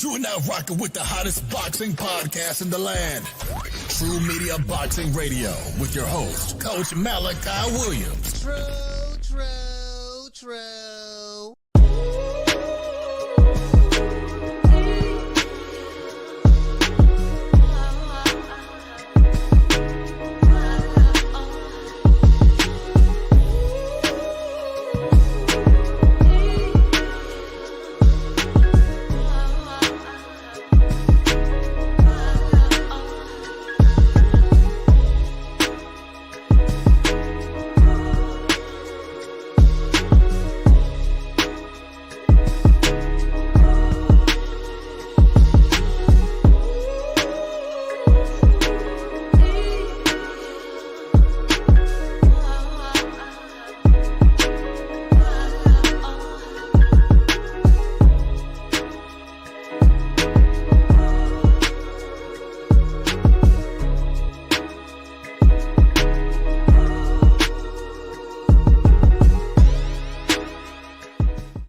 You are now rocking with the hottest boxing podcast in the land. True Media Boxing Radio with your host, Coach Malachi Williams. True.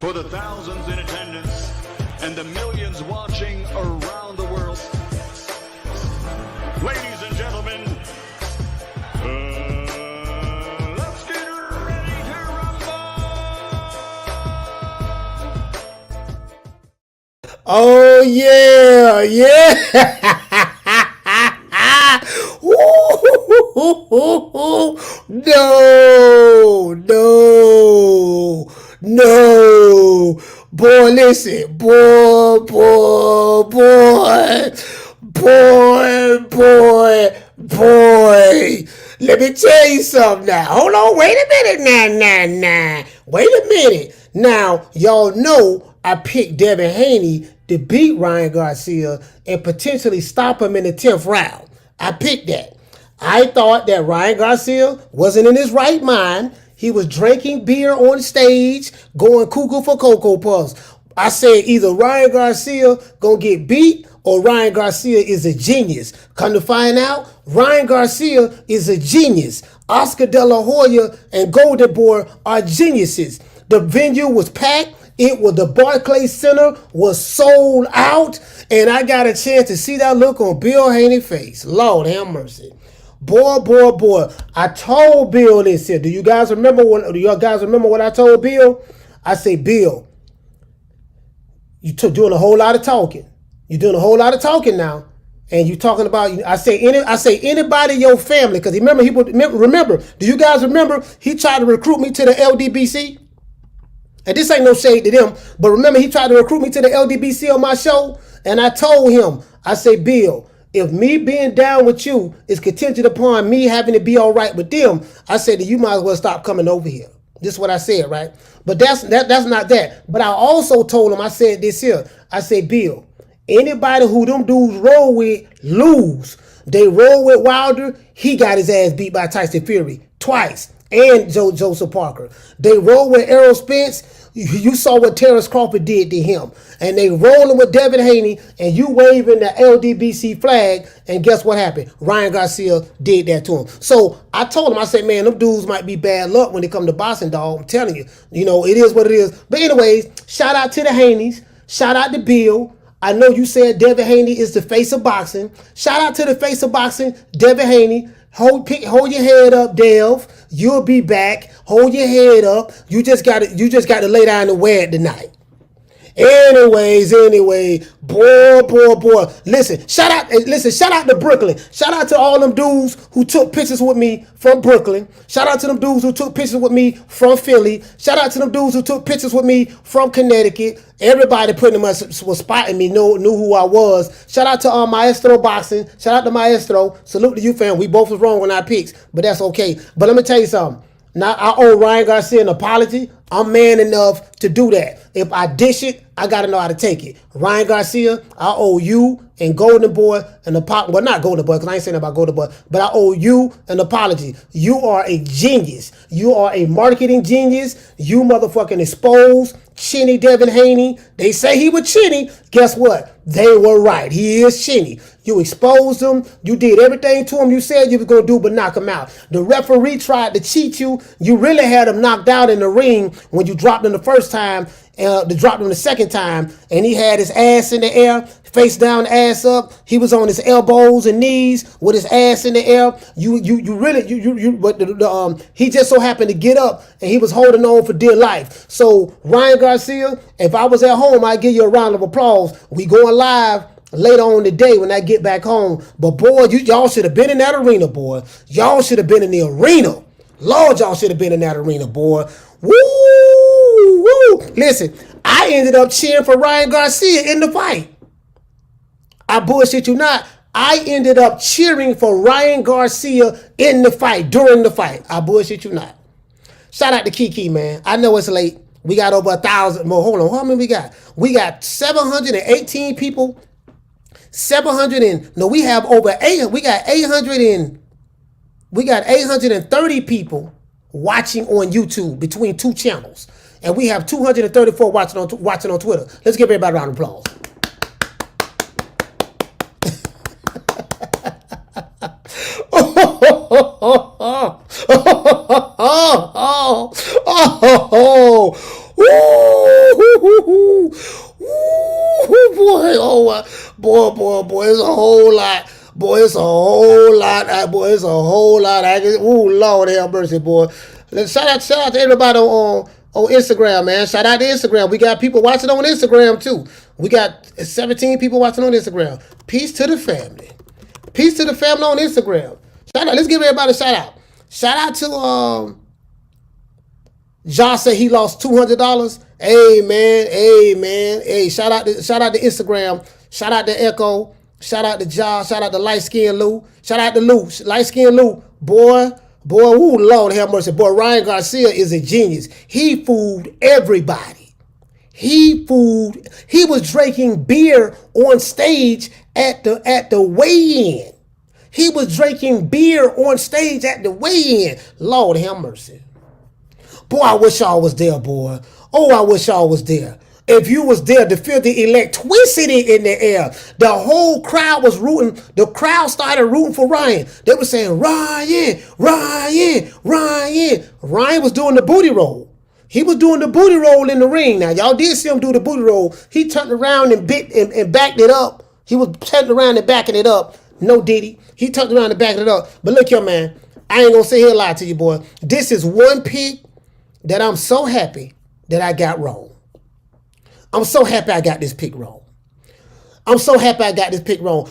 For the thousands in attendance and the millions watching around the world, ladies and gentlemen, let's get ready to rumble! Oh yeah. No. Boy, listen. Boy. Let me tell you something now. Hold on. Wait a minute. Nah. Wait a minute. Now, y'all know I picked Devin Haney to beat Ryan Garcia and potentially stop him in the 10th round. I picked that. I thought that Ryan Garcia wasn't in his right mind. He was drinking beer on stage, going cuckoo for Cocoa Puffs. I said either Ryan Garcia gonna get beat or Ryan Garcia is a genius. Come to find out, Ryan Garcia is a genius. Oscar De La Hoya and Golden Boy are geniuses. The venue was packed. The Barclays Center was sold out, and I got a chance to see that look on Bill Haney's face. Lord have mercy. Boy. I told Bill this here. Do you guys remember what I told Bill? I say, Bill, doing a whole lot of talking. You're doing a whole lot of talking now. And you talking about, I say anybody in your family, because remember, do you guys remember he tried to recruit me to the LDBC? And this ain't no shade to them, but remember he tried to recruit me to the LDBC on my show? And I told him, I say, Bill, if me being down with you is contingent upon me having to be all right with them, I said that you might as well stop coming over here. This is what I said, right? But that's not that. But I also told him, I said this here. I say, Bill, anybody who them dudes roll with lose. They roll with Wilder, he got his ass beat by Tyson Fury twice. And Joseph Parker. They roll with Errol Spence. You saw what Terrence Crawford did to him. And they rolling with Devin Haney, and you waving the LDBC flag, and guess what happened? Ryan Garcia did that to him. So I told him, I said, man, them dudes might be bad luck when it come to boxing, dog. I'm telling you. You know, it is what it is. But anyways, shout out to the Haneys. Shout out to Bill. I know you said Devin Haney is the face of boxing. Shout out to the face of boxing, Devin Haney. Hold your head up, Dev. You'll be back. Hold your head up. You just got to lay down and wear it tonight. Anyway, boy. Listen, shout out to Brooklyn. Shout out to all them dudes who took pictures with me from Brooklyn. Shout out to them dudes who took pictures with me from Philly. Shout out to them dudes who took pictures with me from Connecticut. Everybody pretty much was spotting me, knew who I was. Shout out to Maestro Boxing. Shout out to Maestro. Salute to you, fam. We both was wrong on our picks, but that's okay. But let me tell you something. Now, I owe Ryan Garcia an apology. I'm man enough to do that. If I dish it, I got to know how to take it. Ryan Garcia, I owe you and Golden Boy an apology. Well, not Golden Boy, because I ain't saying about Golden Boy, but I owe you an apology. You are a genius. You are a marketing genius. You motherfucking exposed Chinny Devin Haney. They say he was Chinny. Guess what? They were right. He is Chinny. You exposed him. You did everything to him you said you were going to do, but knock him out. The referee tried to cheat you. You really had him knocked out in the ring when you dropped him the first time. to drop him the second time, and he had his ass in the air, face down, ass up. He was on his elbows and knees with his ass in the air. But he just so happened to get up, and he was holding on for dear life. So Ryan Garcia, if I was at home, I'd give you a round of applause. We going live later on today when I get back home. But boy, y'all should have been in that arena, boy. Y'all should have been in the arena. Lord, y'all should have been in that arena, boy. Woo, woo. Listen, I ended up cheering for Ryan Garcia in the fight. I bullshit you not. I ended up cheering for Ryan Garcia in the fight, during the fight. I bullshit you not. Shout out to Kiki, man. I know it's late. We got over 1,000 more. Hold on, how many we got? We got 718 people. We have over 8. We got 830 people watching on YouTube between two channels, and we have 234 watching on Twitter. Let's give everybody a round of applause. Boy, it's a whole lot. Boy, it's a whole lot. Boy, it's a whole lot. Ooh, Lord have mercy, boy. Shout out to everybody on Instagram, man. Shout out to Instagram. We got people watching on Instagram, too. We got 17 people watching on Instagram. Peace to the family. Peace to the family on Instagram. Shout out. Let's give everybody a shout out. Shout out to John said he lost $200. Amen. Hey, shout out to Instagram. Shout out to Echo. Shout out to John. Shout out to Light Skin Lou. Shout out to Lou. Light Skin Lou. Boy, ooh, Lord have mercy. Boy, Ryan Garcia is a genius. He fooled everybody. He was drinking beer on stage at the weigh-in. He was drinking beer on stage at the weigh-in. Lord have mercy. Boy, I wish y'all was there, boy. Oh, I wish y'all was there. If you was there to feel the electricity in the air, the whole crowd was rooting. The crowd started rooting for Ryan. They were saying, Ryan. Ryan was doing the booty roll. He was doing the booty roll in the ring. Now, y'all did see him do the booty roll. He turned around and backed it up. He was turning around and backing it up. No Diddy. He turned around and backed it up. But look here, man. I ain't going to sit here and lie to you, boy. This is one pick that I'm so happy that I got wrong. I'm so happy I got this pick wrong.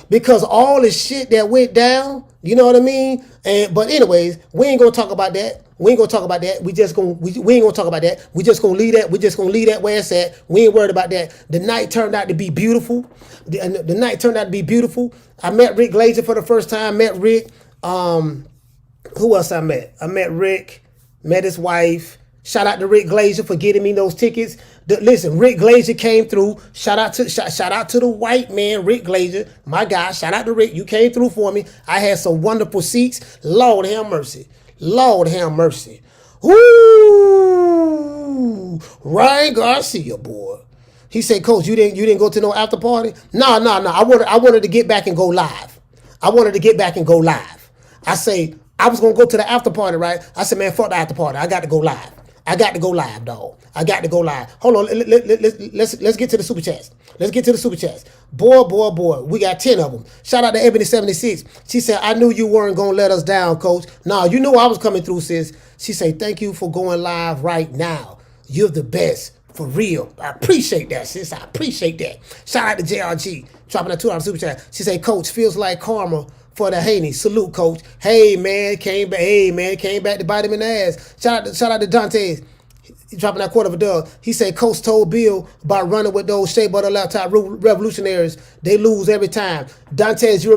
Because all the shit that went down, you know what I mean? But anyways, we ain't gonna talk about that. We ain't gonna talk about that. We ain't gonna talk about that. We just gonna leave that. We just gonna leave that where it's at. We ain't worried about that. The night turned out to be beautiful. The night turned out to be beautiful. I met Rick Glazer for the first time. Met Rick. Who else I met? I met Rick. Met his wife. Shout out to Rick Glazer for getting me those tickets. Listen, Rick Glazer came through. Shout out to the white man, Rick Glazer, my guy. Shout out to Rick. You came through for me. I had some wonderful seats. Lord have mercy. Ooh, Ryan Garcia, boy. He said, Coach, you didn't go to no after party? No. I wanted to get back and go live. I say I was gonna go to the after party, right? I said, man, fuck the after party. I got to go live. Dog. I got to go live. Hold on. Let's get to the super chats. Boy. We got 10 of them. Shout out to Ebony76. She said, I knew you weren't going to let us down, Coach. No, you knew I was coming through, sis. She said, thank you for going live right now. You're the best. For real. I appreciate that, sis. I appreciate that. Shout out to JRG. Dropping that $2 super chat. She said, Coach, feels like karma for the Haney. Salute, Coach. Hey, man, came back to bite him in the ass. Shout out to Dantes. He dropping that $250. He said, Coach told Bill about running with those shea butter laptop revolutionaries. They lose every time. Dantes, you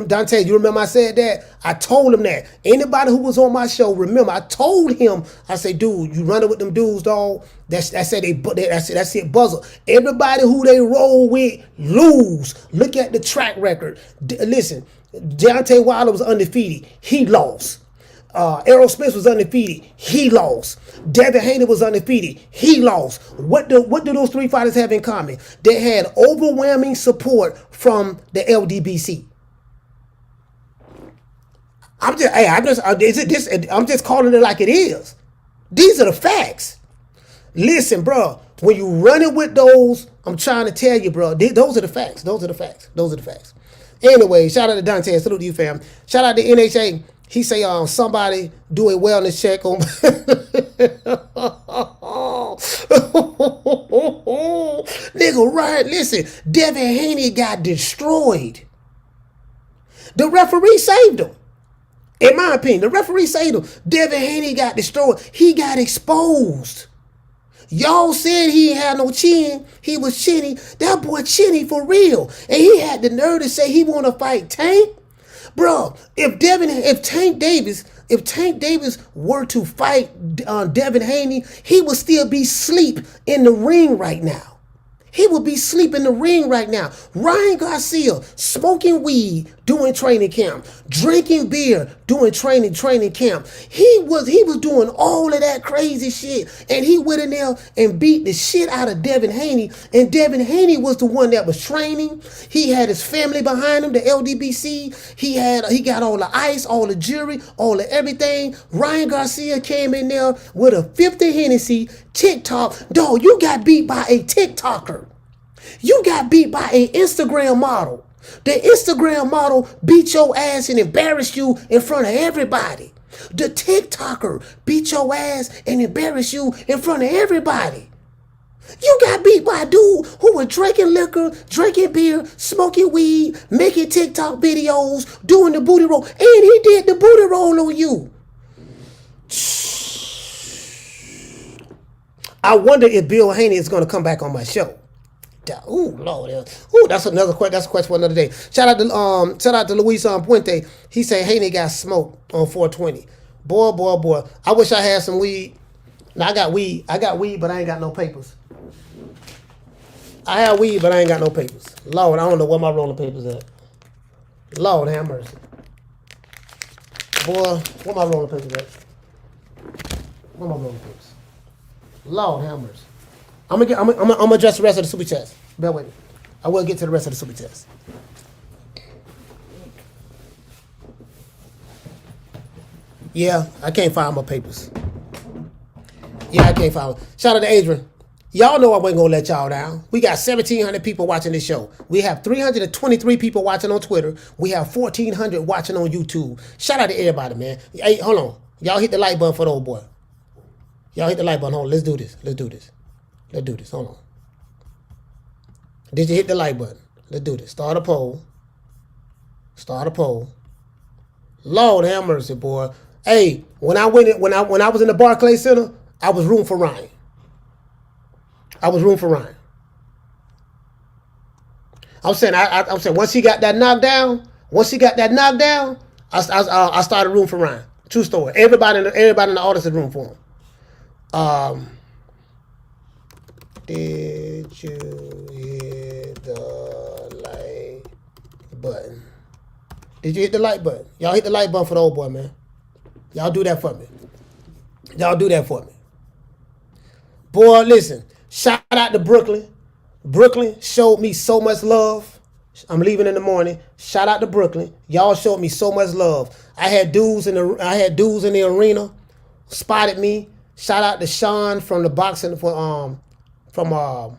remember I said that? I told him that. Anybody who was on my show, remember, I told him, I said, dude, you running with them dudes, dog. That's it, buzzer. Everybody who they roll with lose. Look at the track record. Listen, Deontay Wilder was undefeated. He lost. Errol Spence was undefeated. He lost. Devin Haney was undefeated. He lost. What do those three fighters have in common? They had overwhelming support from the LDBC. I'm just calling it like it is. These are the facts. Listen, bro. When you running with those, I'm trying to tell you, bro. Those are the facts. Those are the facts. Those are the facts. Anyway, shout out to Dante. Salute to you, fam. Shout out to NHA. He say, somebody do a wellness check on. Nigga, right? Listen, Devin Haney got destroyed. The referee saved him. In my opinion, the referee saved him. Devin Haney got destroyed. He got exposed. Y'all said he ain't had no chin. He was Chinny. That boy Chinny for real. And he had the nerve to say he want to fight Tank. Bro, if Tank Davis were to fight Devin Haney, he would still be asleep in the ring right now. He would be asleep in the ring right now. Ryan Garcia, smoking weed, doing training camp, drinking beer, doing training camp. He was doing all of that crazy shit. And he went in there and beat the shit out of Devin Haney. And Devin Haney was the one that was training. He had his family behind him, the LDBC. He got all the ice, all the jewelry, all the everything. Ryan Garcia came in there with a 50 Hennessy TikTok. Dog, you got beat by a TikToker. You got beat by an Instagram model. The Instagram model beat your ass and embarrassed you in front of everybody. The TikToker beat your ass and embarrassed you in front of everybody. You got beat by a dude who was drinking liquor, drinking beer, smoking weed, making TikTok videos, doing the booty roll, and he did the booty roll on you. I wonder if Bill Haney is going to come back on my show. Ooh, Lord. Ooh, that's another question. That's a question for another day. Shout out to Luis Puente. He said Haney got smoked on 420. Boy. I wish I had some weed. Now I got weed, but I ain't got no papers. I have weed, but I ain't got no papers. Lord, I don't know where my rolling papers at. Lord have mercy. Boy, where my rolling papers at? Where my rolling papers? Lord have mercy. I'm gonna address the rest of the super chats. Bear with me. I will get to the rest of the super chats. Yeah, I can't find my papers. Yeah, I can't find them. Shout out to Adrian. Y'all know I wasn't gonna let y'all down. We got 1,700 people watching this show. We have 323 people watching on Twitter. We have 1,400 watching on YouTube. Shout out to everybody, man. Hey, hold on. Y'all hit the like button for the old boy. Y'all hit the like button. Hold on. Let's do this. Hold on. Did you hit the like button? Let's do this. Start a poll. Lord have mercy, boy. Hey, when I was in the Barclays Center, I was rooting for Ryan. I'm saying once he got that knockdown, I started rooting for Ryan. True story. Everybody in the audience is rooting for him. Did you hit the like button? Did you hit the like button? Y'all hit the like button for the old boy, man. Y'all do that for me. Boy, listen. Shout out to Brooklyn. Brooklyn showed me so much love. I'm leaving in the morning. Shout out to Brooklyn. Y'all showed me so much love. I had dudes in the arena spotted me. Shout out to Sean from the boxing from the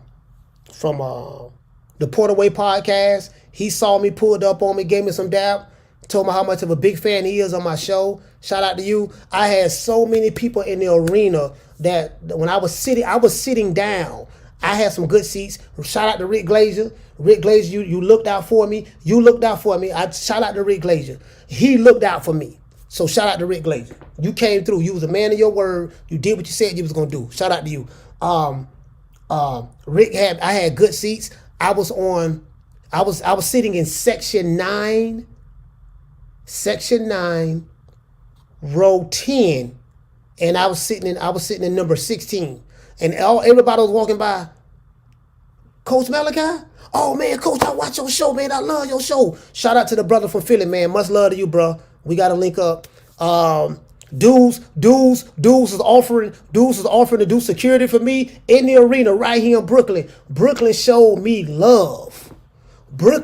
Portaway podcast. He saw me, pulled up on me, gave me some dap, told me how much of a big fan he is on my show. Shout out to you. I had so many people in the arena that when I was sitting down. I had some good seats. Shout out to Rick Glazier. Rick Glazier, you looked out for me. I shout out to Rick Glazier. He looked out for me. So shout out to Rick Glazier. You came through. You was a man of your word. You did what you said you was gonna do. Shout out to you. I had good seats. I was sitting in section 9, row 10, and I was sitting in number 16. And everybody was walking by. Coach Malachi? Oh man, Coach, I watch your show, man. I love your show. Shout out to the brother from Philly, man. Much love to you, bro. We gotta link up. Dudes is offering to do security for me in the arena right here in Brooklyn. Brooklyn showed me love. Bro.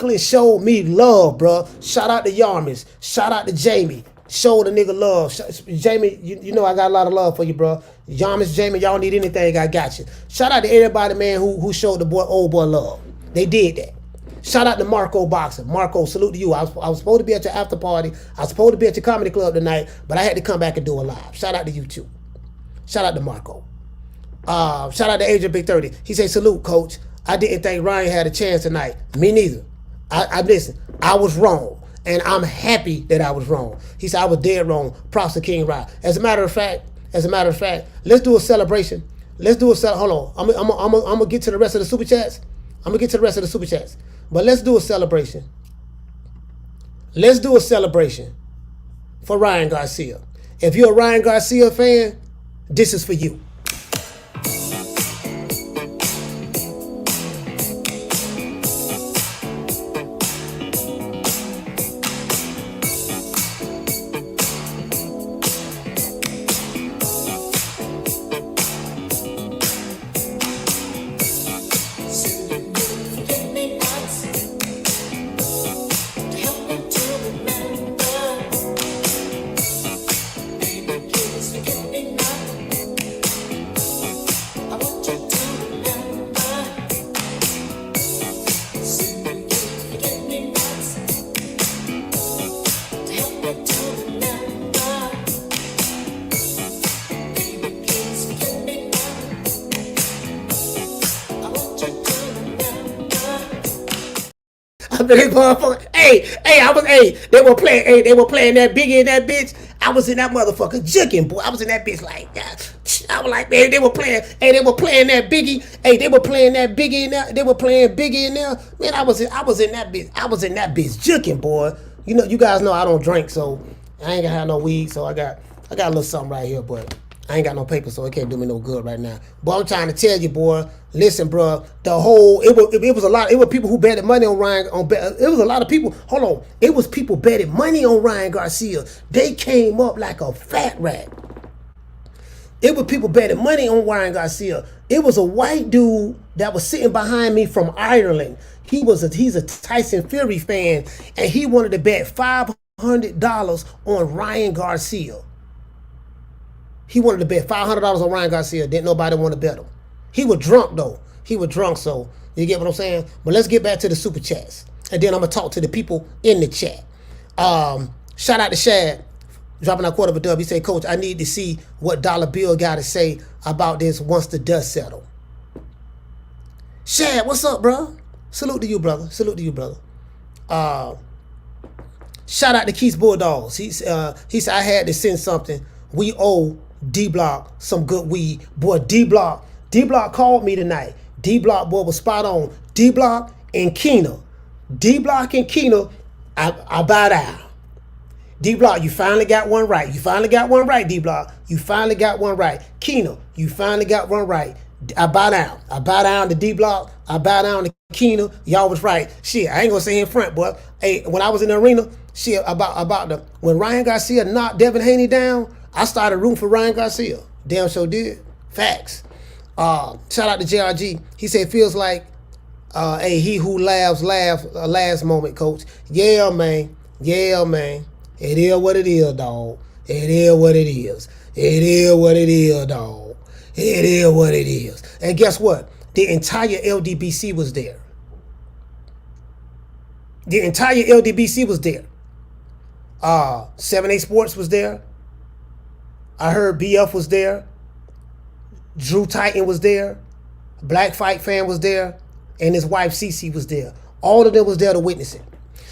Shout out to Yarmis. Shout out to Jamie. Show the nigga love. Jamie, you know I got a lot of love for you, bro. Yamas, Jamie, y'all need anything, I got you. Shout out to everybody, man, who showed the old boy love. They did that. Shout out to Marco Boxer. Marco, salute to you. I was supposed to be at your after party. I was supposed to be at your comedy club tonight, but I had to come back and do a live. Shout out to you too. Shout out to Marco. Shout out to Agent Big 30. He said, salute, coach. I didn't think Ryan had a chance tonight. Me neither. Listen, I was wrong. And I'm happy that I was wrong. He said I was dead wrong. Props to King Rod. As a matter of fact, let's do a celebration. Hold on. I'm gonna get to the rest of the super chats. But let's do a celebration. Let's do a celebration for Ryan Garcia. If you're a Ryan Garcia fan, this is for you. They were playing that Biggie and that bitch. I was in that motherfucker juking, boy. I was in that bitch like that. I was like, man, they were playing that Biggie. Hey, they were playing that Biggie in there. They were playing Biggie in there. Man, I was in that bitch. I was in that bitch juking, boy. You know, you guys know I don't drink, so I ain't gonna have no weed. So I got a little something right here, but I ain't got no paper, so it can't do me no good right now. But I'm trying to tell you, boy. Listen, bro. It was a lot. It was people who betted money on Ryan. It was a lot of people. Hold on. It was people betting money on Ryan Garcia. They came up like a fat rat. It was people betting money on Ryan Garcia. It was a white dude that was sitting behind me from Ireland. He's a Tyson Fury fan, and he wanted to bet $500 on Ryan Garcia. He wanted to bet $500 on Ryan Garcia. Didn't nobody want to bet him. He was drunk, though. So you get what I'm saying? But let's get back to the super chats. And then I'm going to talk to the people in the chat. Shout out to Shad, dropping a quarter of a dub. He said, Coach, I need to see what Dollar Bill got to say about this once the dust settle. Shad, what's up, bro? Salute to you, brother. Shout out to Keith's Bulldogs. He said, I had to send something. We owe D-Block some good weed. Boy, D-Block called me tonight. D-Block, boy, was spot on. D-Block and Keena. I bow down. D-Block, you finally got one right. D-Block. You finally got one right. Keena, you finally got one right. I bow down to D-Block. I bow down to Keena. Y'all was right. Shit, I ain't gonna say in front, boy. Hey, when I was in the arena, shit, when Ryan Garcia knocked Devin Haney down, I started rooting for Ryan Garcia. Damn sure did. Facts. Shout out to JRG. He said, feels like he who laughs last moment, coach. Yeah, man. It is what it is, dog. It is what it is, dog. It is what it is. And guess what? The entire LDBC was there. 7A Sports was there. I heard BF was there. Drew Titan was there. Black Fight Fan was there. And his wife Cece was there. All of them was there to witness it.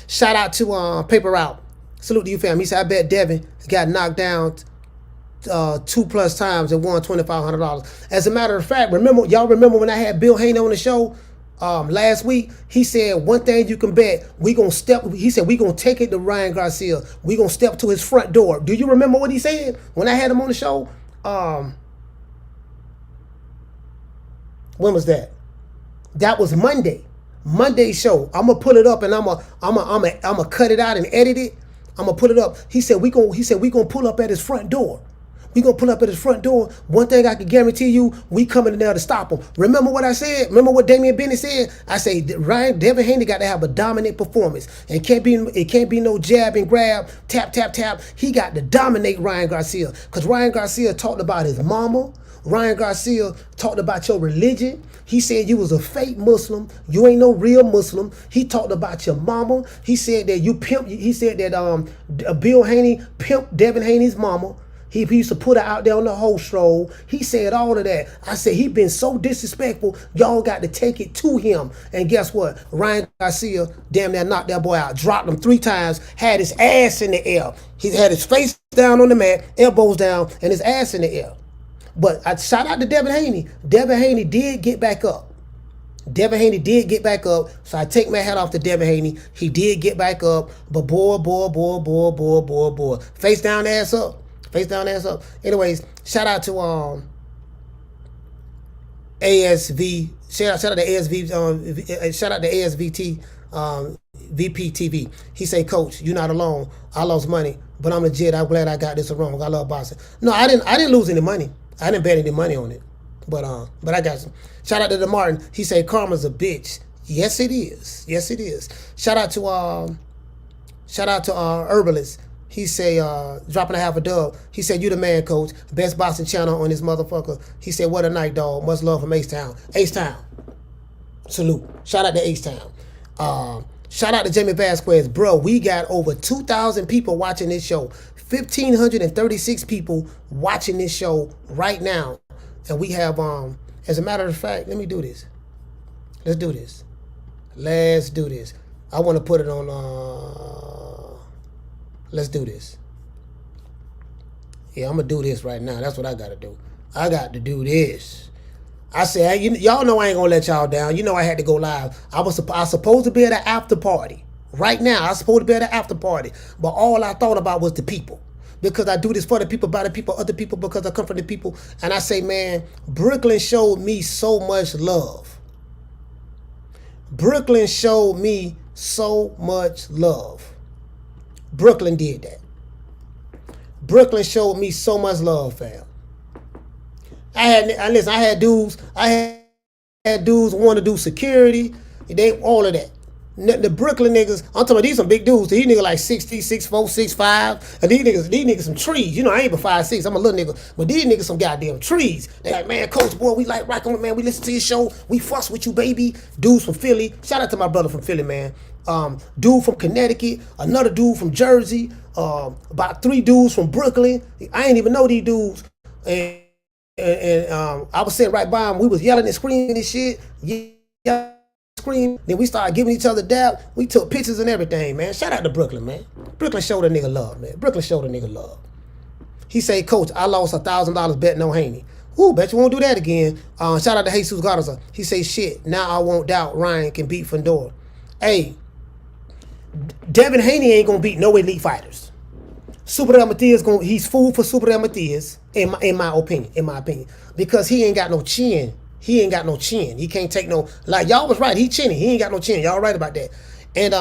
Shout out to Paper Out. Salute to you, fam. He said, I bet Devin got knocked down 2+ times and won $2,500. As a matter of fact, y'all remember when I had Bill Haney on the show last week? He said, one thing you can bet, we gonna take it to Ryan Garcia. We gonna step to his front door. Do you remember what he said when I had him on the show? When was that? That was Monday show. I'm gonna pull it up and I'm gonna cut it out and edit it. I'm gonna put it up. He said we gonna pull up at his front door. We gonna pull up at his front door. One thing I can guarantee you, we coming in there to stop him. Remember what I said? Remember what Damian Bennett said? I say Devin Haney got to have a dominant performance. It can't be no jab and grab, tap, tap, tap. He got to dominate Ryan Garcia. Because Ryan Garcia talked about his mama. Ryan Garcia talked about your religion. He said you was a fake Muslim. You ain't no real Muslim. He talked about your mama. He said that you pimp. He said that Bill Haney pimped Devin Haney's mama. He used to put her out there on the host roll. He said all of that. I said he been so disrespectful. Y'all got to take it to him. And guess what? Ryan Garcia damn near knocked that boy out. Dropped him 3 times. Had his ass in the air. He had his face down on the mat, elbows down, and his ass in the air. But I shout out to Devin Haney. Devin Haney did get back up. Devin Haney did get back up. So I take my hat off to Devin Haney. He did get back up. But boy. Face down, ass up. Face down, ass up. Anyways, shout out to ASV. Shout out to ASV. Shout out to ASVT VP TV. He say, Coach, you're not alone. I lost money, but I'm legit. I'm glad I got this wrong. I love boxing. No, I didn't lose any money. I didn't bet any money on it. But I got some. Shout out to DeMartin. He said karma's a bitch. Yes, it is. Yes, it is. Shout out to Herbalist. He say dropping a half a dub. He said you the man, Coach. Best boxing channel on this motherfucker. He said what a night, dog. Much love from H-Town. H-Town. Salute. Shout out to H-Town. Shout out to Jamie Vasquez. Bro, we got over 2,000 people watching this show. 1,536 people watching this show right now. And we have, as a matter of fact, let me do this. Let's do this. Let's do this. I want to put it on, let's do this. Yeah, I'm going to do this right now. That's what I got to do. I got to do this. I said, y'all know I ain't going to let y'all down. You know I had to go live. I was supposed to be at an after party. Right now, I was supposed to be at an after party. But all I thought about was the people. Because I do this for the people, by the people, other people, because I come from the people. And I say, man, Brooklyn showed me so much love. Brooklyn showed me so much love. Brooklyn did that. Brooklyn showed me so much love, fam. I had dudes want to do security. They all of that. The Brooklyn niggas, I'm talking about these some big dudes. These niggas like 6'4", 6'5", and these niggas some trees. You know, I ain't but 5'6". I'm a little nigga, but these niggas some goddamn trees. They like, man, Coach, boy, we like rocking with, man. We listen to your show. We fuss with you, baby. Dudes from Philly. Shout out to my brother from Philly, man. Dude from Connecticut. Another dude from Jersey. About 3 dudes from Brooklyn. I ain't even know these dudes. And I was sitting right by them. We was yelling and screaming and shit. Yeah. Scream. Then we started giving each other dap. We took pictures and everything, man. Shout out to Brooklyn, man. Brooklyn showed a nigga love, man. Brooklyn showed a nigga love. He say, Coach, I lost $1,000 betting on Haney. Ooh, bet you won't do that again. Shout out to Jesus Garza. He say, shit, now I won't doubt Ryan can beat Fandora. Hey, Devin Haney ain't gonna beat no elite fighters. Super Del Matias he's food for Super Del Matias, in my opinion. Because he ain't got no chin. He ain't got no chin. He can't take no, like y'all was right. He chinny. He ain't got no chin. Y'all right about that. And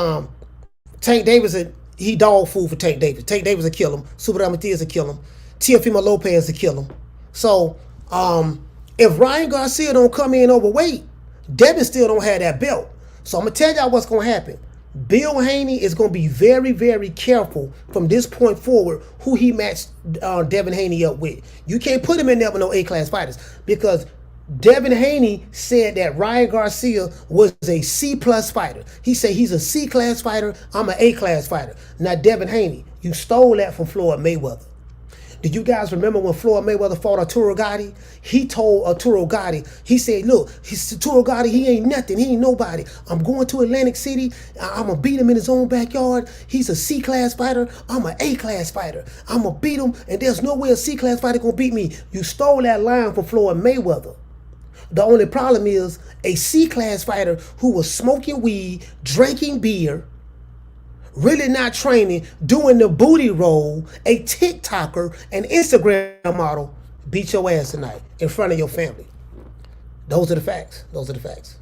Tank Davis, he dog food for Tank Davis. Tank Davis will kill him. Super Del Matias will kill him. Teofimo Lopez will kill him. So if Ryan Garcia don't come in overweight, Devin still don't have that belt. So I'm gonna tell y'all what's gonna happen. Bill Haney is going to be very, very careful from this point forward who he matched Devin Haney up with. You can't put him in there with no A-class fighters because Devin Haney said that Ryan Garcia was a C-plus fighter. He said he's a C-class fighter, I'm an A-class fighter. Now, Devin Haney, you stole that from Floyd Mayweather. Do you guys remember when Floyd Mayweather fought Arturo Gatti? He told Arturo Gatti, he said, look, Arturo Gatti, he ain't nothing. He ain't nobody. I'm going to Atlantic City. I'm going to beat him in his own backyard. He's a C-class fighter. I'm an A-class fighter. I'm going to beat him, and there's no way a C-class fighter going to beat me. You stole that line from Floyd Mayweather. The only problem is a C-class fighter who was smoking weed, drinking beer, really not training, doing the booty roll, a TikToker, an Instagram model, beat your ass tonight in front of your family. Those are the facts. Those are the facts.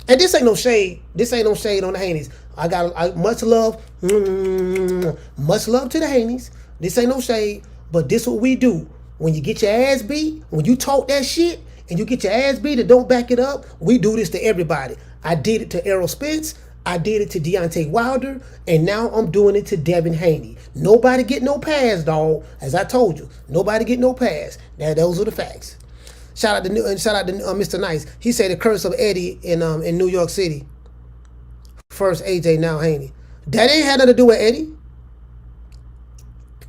And this ain't no shade. This ain't no shade on the Haneys. I got much love. Much love to the Haneys. This ain't no shade, but this what we do. when you get your ass beat, when you talk that shit and you get your ass beat and don't back it up, we do this to everybody. I did it to Errol Spence. I did it to Deontay Wilder, and now I'm doing it to Devin Haney. Nobody get no pass, dog. As I told you, nobody get no pass. Now those are the facts. Shout out to Mr. Nice. He said the curse of Eddie in New York City. First AJ, now Haney. That ain't had nothing to do with Eddie.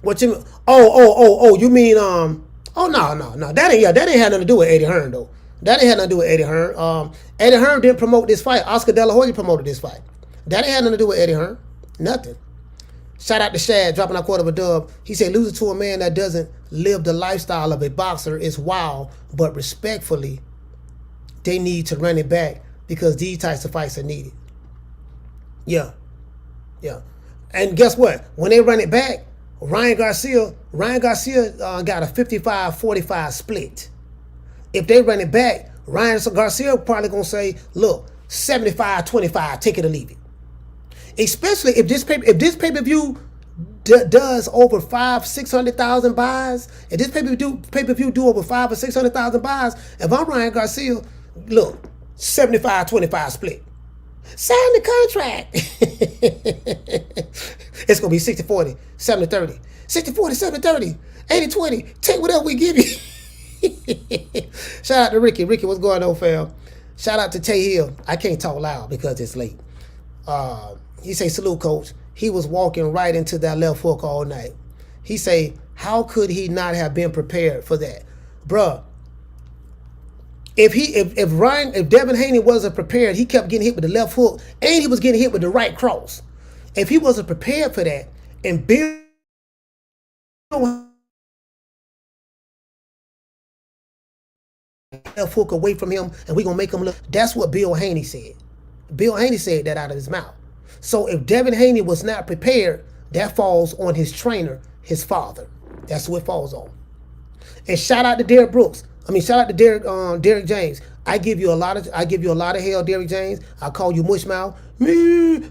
What you mean? Oh, you mean no. That ain't had nothing to do with Eddie Hearn though. That ain't had nothing to do with Eddie Hearn. Eddie Hearn didn't promote this fight. Oscar De La Hoya promoted this fight. That ain't had nothing to do with Eddie Hearn. Nothing. Shout out to Shad, dropping a quarter of a dub. He said, losing to a man that doesn't live the lifestyle of a boxer is wild, but respectfully, they need to run it back because these types of fights are needed. Yeah. And guess what? When they run it back, Ryan Garcia got a 55-45 split. If they run it back, Ryan Garcia probably gonna say, look, 75-25, take it or leave it. Especially if this pay-per-view does over 500,000-600,000 buys, if this pay-per-view do over 500,000 or 600,000 buys, if I'm Ryan Garcia, look, 75-25 split. Sign the contract. It's gonna be 60-40, 70-30, 60-40, 70-30, 80-20. Take whatever we give you. Shout out to Ricky. Ricky, what's going on, fam? Shout out to Tay Hill. I can't talk loud because it's late. He say, salute, coach. He was walking right into that left hook all night. He say, how could he not have been prepared for that? Bruh, if Devin Haney wasn't prepared, he kept getting hit with the left hook and he was getting hit with the right cross. If he wasn't prepared for that and Bill left hook away from him and we gonna make him look, that's what Bill Haney said. Bill Haney said that out of his mouth. So if Devin Haney was not prepared, that falls on his trainer, his father. That's who it falls on. And shout out to Derek Brooks. Shout out to Derek James. I give you a lot of hell, Derek James. I call you mushmouth.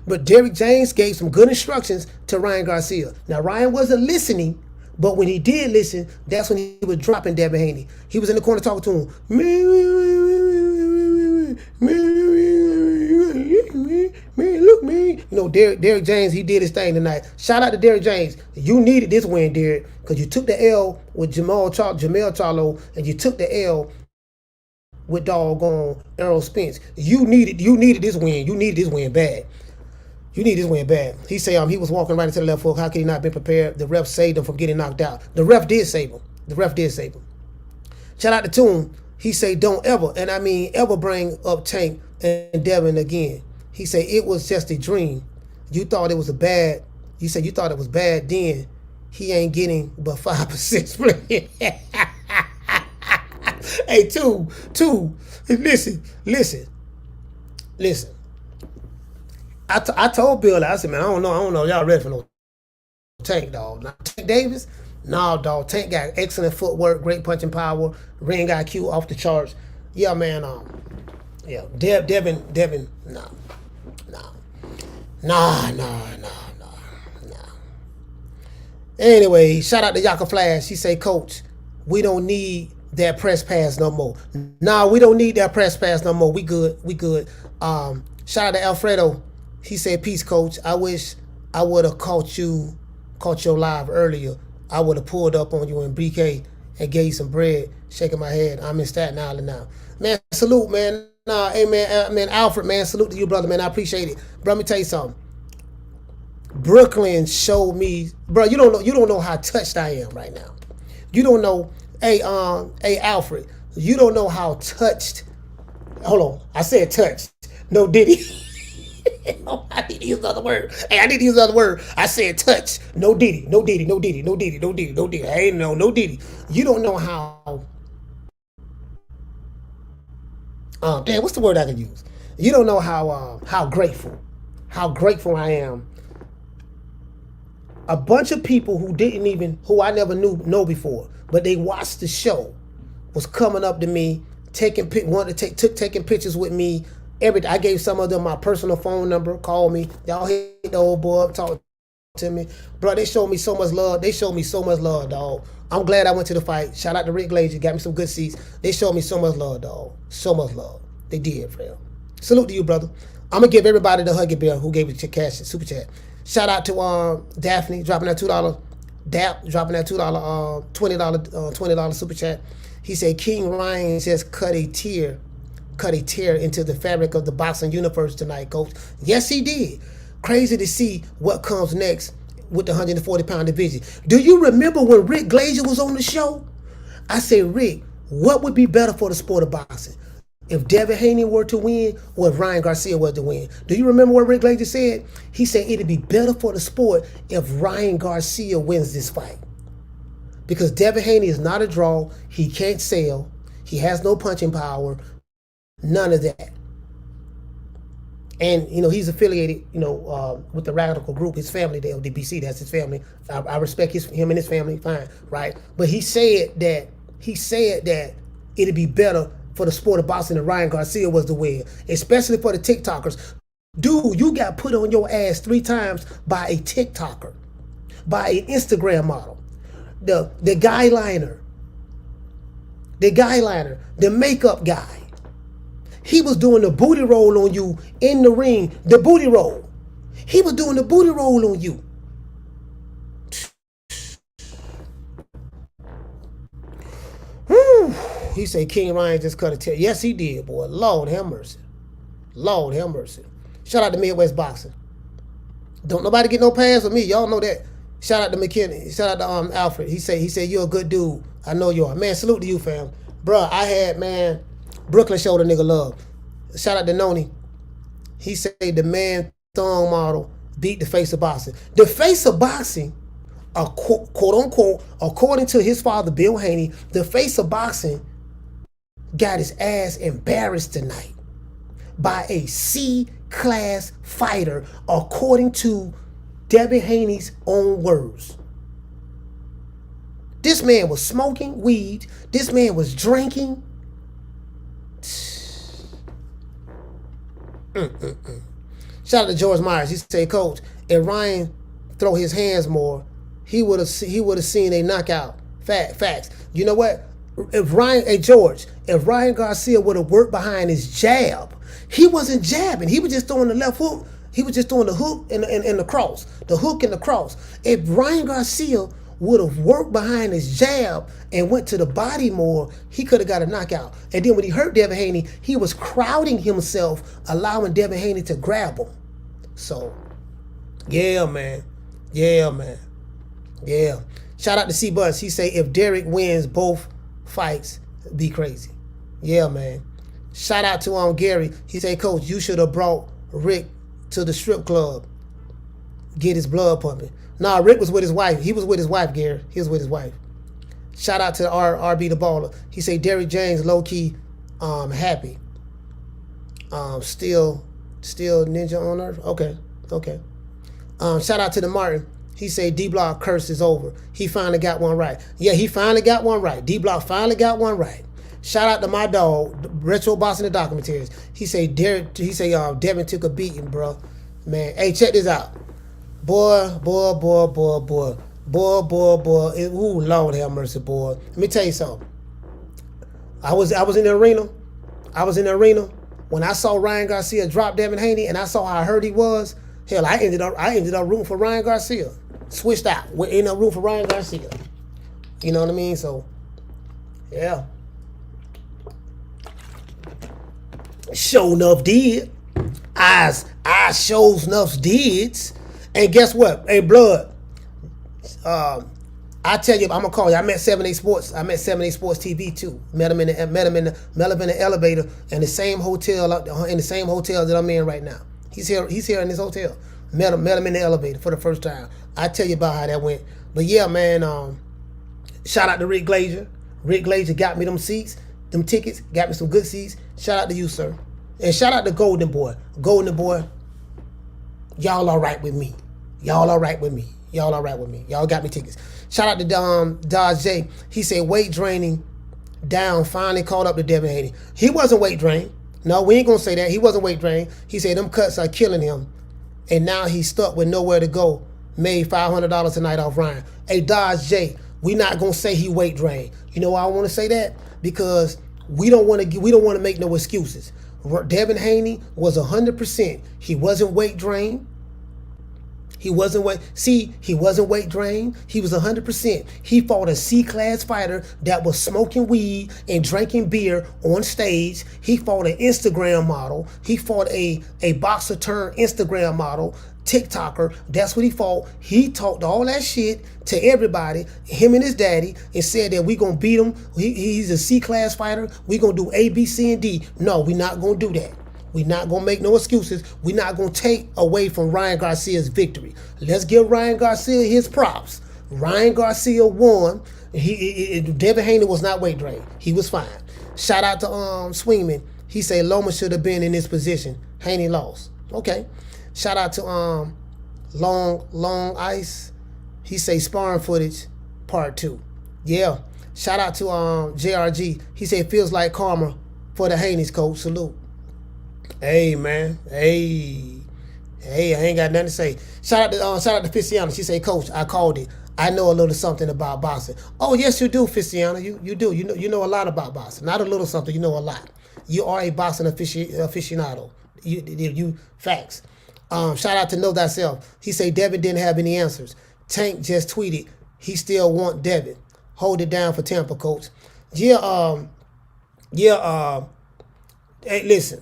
But Derek James gave some good instructions to Ryan Garcia. Now Ryan wasn't listening, but when he did listen, that's when he was dropping Devin Haney. He was in the corner talking to him. Look, me. You know, Derek James, he did his thing tonight. Shout out to Derek James. You needed this win, Derek, because you took the L with Jamel Charlo, and you took the L with doggone Errol Spence. You needed this win. You needed this win bad. You need this win bad. He said he was walking right into the left hook. How could he not been prepared? The ref saved him from getting knocked out. The ref did save him. Shout out to Toon. He said, don't ever, and I mean ever bring up Tank and Devin again. He said, it was just a dream. You thought it was bad then. He ain't getting but 5% split. Hey, two, listen. I told Bill, I said, man, I don't know, y'all ready for no Tank, dog. Now, Tank Davis, nah, dog. Tank got excellent footwork, great punching power, ring IQ off the charts. Yeah, man, Devin, nah. Anyway, shout out to Yaka Flash. He say, Coach, we don't need that press pass no more. Nah, we don't need that press pass no more. We good. Shout out to Alfredo. He said, peace, Coach. I wish I would have caught your live earlier. I would have pulled up on you in BK and gave you some bread. Shaking my head. I'm in Staten Island now. Man, salute, man. Nah, hey, man, Alfred, man, salute to you, brother, man. I appreciate it. Bro, let me tell you something. Brooklyn showed me, bro, you don't know how touched I am right now. You don't know, hey, Alfred, you don't know how touched, hold on, I said touched. No, Diddy. I need to use another word. I said touch. No Diddy. I ain't no Diddy. You don't know how, damn, what's the word I can use? You don't know how grateful I am. A bunch of people who I never know before, but they watched the show, was coming up to me, taking pictures with me. I gave some of them my personal phone number, call me. Y'all hit the old boy up, talk to me. Bro, they showed me so much love. Dog. I'm glad I went to the fight. Shout out to Rick Glazier. Got me some good seats. They showed me so much love, dog. So much love. They did, fam. Salute to you, brother. I'm going to give everybody the Huggy Bear who gave me the cash, super chat. Shout out to Daphne dropping that $2. Dap dropping that $2, $20 super chat. He said King Ryan just cut a tear into the fabric of the boxing universe tonight, coach. Yes, he did. Crazy to see what comes next with the 140-pound division. Do you remember when Rick Glazier was on the show? I said, Rick, what would be better for the sport of boxing? If Devin Haney were to win or if Ryan Garcia was to win? Do you remember what Rick Glazier said? He said it'd be better for the sport if Ryan Garcia wins this fight. Because Devin Haney is not a draw. He can't sell. He has no punching power. None of that. And, he's affiliated, with the radical group, his family, the LDBC, that's his family. I respect him and his family, fine, right? But he said that it'd be better for the sport of boxing if Ryan Garcia was to win, especially for the TikTokers. Dude, you got put on your ass 3 times by a TikToker, by an Instagram model, the guyliner, the makeup guy. He was doing the booty roll on you in the ring, the booty roll. He was doing the booty roll on you. Whew. He said King Ryan just cut a tear. Yes, he did, boy. Lord have mercy. Lord have mercy. Shout out to Midwest Boxing. Don't nobody get no pass with me. Y'all know that. Shout out to McKinney. Shout out to Alfred. He said you're a good dude. I know you are. Man, salute to you, fam. Bruh, I had, Brooklyn showed a nigga love. Shout out to Noni. He said the man thong model beat the face of boxing. The face of boxing, quote unquote, according to his father, Bill Haney, the face of boxing got his ass embarrassed tonight by a C-class fighter, according to Devin Haney's own words. This man was smoking weed. This man was drinking. Shout out to George Myers. He said, Coach, if Ryan throw his hands more, he would have seen a knockout. Facts. You know what? If Ryan Garcia would have worked behind his jab, he wasn't jabbing. He was just throwing the left hook. He was just throwing the hook and the cross. The hook and the cross. If Ryan Garcia would have worked behind his jab and went to the body more, he could have got a knockout. And then when he hurt Devin Haney, he was crowding himself, allowing Devin Haney to grab him. So, yeah, man. Shout out to C-Buzz. He say if Derek wins both fights, it'd be crazy. Yeah, man. Shout out to Gary. He say, Coach, you should have brought Rick to the strip club. Get his blood pumping. Nah, Rick was with his wife. He was with his wife, Gary. He was with his wife. Shout out to RB the baller. He say Derrick James low-key happy. Still ninja on earth? Okay. Shout out to the Martin. He say D-Block curse is over. He finally got one right. Yeah, he finally got one right. D-Block finally got one right. Shout out to my dog, Retro Boxing the Documentaries. He say Devin took a beating, bro. Man, hey, check this out. Boy. Ooh, Lord have mercy, boy. Let me tell you something. I was in the arena. When I saw Ryan Garcia drop Devin Haney and I saw how hurt he was, hell, I ended up rooting for Ryan Garcia. Switched out. We ended up rooting for Ryan Garcia. You know what I mean? So, yeah. Show enough did. I shows enough dids. And guess what? Hey, blood. I tell you, I'm gonna call you. I met 7-8 Sports. I met 7-8 Sports TV too. Met him in the elevator in the same hotel that I'm in right now. He's here in this hotel. Met him in the elevator for the first time. I tell you about how that went. But yeah, man. Shout out to Rick Glazier. Rick Glazier got me them seats, them tickets. Got me some good seats. Shout out to you, sir. And shout out to Golden Boy. Y'all all right with me. Y'all got me tickets. Shout out to Dodge J. He said weight draining down finally caught up to Devin Haney. He wasn't weight drained. No, we ain't gonna say that. He wasn't weight drained. He said them cuts are killing him. And now he's stuck with nowhere to go. Made $500 tonight off Ryan. Hey, Dodge J, we not gonna say he weight drained. You know why I want to say that? Because we don't want to make no excuses. Devin Haney was 100%. He wasn't weight drained. He wasn't weight drained. He was 100%. He fought a C-class fighter that was smoking weed and drinking beer on stage. He fought an Instagram model. He fought a boxer turned Instagram model, TikToker. That's what he fought. He talked all that shit to everybody, him and his daddy, and said that we gonna beat him. He's a C-class fighter. We gonna do A, B, C, and D. No, we not gonna do that. We're not going to make no excuses. We're not going to take away from Ryan Garcia's victory. Let's give Ryan Garcia his props. Ryan Garcia won. Devin Haney was not weight drained. He was fine. Shout out to Swingman. He said Loma should have been in this position. Haney lost. Okay. Shout out to Long Ice. He say sparring footage part 2. Yeah. Shout out to JRG. He said feels like karma for the Haney's, coach. Salute. Hey man, hey, I ain't got nothing to say. Shout out to Fisciana. She say, Coach, I called it. I know a little something about boxing. Oh yes, you do, Fisciana. You do. You know a lot about boxing. Not a little something. You know a lot. You are a boxing aficionado. You facts. Shout out to Know Thyself. He say Devin didn't have any answers. Tank just tweeted he still want Devin. Hold it down for Tampa, Coach. Yeah. Hey, listen.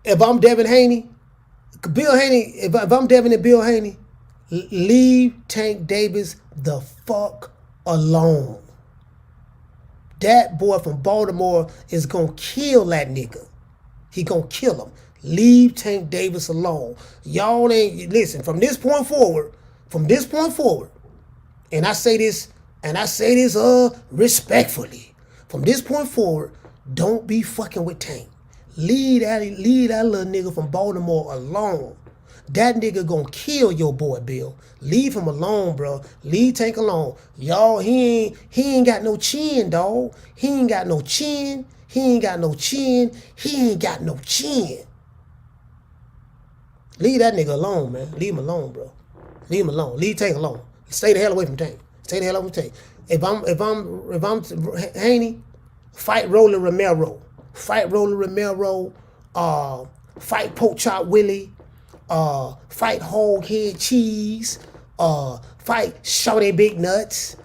If I'm Devin Haney, Bill Haney, if I'm Devin and Bill Haney, leave Tank Davis the fuck alone. That boy from Baltimore is gonna kill that nigga. He gonna kill him. Leave Tank Davis alone. Y'all ain't, listen, from this point forward, and I say this respectfully, from this point forward, don't be fucking with Tank. Leave that little nigga from Baltimore alone. That nigga gonna kill your boy, Bill. Leave him alone, bro. Leave Tank alone. Y'all, he ain't got no chin, dog. He ain't got no chin. Leave that nigga alone, man. Leave him alone, bro. Leave him alone. Leave Tank alone. Stay the hell away from Tank. If I'm Haney, fight Rolly Romero. Fight Pork Chop Willie. Fight Hog Head Cheese. Fight Shorty Big Nuts.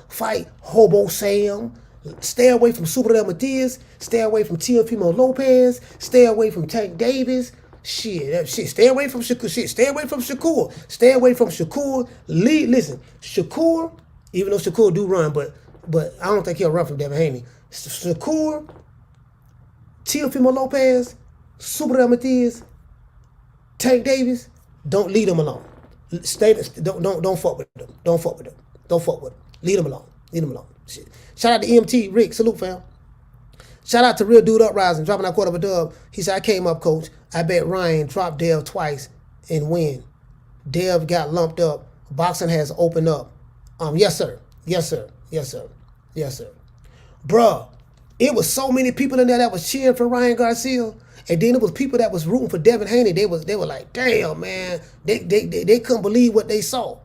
Fight Hobo Sam. Stay away from Super Del Matias. Stay away from Teofimo Lopez. Stay away from Tank Davis. Stay away from Shakur. Stay away from Shakur. Listen, Shakur, even though Shakur do run, but I don't think he'll run from Devin Haney. Shakur, Teofimo Lopez, Super Del Matias, Tank Davis, don't leave them alone. Don't fuck with them. Don't fuck with them. Leave them alone. Shit. Shout out to EMT Rick. Salute, fam. Shout out to Real Dude Uprising, dropping that quarter of a dub. He said, I came up, coach. I bet Ryan dropped Dev twice and win. Dev got lumped up. Boxing has opened up. Yes, sir. Bruh, it was so many people in there that was cheering for Ryan Garcia. And then it was people that was rooting for Devin Haney. They were like, damn, man. They couldn't believe what they saw.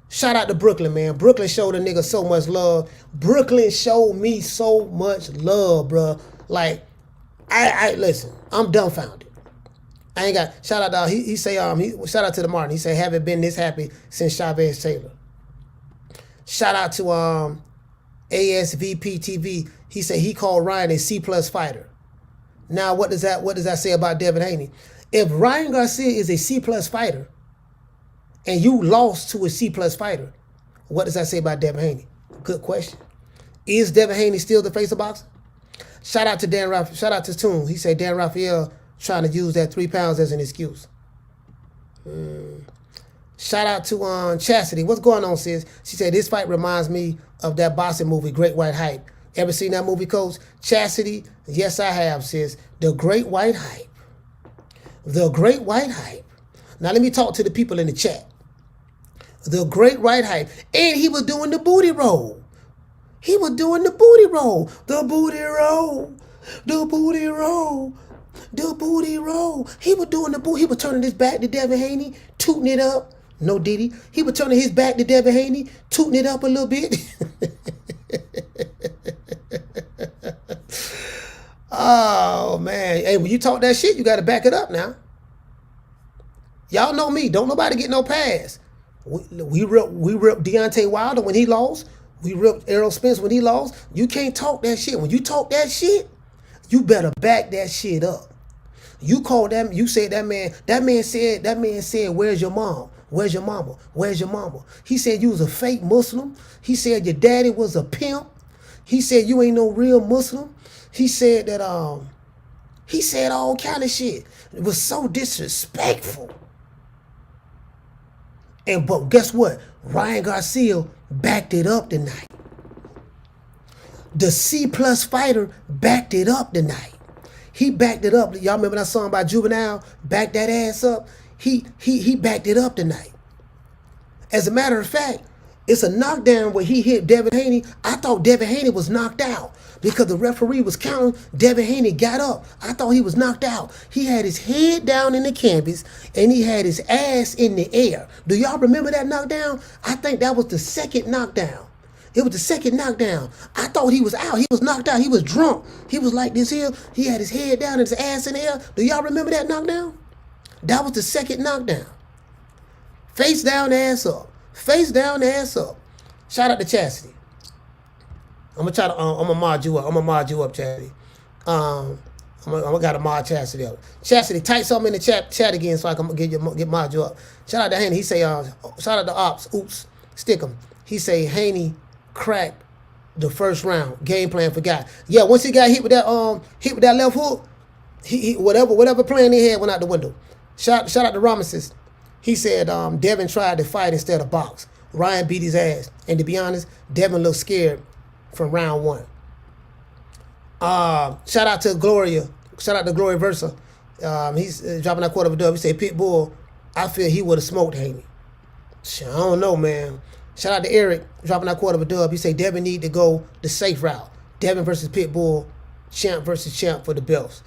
Shout out to Brooklyn, man. Brooklyn showed a nigga so much love. Brooklyn showed me so much love, bruh. Like, I listen, I'm dumbfounded. I ain't got, shout out to, he say, shout out to the Martin. He say, haven't been this happy since Chavez Taylor. Shout out to ASVP TV. He said he called Ryan a C+ fighter. Now, what does that say about Devin Haney? If Ryan Garcia is a C+ fighter, and you lost to a C+ fighter, what does that say about Devin Haney? Good question. Is Devin Haney still the face of boxing? Shout out to shout out to Toon. He said Dan Raphael trying to use that 3 pounds as an excuse. Shout out to Chastity. What's going on, sis? She said, this fight reminds me of that boxing movie, Great White Hype. Ever seen that movie, Coach? Chastity? Yes, I have, sis. The Great White Hype. The Great White Hype. Now, let me talk to the people in the chat. The Great White Hype. And he was doing the booty roll. The booty roll. He was doing the booty. He was turning his back to Devin Haney, tooting it up. No Diddy. He was turning his back to Devin Haney, tooting it up a little bit. Oh, man. Hey, when you talk that shit, you got to back it up now. Y'all know me. Don't nobody get no pass. We ripped Deontay Wilder when he lost. We ripped Errol Spence when he lost. You can't talk that shit. When you talk that shit, you better back that shit up. You called that, you said that man said, where's your mom? Where's your mama? Where's your mama? He said you was a fake Muslim. He said your daddy was a pimp. He said you ain't no real Muslim. He said that he said all kind of shit. It was so disrespectful. But guess what? Ryan Garcia backed it up tonight. The C+ fighter backed it up tonight. He backed it up. Y'all remember that song by Juvenile? Back that ass up. He backed it up tonight. As a matter of fact, it's a knockdown where he hit Devin Haney. I thought Devin Haney was knocked out because the referee was counting. Devin Haney got up. I thought he was knocked out. He had his head down in the canvas and he had his ass in the air. Do y'all remember that knockdown? I think that was the second knockdown. It was the second knockdown. I thought he was out. He was knocked out. He was drunk. He was like this here. He had his head down and his ass in the air. Do y'all remember that knockdown? That was the second knockdown. Face down, ass up. Face down, ass up. Shout out to Chastity. I'm gonna mod you up. I'm gonna mod you up, Chastity. I'm gonna gotta mod Chastity up. Chastity, type something in the chat again so I can get mod you up. Shout out to Haney. He say, shout out to Ops. Oops, stick him. He say Haney cracked the first round. Game plan forgot. Yeah, once he got hit with that left hook, he whatever plan he had went out the window. Shout out to Ramesses. He said Devin tried to fight instead of box. Ryan beat his ass. And to be honest, Devin looked scared from round one. Shout out to Gloria. Shout out to Gloria Versa. He's dropping that quarter of a dub. He said, Pitbull, I feel he would have smoked Haney. I don't know, man. Shout out to Eric, dropping that quarter of a dub. He said Devin need to go the safe route. Devin versus Pitbull, champ versus champ for the belts.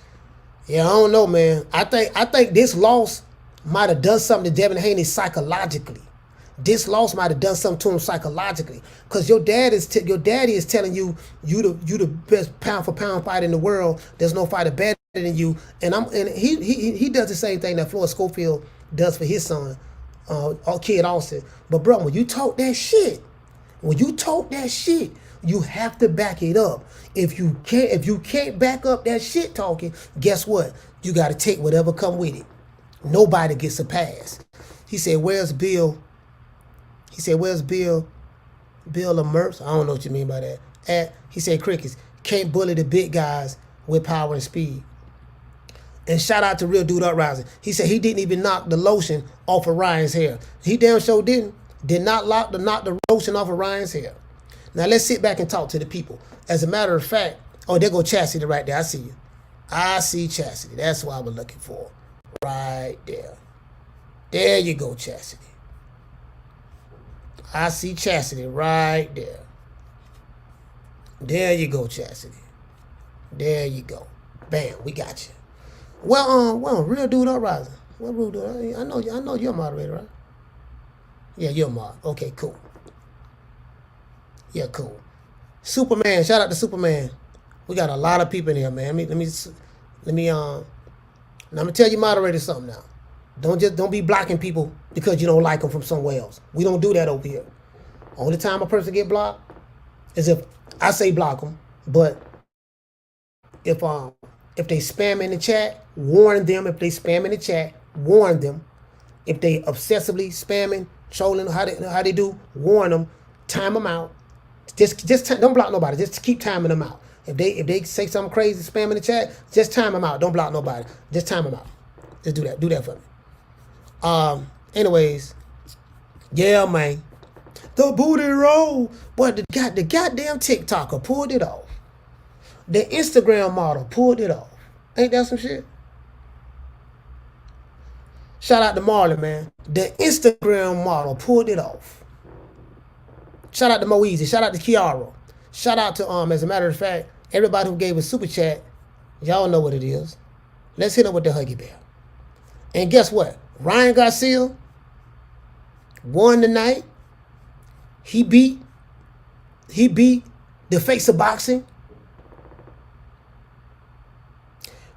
Yeah, I don't know, man. I think this loss might have done something to Devin Haney psychologically. This loss might have done something to him psychologically, because your daddy is telling you the best pound for pound fighter in the world. There's no fighter better than you, and he does the same thing that Floyd Schofield does for his son, Kid Austin. But bro, when you talk that shit, you have to back it up. If you can't back up that shit talking, guess what? You got to take whatever come with it. Nobody gets a pass. He said, where's Bill? He said, where's Bill? Bill Lamers? I don't know what you mean by that. He said, crickets. Can't bully the big guys with power and speed. And shout out to Real Dude Uprising. He said he didn't even knock the lotion off of Ryan's hair. He damn sure didn't. Did not knock the lotion off of Ryan's hair. Now let's sit back and talk to the people. As a matter of fact, oh, there go Chastity right there. I see you. I see Chastity. That's what I was looking for. Right there. There you go, Chastity. I see Chastity right there. There you go, Chastity. There you go. Bam, we got you. Well, Real Dude Uprising. What Real Dude? I know you're a moderator, right? Yeah, you're a mod. Okay, cool. Yeah, cool. Superman, shout out to Superman. We got a lot of people in here, man. Let me now I'm gonna tell you moderators something now. Don't be blocking people because you don't like them from somewhere else. We don't do that over here. Only time a person get blocked is if I say block them, but if they spam in the chat, warn them. If they spam in the chat, warn them. If they obsessively spamming, trolling, how they do, warn them, time them out. Just don't block nobody. Just keep timing them out. If they say something crazy, spam in the chat, just time them out. Don't block nobody. Just time them out. Just do that. Do that for me. Anyways, yeah, man. The booty roll. But the goddamn TikToker pulled it off. The Instagram model pulled it off. Ain't that some shit? Shout out to Marlon, man. The Instagram model pulled it off. Shout out to Moeezy. Shout out to Kiara. Shout out to, as a matter of fact, everybody who gave a super chat. Y'all know what it is. Let's hit up with the Huggy Bear. And guess what? Ryan Garcia, won tonight. He beat the face of boxing.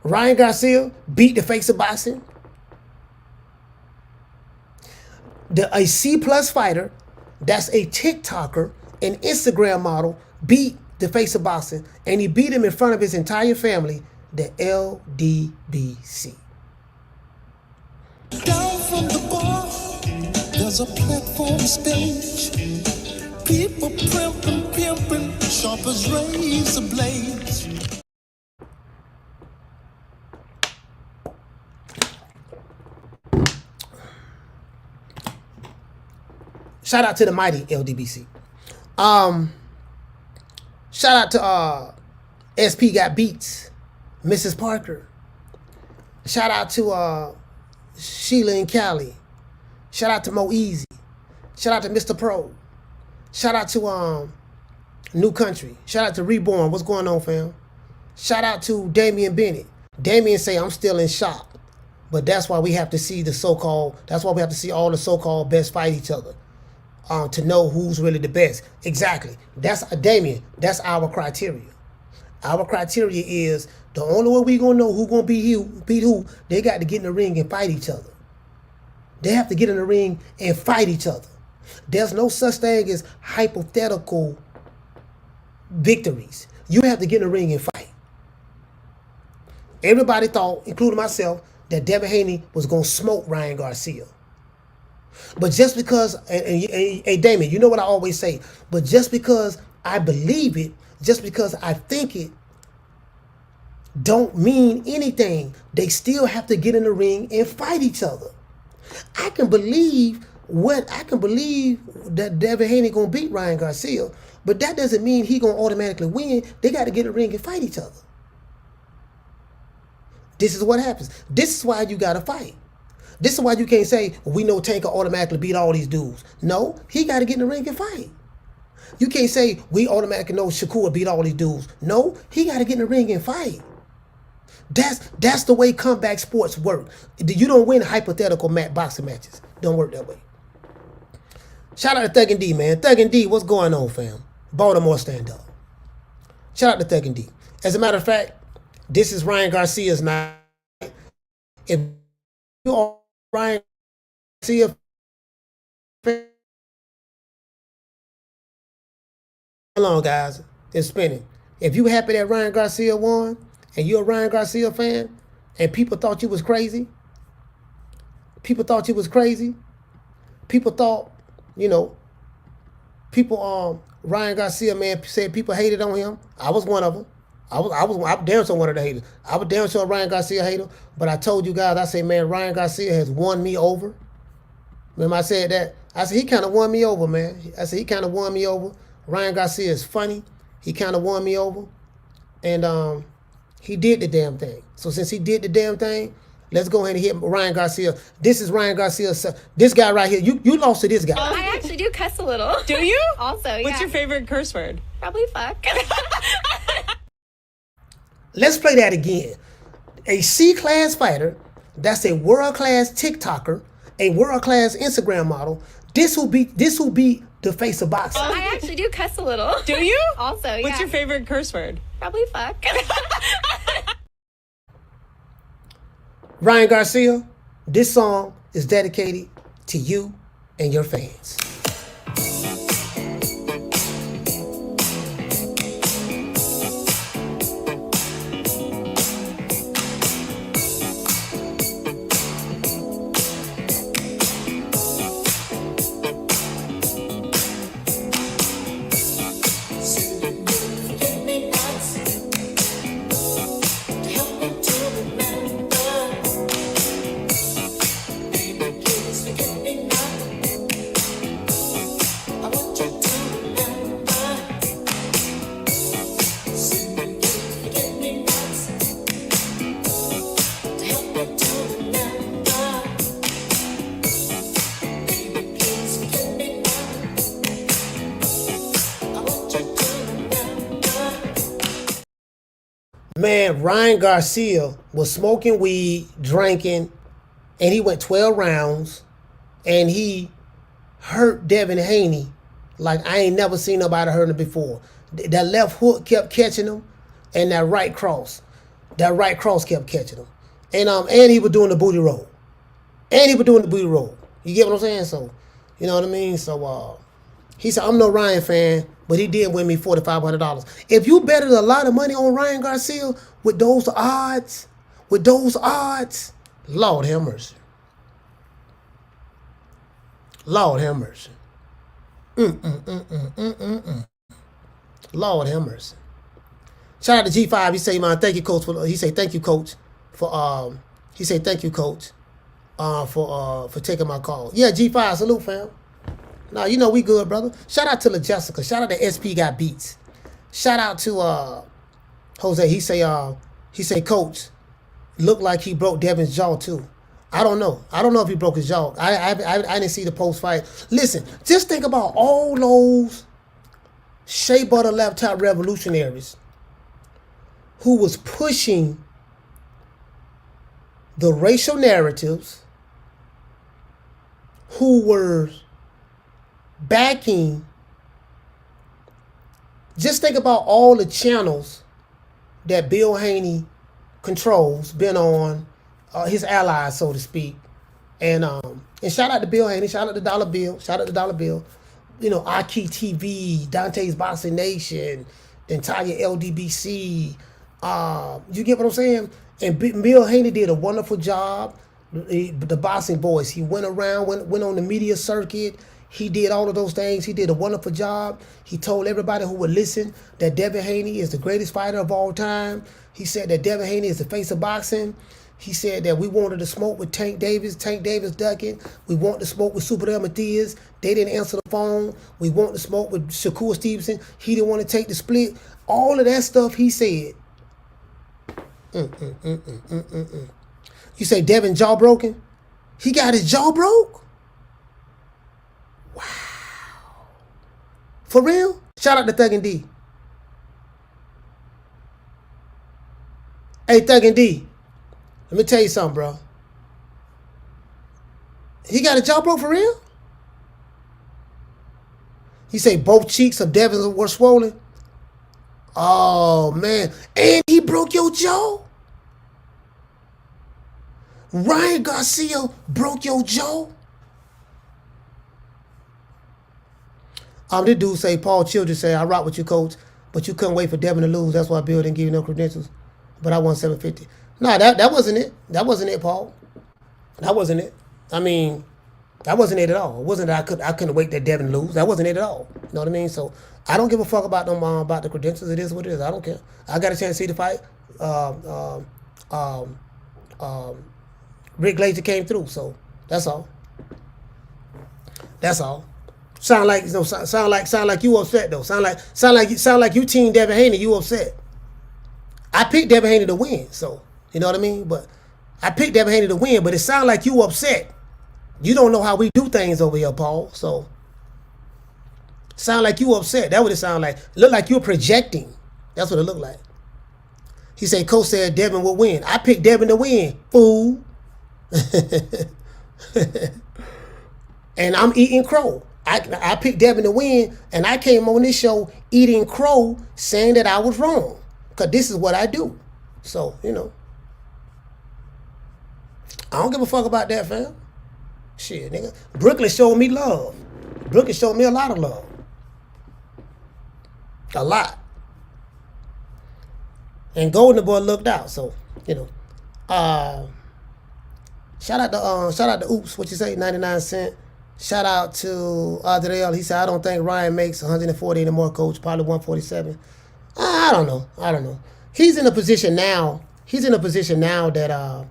Ryan Garcia beat the face of boxing. A C-plus fighter, that's a TikToker, an Instagram model, beat the face of boxing, and he beat him in front of his entire family, the LDBC. Down from the bar, there's a platform stage. People pimping, sharp as razor blades. Shout out to the mighty LDBC. Shout out to SP Got Beats, Mrs. Parker. Shout out to Sheila and Callie. Shout out to Mo Easy. Shout out to Mr. Pro. Shout out to New Country. Shout out to Reborn. What's going on, fam? Shout out to Damian Bennett. Damian say, I'm still in shock. But that's why we have to see that's why we have to see all the so-called best fight each other. To know who's really the best. Exactly. That's Damian. That's our criteria. Our criteria is the only way we gonna know who gonna beat who. They got to get in the ring and fight each other. They have to get in the ring and fight each other. There's no such thing as hypothetical victories. You have to get in the ring and fight. Everybody thought, including myself, that Devin Haney was gonna smoke Ryan Garcia. But just because, hey Damien, you know what I always say, but just because I believe it, just because I think it, don't mean anything. They still have to get in the ring and fight each other. I can believe that Devin Haney gonna beat Ryan Garcia, but that doesn't mean he gonna automatically win. They got to get in the ring and fight each other. This is what happens. This is why you gotta fight. This is why you can't say, we know Tank will automatically beat all these dudes. No, he got to get in the ring and fight. You can't say, we automatically know Shakur will beat all these dudes. No, he got to get in the ring and fight. That's the way comeback sports work. You don't win hypothetical boxing matches. Don't work that way. Shout out to Thug and D, man. Thug and D, what's going on, fam? Baltimore stand up. Shout out to Thug and D. As a matter of fact, this is Ryan Garcia's night. If you are Ryan Garcia fan, hold on, guys. It's spinning. If you happy that Ryan Garcia won, and you're a Ryan Garcia fan, and people thought you was crazy, people thought, Ryan Garcia, man, said people hated on him. I was one of them. I'm damn sure one of the haters. I was damn sure a Ryan Garcia hater, but I told you guys, I said, man, Ryan Garcia has won me over. Remember I said that? I said, he kind of won me over, man. I said, he kind of won me over. Ryan Garcia is funny. He kind of won me over. And he did the damn thing. So since he did the damn thing, let's go ahead and hit Ryan Garcia. This is Ryan Garcia. This guy right here. You lost to this guy. I actually do cuss a little. Do you? Also, yeah. What's your favorite curse word? Probably fuck. Let's play that again. A C-class fighter, that's a world-class TikToker, a world-class Instagram model. This will be the face of boxing. I actually do cuss a little. Do you? Also, yeah. What's your favorite curse word? Probably fuck. Ryan Garcia, this song is dedicated to you and your fans. Man, Ryan Garcia was smoking weed, drinking, and he went 12 rounds, and he hurt Devin Haney like I ain't never seen nobody hurt him before. That left hook kept catching him, and that right cross kept catching him. And he was doing the booty roll. You get what I'm saying? So, you know what I mean? So, he said, I'm no Ryan fan, but he did win me $4,500. If you betted a lot of money on Ryan Garcia with those odds, Lord have mercy. Lord have mercy. Lord have mercy. Shout out to G5. He say, man, thank you, coach. He say, thank you, coach, for taking my call. Yeah, G5, salute, fam. Nah, you know we good, brother. Shout out to La Jessica. Shout out to SP Got Beats. Shout out to Jose. He say, coach, looked like he broke Devin's jaw too. I don't know if he broke his jaw. I didn't see the post fight. Listen, just think about all those shea butter laptop revolutionaries who was pushing the racial narratives, who were backing. Just think about all the channels that Bill Haney controls, been on, his allies, so to speak. And shout out to Bill Haney, shout out to Dollar Bill, you know, Aki TV, Dante's Boxing Nation, the entire LDBC. You get what I'm saying? And Bill Haney did a wonderful job. The Boxing Boys, he went around, went on the media circuit. He did all of those things. He did a wonderful job. He told everybody who would listen that Devin Haney is the greatest fighter of all time. He said that Devin Haney is the face of boxing. He said that we wanted to smoke with Tank Davis ducking. We want to smoke with Super Matthias. They didn't answer the phone. We want to smoke with Shakur Stevenson. He didn't want to take the split. All of that stuff he said. You say Devin jaw broken? He got his jaw broke? Wow. For real? Shout out to Thug and D. Hey, Thug and D. Let me tell you something, bro. He got a jaw broke for real? You say both cheeks of Devin's were swollen? Oh, man. And he broke your jaw? Ryan Garcia broke your jaw? This dude say, Paul Children say, I rock with you, coach, but you couldn't wait for Devin to lose. That's why Bill didn't give you no credentials. But I won $750. No, that wasn't it. That wasn't it, Paul. That wasn't it. I mean, that wasn't it at all. It wasn't that I couldn't wait that Devin lose. That wasn't it at all. You know what I mean? So I don't give a fuck about them about the credentials. It is what it is. I don't care. I got a chance to see the fight. Rick Glazer came through, so that's all. That's all. Sound like you upset though. Sound like you team Devin Haney. You upset. I picked Devin Haney to win, so you know what I mean. But I picked Devin Haney to win, but it sound like you upset. You don't know how we do things over here, Paul. So sound like you upset. That's what it sound like. Look like you're projecting. That's what it looked like. He said, Coach said Devin will win. I picked Devin to win, fool. And I'm eating crow. I picked Devin to win, and I came on this show eating crow, saying that I was wrong, because this is what I do. So, you know, I don't give a fuck about that, fam. Shit, nigga. Brooklyn showed me love. Brooklyn showed me a lot of love. A lot. And Golden Boy looked out, so, you know. Shout out to Oops, what you say, 99 cents. Shout out to Adriel. He said, I don't think Ryan makes 140 anymore, coach. Probably 147. I don't know. He's in a position now that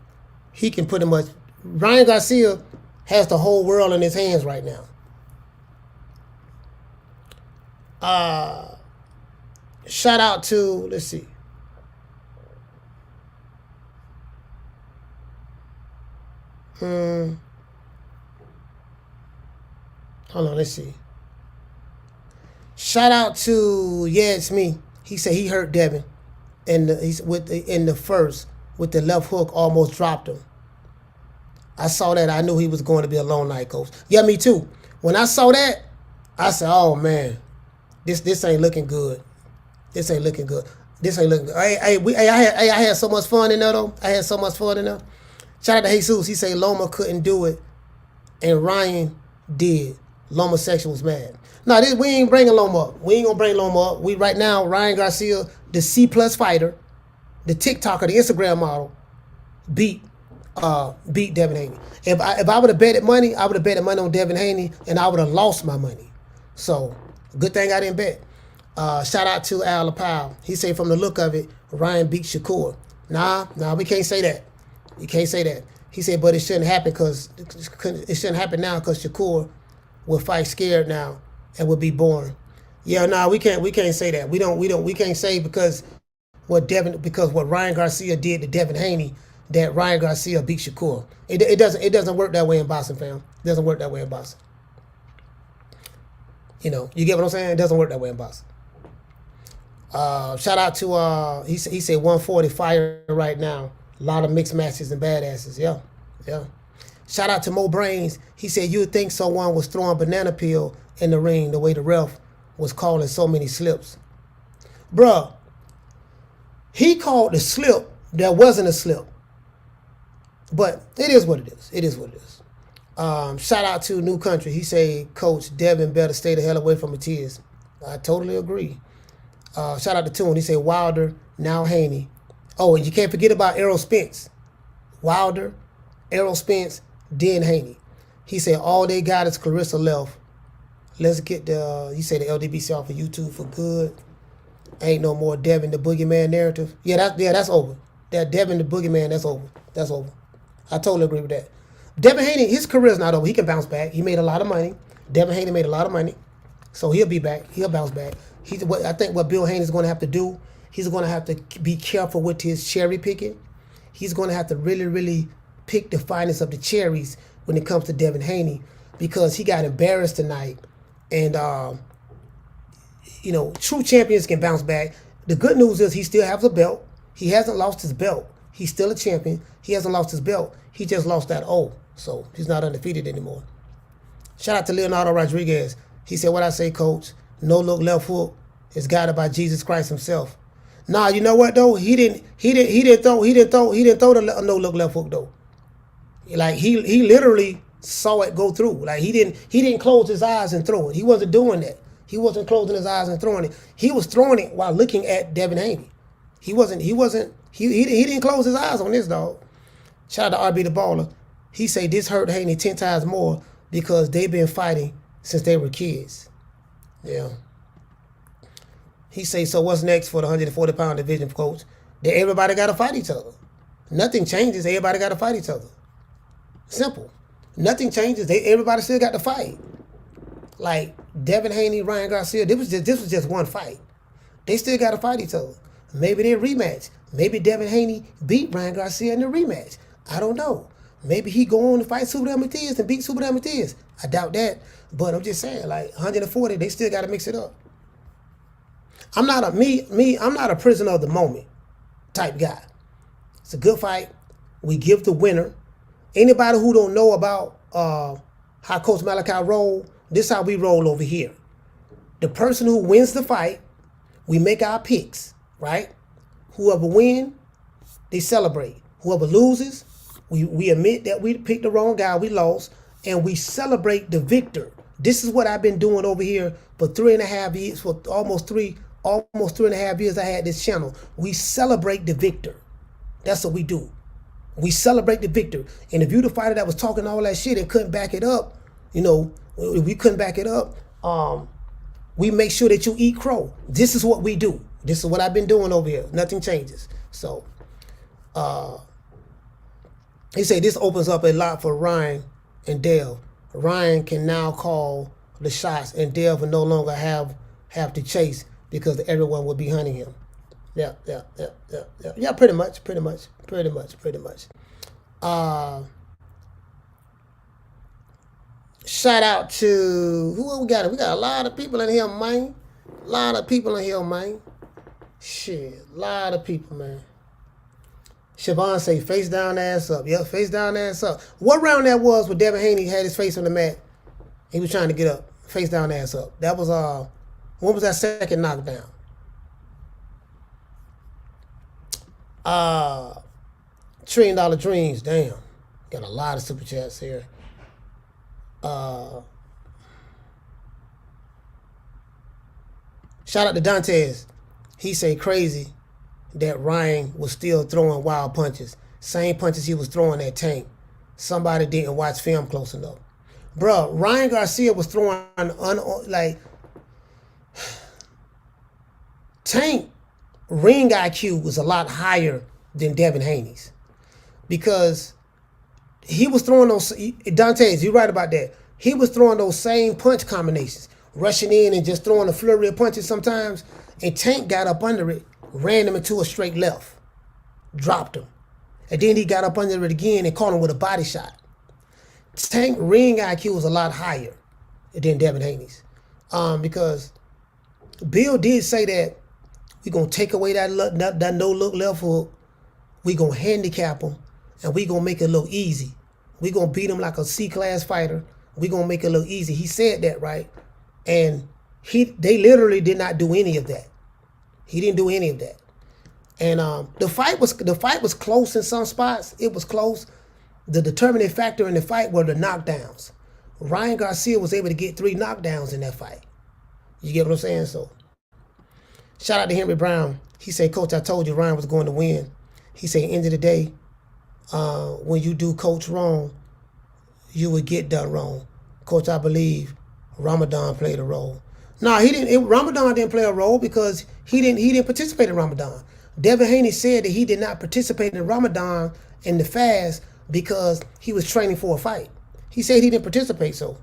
he can pretty much. Ryan Garcia has the whole world in his hands right now. Shout out to, let's see. Hold on, let's see. Shout out to It's Me. He said he hurt Devin in the first with the left hook, almost dropped him. I saw that. I knew he was going to be a long night, coach. Yeah, me too. When I saw that, I said, "Oh man, this ain't looking good. This ain't looking good. This ain't looking good." I had so much fun in there though. I had so much fun in there. Shout out to Jesus. He said Loma couldn't do it, and Ryan did. Loma section was mad. No, we ain't bringing Loma up. We ain't gonna bring Loma up. We right now, Ryan Garcia, the C+ fighter, the TikToker, the Instagram model, beat Devin Haney. If I would have betted money, I would have betted money on Devin Haney, and I would have lost my money. So good thing I didn't bet. Shout out to Al Powell. He said from the look of it, Ryan beat Shakur. Nah, we can't say that. You can't say that. He said, but it shouldn't happen now because Shakur will fight scared now and will be boring. Yeah, we can't say that. We can't say because what Ryan Garcia did to Devin Haney that Ryan Garcia beat Shakur. It doesn't work that way in boxing, fam. It doesn't work that way in boxing. You get what I'm saying? It doesn't work that way in boxing. Shout out to he said 140 fire right now. A lot of mixed matches and badasses. Yeah. Shout out to Mo Brains. He said you'd think someone was throwing banana peel in the ring the way the ref was calling so many slips. Bruh, he called the slip that wasn't a slip. But it is what it is. It is what it is. Shout out to New Country. He said Coach Devin better stay the hell away from the tears. I totally agree. Shout out to Toon. He said Wilder, now Haney. Oh, and you can't forget about Errol Spence. Wilder, Errol Spence, then Haney. He said all they got is Clarissa left. Let's get he said the LDBC off of YouTube for good. Ain't no more Devin the Boogeyman narrative. Yeah, that's over. That Devin the Boogeyman, that's over. That's over. I totally agree with that. Devin Haney, his career's not over. He can bounce back. He made a lot of money. Devin Haney made a lot of money. So he'll be back. He'll bounce back. I think what Bill Haney's going to have to do, he's going to have to be careful with his cherry picking. He's going to have to really, really pick the finest of the cherries when it comes to Devin Haney because he got embarrassed tonight. And, true champions can bounce back. The good news is he still has a belt. He hasn't lost his belt. He's still a champion. He hasn't lost his belt. He just lost that O. So he's not undefeated anymore. Shout out to Leonardo Rodriguez. He said, what I say, coach, no look left hook is guided by Jesus Christ himself. Nah, you know what though? He didn't throw the no look left hook though. Like he literally saw it go through. Like he didn't close his eyes and throw it. He wasn't doing that. He wasn't closing his eyes and throwing it. He was throwing it while looking at Devin Haney. He didn't close his eyes on this dog. Shout out to RB the Baller. He say this hurt Haney 10 times more because they've been fighting since they were kids. Yeah. He say, so what's next for the 140-pound division, coach? Everybody got to fight each other. Nothing changes. Everybody got to fight each other. Simple. Nothing changes. Everybody still got to fight. Like Devin Haney, Ryan Garcia, this was just one fight. They still got to fight each other. Maybe they're rematch. Maybe Devin Haney beat Ryan Garcia in the rematch. I don't know. Maybe he go on to fight Super Matias and beat Super Matias. I doubt that. But I'm just saying, like 140, they still got to mix it up. I'm not a prisoner of the moment type guy. It's a good fight. We give the winner. Anybody who don't know about how Coach Malachi roll, this is how we roll over here. The person who wins the fight, we make our picks, right? Whoever wins, they celebrate. Whoever loses, we admit that we picked the wrong guy, we lost, and we celebrate the victor. This is what I've been doing over here for 3.5 years, for almost 3.5 years I had this channel. We celebrate the victor. That's what we do. We celebrate the victor. And if you're the fighter that was talking all that shit and couldn't back it up, if we couldn't back it up, we make sure that you eat crow. This is what we do. This is what I've been doing over here. Nothing changes. So, he said this opens up a lot for Ryan and Dale. Ryan can now call the shots, and Dale will no longer have to chase because everyone will be hunting him. Yeah, pretty much. Shout out to who we got? We got a lot of people in here, man. Shit, a lot of people, man. Siobhan say face down, ass up. Yep, face down, ass up. What round that was when Devin Haney had his face on the mat He was trying to get up, face down, ass up. That was what was that second knockdown? $1 Trillion Dreams. Damn, got a lot of super chats here. Shout out to Dantes. He say crazy that Ryan was still throwing wild punches. Same punches he was throwing at Tank. Somebody didn't watch film close enough. Bruh, Ryan Garcia was throwing Tank ring IQ was a lot higher than Devin Haney's. Because he was throwing those, Dantes, you're right about that. He was throwing those same punch combinations, rushing in and just throwing a flurry of punches sometimes, and Tank got up under it, ran him into a straight left, dropped him. And then he got up under it again and caught him with a body shot. Tank ring IQ was a lot higher than Devin Haney's. Because Bill did say that we're going to take away that no-look left hook, we're going to handicap him, and we're going to make it look easy. We're going to beat him like a C-class fighter. We're going to make it look easy. He said that, right? And they literally did not do any of that. He didn't do any of that. And the fight was close in some spots. It was close. The determining factor in the fight were the knockdowns. Ryan Garcia was able to get 3 knockdowns in that fight. You get what I'm saying? So, shout out to Henry Brown. He said, Coach, I told you Ryan was going to win. He said, end of the day, when you do Coach wrong, you would get done wrong. Coach, I believe Ramadan played a role. No, he didn't. Ramadan didn't play a role because he didn't participate in Ramadan. Devin Haney said that he did not participate in Ramadan in the fast because he was training for a fight. He said he didn't participate. So,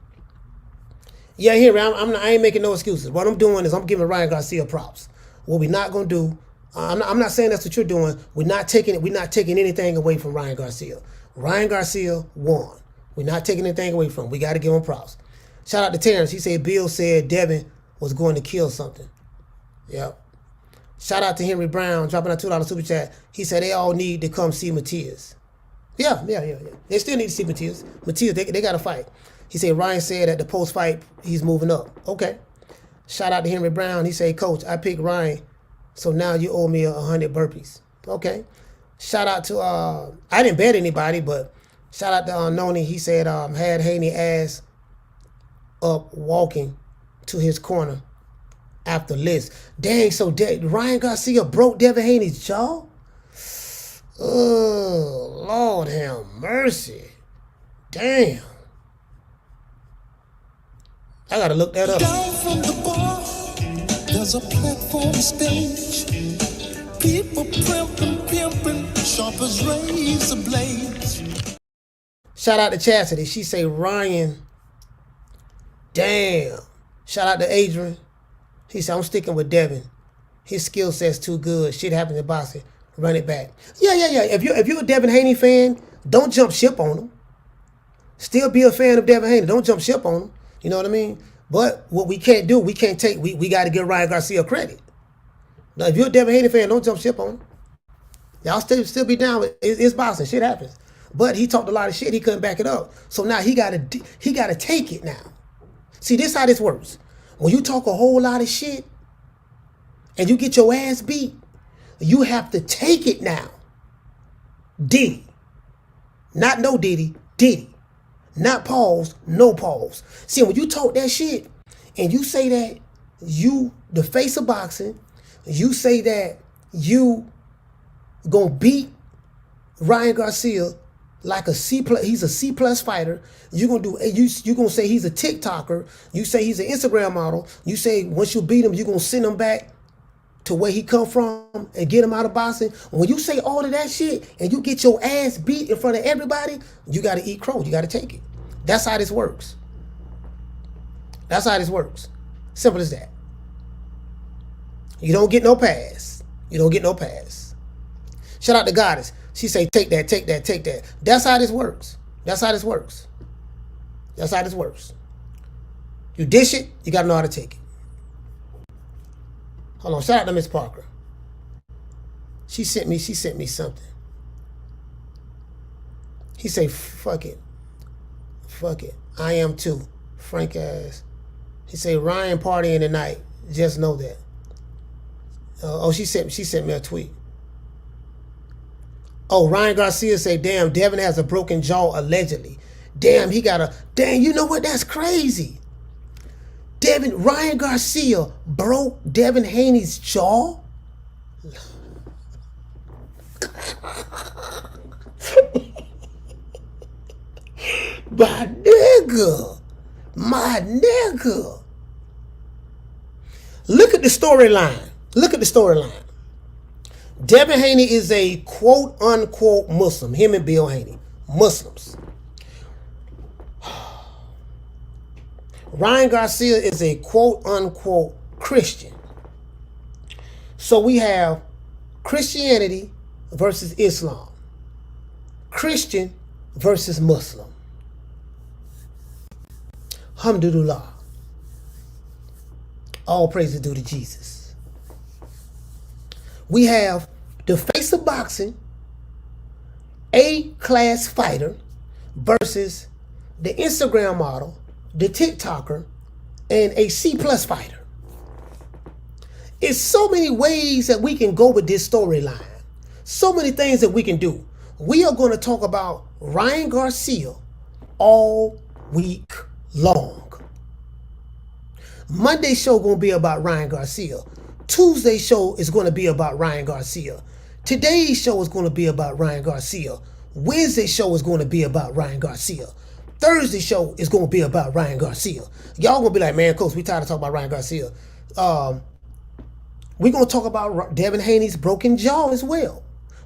yeah, here I ain't making no excuses. What I'm doing is I'm giving Ryan Garcia props. What we're not gonna do, I'm not saying that's what you're doing. We're not taking anything away from Ryan Garcia. Ryan Garcia won. We're not taking anything away from him. We got to give him props. Shout out to Terrence. He said Bill said Devin was going to kill something. Yep. Shout out to Henry Brown, dropping a $2 super chat. He said they all need to come see Matias. Yeah. They still need to see Matias. Matias, they got to fight. He said Ryan said at the post-fight he's moving up. Okay. Shout out to Henry Brown. He said, Coach, I picked Ryan, so now you owe me 100 burpees. Okay. Shout out to, I didn't bet anybody, but shout out to Noni. He said had Haney ass up walking to his corner after Liz. Dang, so Ryan Garcia broke Devin Haney's jaw? Oh, Lord have mercy. Damn. I gotta look that up. Down from the bar, there's a platform stage. People pimping, sharp as razor blades. Shout out to Chastity. She say Ryan. Damn. Shout out to Adrian. He said, I'm sticking with Devin. His skill set's too good. Shit happens in boxing. Run it back. Yeah. If you're a Devin Haney fan, don't jump ship on him. Still be a fan of Devin Haney. Don't jump ship on him. You know what I mean? But what we can't do, we got to give Ryan Garcia credit. Now, if you're a Devin Haney fan, don't jump ship on him. Y'all still be down with it's boxing. Shit happens. But he talked a lot of shit. He couldn't back it up. So now he got to take it now. See, this how this works. When you talk a whole lot of shit and you get your ass beat, you have to take it now. Diddy. Not no Diddy. Diddy. Not pause, no pause. See, when you talk that shit and you say that you the face of boxing, you say that you gonna beat Ryan Garcia like a C+, he's a C+ fighter. You gonna say he's a TikToker. You say he's an Instagram model. You say once you beat him, you gonna send him back to where he come from and get him out of boxing. When you say all of that shit and you get your ass beat in front of everybody, you gotta eat crow. You gotta take it. That's how this works. That's how this works. Simple as that. You don't get no pass. You don't get no pass. Shout out to Goddess. She say, take that, take that, take that. That's how this works. That's how this works. That's how this works. You dish it, you gotta know how to take it. Hold on, shout out to Miss Parker. She sent me something. He say, fuck it. Fuck it. I am too. Frank ass. He say Ryan partying tonight. Just know that. She sent me a tweet. Oh, Ryan Garcia say, damn, Devin has a broken jaw allegedly. Damn, you know what? That's crazy. Ryan Garcia broke Devin Haney's jaw? My nigga. Look at the storyline. Devin Haney is a quote unquote Muslim. Him and Bill Haney. Muslims. Ryan Garcia is a quote unquote Christian. So we have Christianity versus Islam. Christian versus Muslim. Alhamdulillah. All praise is due to Jesus. We have the face of boxing, A-class fighter versus the Instagram model, the TikToker, and a C-plus fighter. It's so many ways that we can go with this storyline. So many things that we can do. We are going to talk about Ryan Garcia all week long. Monday show going to be about Ryan Garcia. Tuesday show is going to be about Ryan Garcia. Today's show is going to be about Ryan Garcia. Wednesday show is going to be about Ryan Garcia. Thursday show is going to be about Ryan Garcia. Y'all going to be like, man, Coach, we tired of talking about Ryan Garcia. We're going to talk about Devin Haney's broken jaw as well.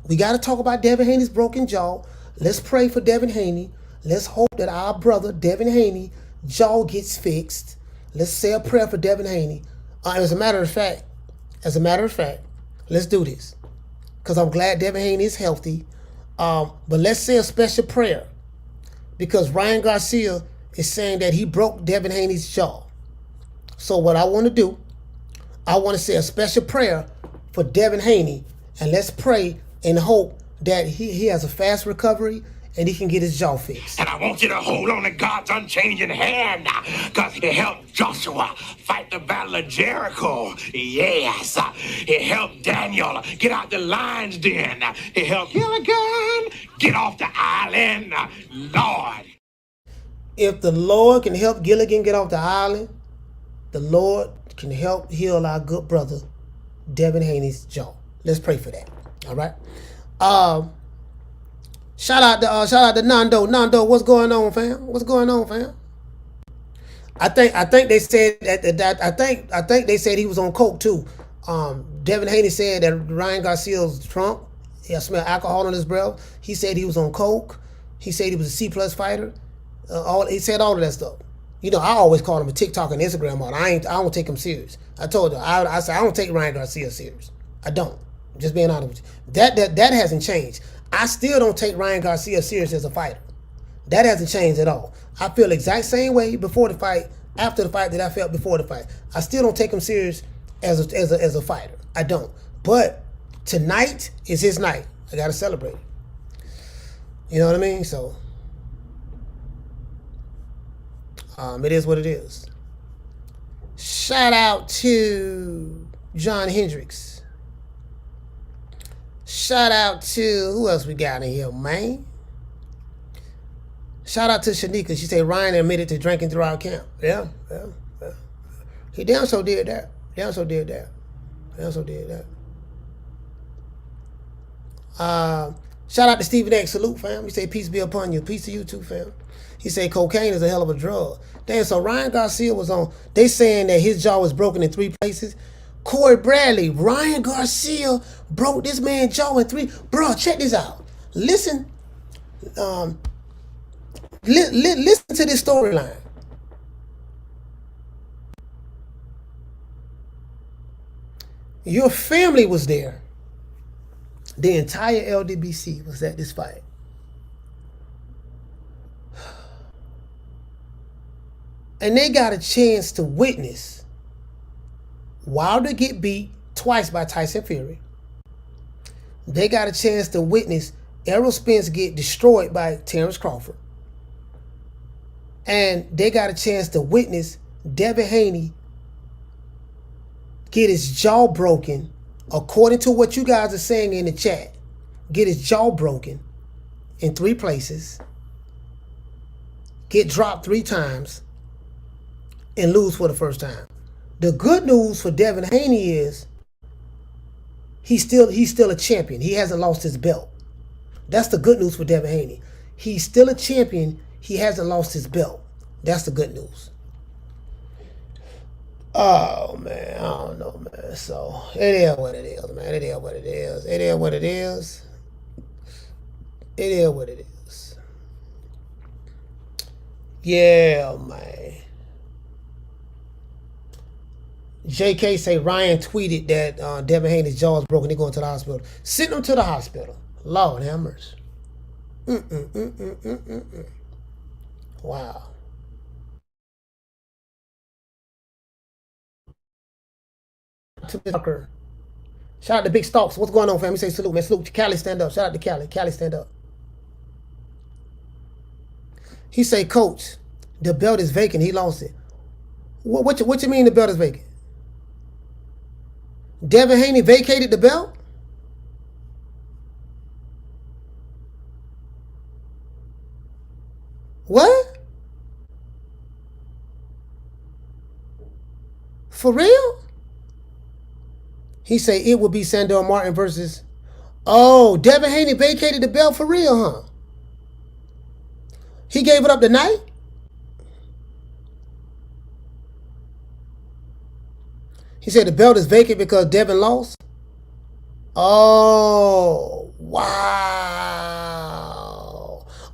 We got to talk about Devin Haney's broken jaw. Let's pray for Devin Haney. Let's hope that our brother, Devin Haney, jaw gets fixed. Let's say a prayer for Devin Haney. As a matter of fact, let's do this. Because I'm glad Devin Haney is healthy. But let's say a special prayer. Because Ryan Garcia is saying that he broke Devin Haney's jaw. So what I want to do, I want to say a special prayer for Devin Haney. And let's pray and hope that he has a fast recovery and he can get his jaw fixed. And I want you to hold on to God's unchanging hand, because he helped Joshua fight the battle of Jericho. Yes. He helped Daniel get out the lion's den. He helped Gilligan get off the island. Lord. If the Lord can help Gilligan get off the island, the Lord can help heal our good brother, Devin Haney's jaw. Let's pray for that. All right. Shout out to Nando. Nando, what's going on, fam? What's going on, fam? I think they said I think they said he was on coke too. Devin Haney said that Ryan Garcia's drunk. He smelled alcohol on his breath. He said he was on coke. He said he was a C-plus fighter. He said all of that stuff. You know, I always call him a TikTok and Instagram model. I don't take him serious. I told her, I said I don't take Ryan Garcia serious. I don't. Just being honest with you. That hasn't changed. I still don't take Ryan Garcia serious as a fighter. That hasn't changed at all. I feel the exact same way before the fight, after the fight that I felt before the fight. I still don't take him serious as a fighter. I don't. But tonight is his night. I gotta celebrate it. You know what I mean? So it is what it is. Shout out to John Hendricks. Shout out to, who else we got in here, man? Shout out to Shanika. She said Ryan admitted to drinking throughout camp. Yeah. He damn so did that. Shout out to Stephen X. Salute, fam. He said, peace be upon you. Peace to you too, fam. He said cocaine is a hell of a drug. Damn, so Ryan Garcia was on, they saying that his jaw was broken in 3 places. Corey Bradley, Ryan Garcia broke this man's jaw in 3. Bro, check this out. Listen, listen to this storyline. Your family was there. The entire LDBC was at this fight. And they got a chance to witness Wilder get beat twice by Tyson Fury. They got a chance to witness Errol Spence get destroyed by Terrence Crawford. And they got a chance to witness Devin Haney get his jaw broken, according to what you guys are saying in the chat. Get his jaw broken in 3 places, get dropped 3 times, and lose for the first time. The good news for Devin Haney is he's still a champion. He hasn't lost his belt. That's the good news for Devin Haney. He's still a champion. He hasn't lost his belt. That's the good news. Oh, man. I don't know, man. So, it is what it is, man. It is what it is. It is what it is. It is what it is. Yeah, man. JK say Ryan tweeted that Devin Haney's jaw is broken. They're going to the hospital. Send him to the hospital. Lord have mercy. Wow. Shout out to Big Stalks. What's going on, fam? He say salute, man. Salute to Cali, stand up. Shout out to Cali. Cali, stand up. He say, Coach, the belt is vacant. He lost it. What you mean the belt is vacant? Devin Haney vacated the belt? What? For real? He say it would be Sandor Martin versus... Oh, Devin Haney vacated the belt for real, huh? He gave it up tonight? He said the belt is vacant because Devin lost? Oh, wow.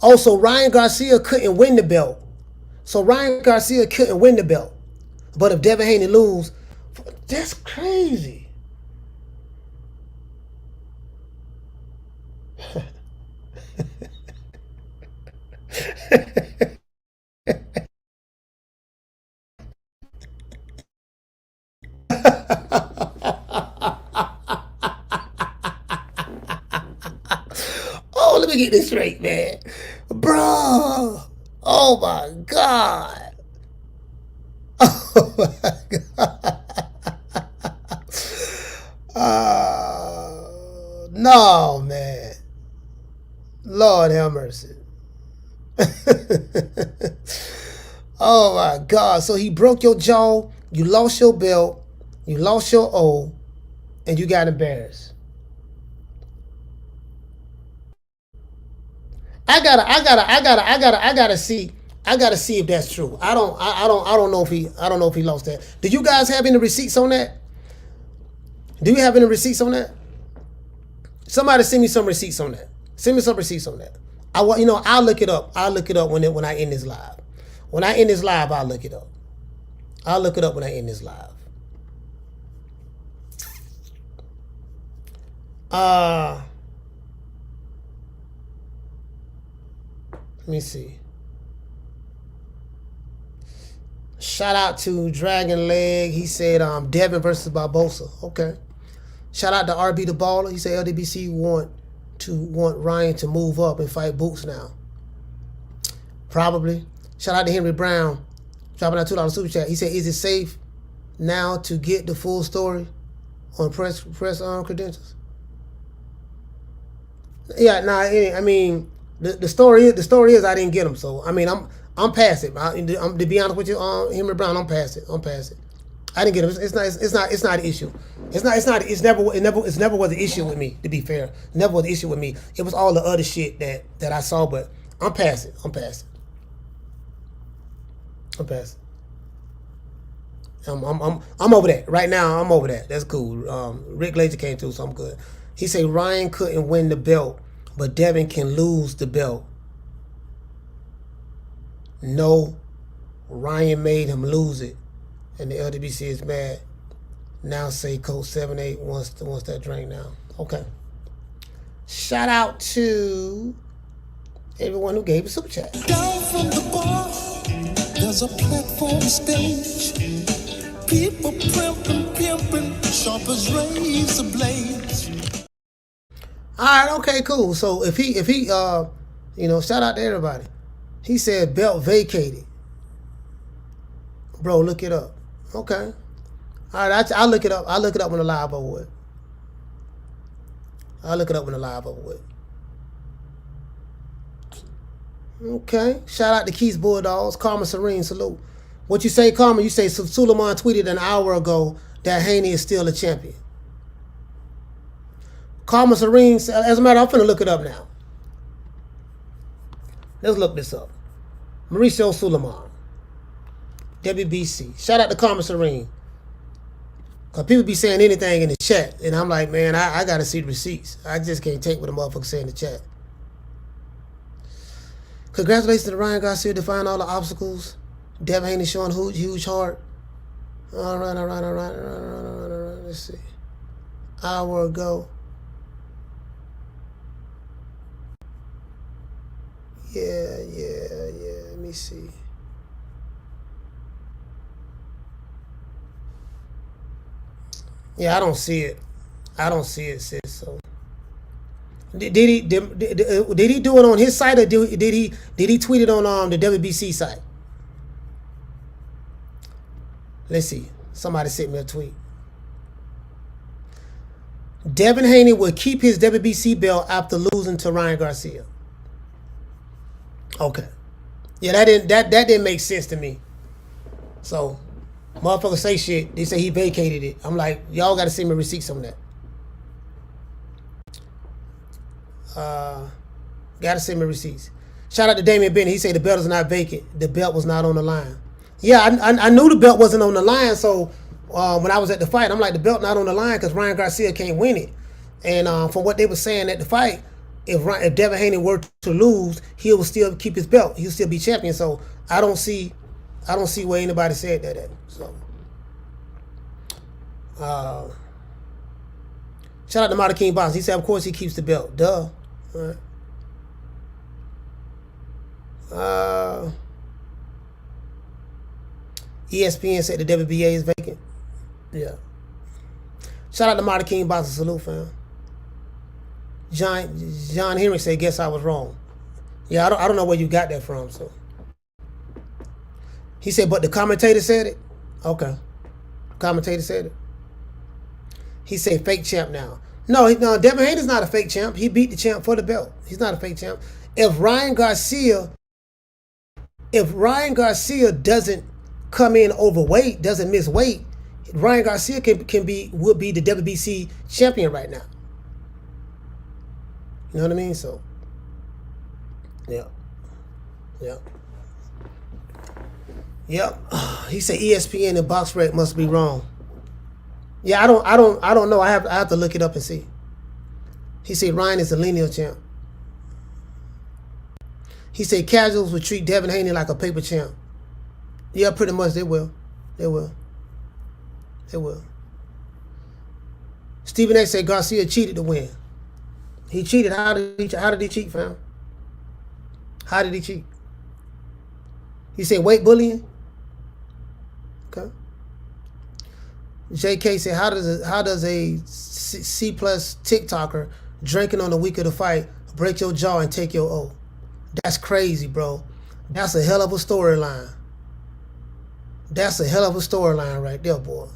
Oh, so Ryan Garcia couldn't win the belt. But if Devin Haney lose, that's crazy. Oh, let me get this straight, man. Bro. Oh my God. Oh my God. No, man. Lord have mercy. Oh my God. So he broke your jaw, you lost your belt, you lost your O, and you got embarrassed. I gotta see if that's true. I don't know if he lost that. Do you guys have any receipts on that? Do you have any receipts on that? Somebody send me some receipts on that. Send me some receipts on that. I'll look it up. I'll look it up when I end this live. When I end this live, I'll look it up. I'll look it up when I end this live. Let me see. Shout out to Dragon Leg. He said Devin versus Barbosa. Okay. Shout out to RB the Baller. He said LDBC want Ryan to move up and fight Boots now. Probably. Shout out to Henry Brown. Dropping out $2 super chat. He said, is it safe now to get the full story on press credentials? Yeah, nah, I mean, the story is I didn't get them. So I mean, I'm past it. To be honest with you, Henry Brown, I'm past it. I didn't get them. It's not an issue. It never was an issue with me. To be fair, never was an issue with me. It was all the other shit that I saw, but I'm past it. I'm past it. I'm over that right now. I'm over that. That's cool. Rick Laser came through, so I'm good. He said Ryan couldn't win the belt, but Devin can lose the belt. No, Ryan made him lose it, and the LWBC is mad. Now say Coach 78 wants that drink now. Okay. Shout out to everyone who gave a super chat. Down from the bar, there's a platform stage. People pimping, sharp as razor blades. All right, okay, cool. So if he shout out to everybody. He said belt vacated. Bro, look it up. Okay. All right, I'll look it up. I'll look it up when the live over with. Okay. Shout out to Keith's Bulldogs. Karma Serene, salute. What you say, Karma? You say Suleiman tweeted an hour ago that Haney is still a champion. Karma Serene, as a matter, I'm finna look it up now. Let's look this up. Mauricio Suleiman, WBC. Shout out to Karma Serene. Because people be saying anything in the chat, and I'm like, man, I got to see the receipts. I just can't take what the motherfuckers say in the chat. Congratulations to Ryan Garcia defying all the obstacles. Devin Haney showing huge heart. All right. Let's see. Hour ago. Yeah. Let me see. Yeah, I don't see it. Sis. So, did he do it on his site, or did he tweet it on the WBC site? Let's see. Somebody sent me a tweet. Devin Haney will keep his WBC belt after losing to Ryan Garcia. Okay. Yeah, that didn't make sense to me. So, motherfuckers say shit. They say he vacated it. I'm like, y'all got to send me receipts on that. Got to send me receipts. Shout out to Damian Bennett. He said the belt is not vacant. The belt was not on the line. Yeah, I knew the belt wasn't on the line. So when I was at the fight, I'm like, the belt not on the line because Ryan Garcia can't win it. And from what they were saying at the fight, if Devin Haney were to lose, he will still keep his belt. He'll still be champion. So I don't see where anybody said that at. So shout out to Marty King Box. He said, of course he keeps the belt. Duh. All right. ESPN said the WBA is vacant. Yeah. Shout out to Marty King Box. Salute, fam. John Henry said, guess I was wrong. Yeah, I don't know where you got that from. So he said, but the commentator said it. Okay. Commentator said it. He said fake champ now. No, Devin Haney's not a fake champ. He beat the champ for the belt. He's not a fake champ. If Ryan Garcia doesn't come in overweight, doesn't miss weight, Ryan Garcia would be the WBC champion right now. You know what I mean? So, yeah. He said ESPN and BoxRec must be wrong. Yeah, I don't know. I have to look it up and see. He said Ryan is a lineal champ. He said casuals would treat Devin Haney like a paper champ. Yeah, pretty much they will. Stephen A said Garcia cheated to win. He cheated. How did he cheat, fam? How did he cheat? He said weight bullying. Okay. JK said, how does a C plus TikToker drinking on the week of the fight break your jaw and take your O? That's crazy, bro. That's a hell of a storyline. That's a hell of a storyline right there, boy.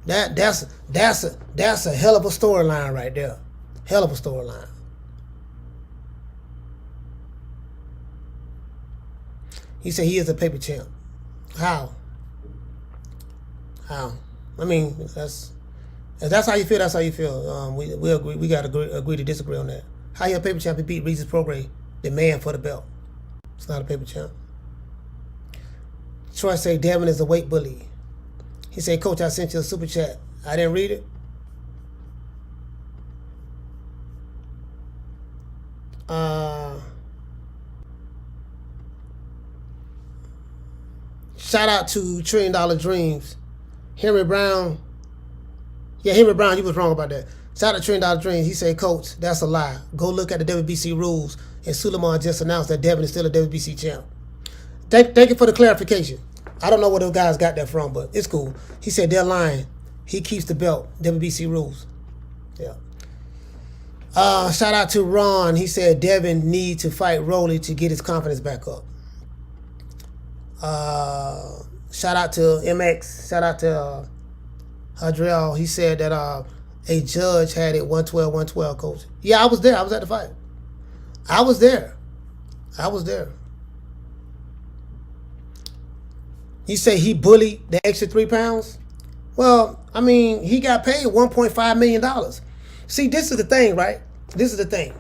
That's a hell of a storyline right there. Hell of a storyline. He said he is a paper champ. How? I mean, if that's how you feel, that's how you feel. We agree. We got to agree to disagree on that. How you a paper champ? He beat Regis Prograis, the man for the belt. It's not a paper champ. Troy said Devin is a weight bully. He said, Coach, I sent you a super chat. I didn't read it. Shout out to $1 Trillion Dreams. Henry Brown. Yeah, Henry Brown, you was wrong about that. Shout out to $1 Trillion Dreams. He said, Coach, that's a lie. Go look at the WBC rules. And Suleiman just announced that Devin is still a WBC champ. Thank you for the clarification. I don't know where those guys got that from, but it's cool. He said they're lying. He keeps the belt. WBC rules. Yeah. Shout out to Ron. He said Devin needs to fight Rolly to get his confidence back up. Shout out to MX. Shout out to Hadriel. He said that a judge had it 112, coach. Yeah, I was there. I was at the fight. I was there. You say he bullied the extra 3 pounds? Well, I mean, he got paid $1.5 million. See, this is the thing, right? This is the thing.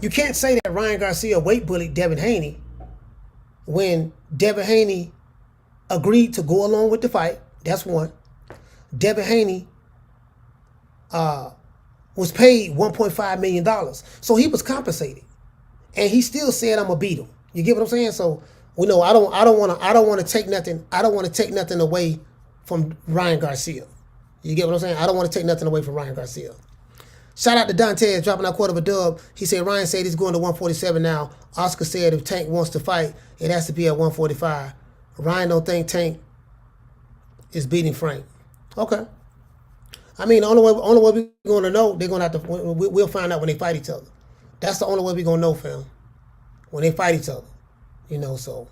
You can't say that Ryan Garcia weight bullied Devin Haney when Devin Haney agreed to go along with the fight. That's one. Devin Haney was paid $1.5 million. So he was compensated. And he still said, I'm gonna beat him. You get what I'm saying? So, you know, I don't want to take nothing away from Ryan Garcia. You get what I'm saying? I don't want to take nothing away from Ryan Garcia. Shout out to Dante dropping out quarter of a dub. He said Ryan said he's going to 147 now. Oscar said if Tank wants to fight, it has to be at 145. Ryan don't think Tank is beating Frank. Okay. I mean, the only way we're going to know, they're going to have to. We'll find out when they fight each other. That's the only way we're going to know, fam. When they fight each other, you know. So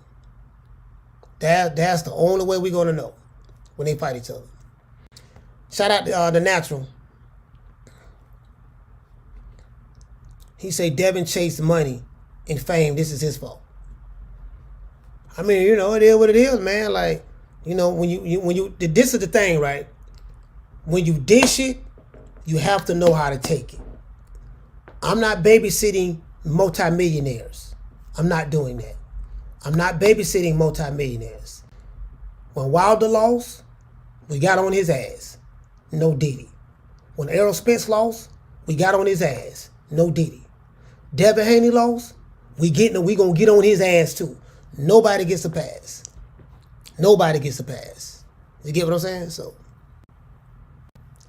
that's the only way we're going to know, when they fight each other. Shout out to the Natural. He say Devin chased money and fame. This is his fault. I mean, you know, it is what it is, man. Like, you know, when you this is the thing, right? When you dish it, you have to know how to take it. I'm not babysitting multimillionaires. I'm not doing that. I'm not babysitting multimillionaires. When Wilder lost, we got on his ass. No Diddy. When Errol Spence lost, we got on his ass. No Diddy. Devin Haney lost, we gonna get on his ass too. Nobody gets a pass. Nobody gets a pass. You get what I'm saying? So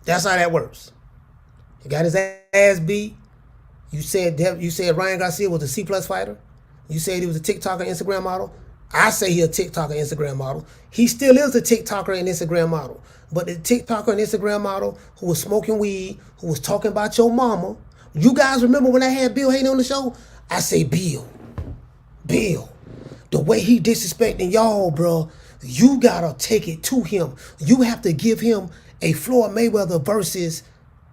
that's how that works. He got his ass beat. You said Ryan Garcia was a C+ fighter. You said he was a TikToker, Instagram model. I say he a TikToker, Instagram model. He still is a TikToker and Instagram model. But the TikToker and Instagram model who was smoking weed, who was talking about your mama. You guys remember when I had Bill Haney on the show? I say, Bill, the way he disrespecting y'all, bro, you gotta take it to him. You have to give him a Floyd Mayweather versus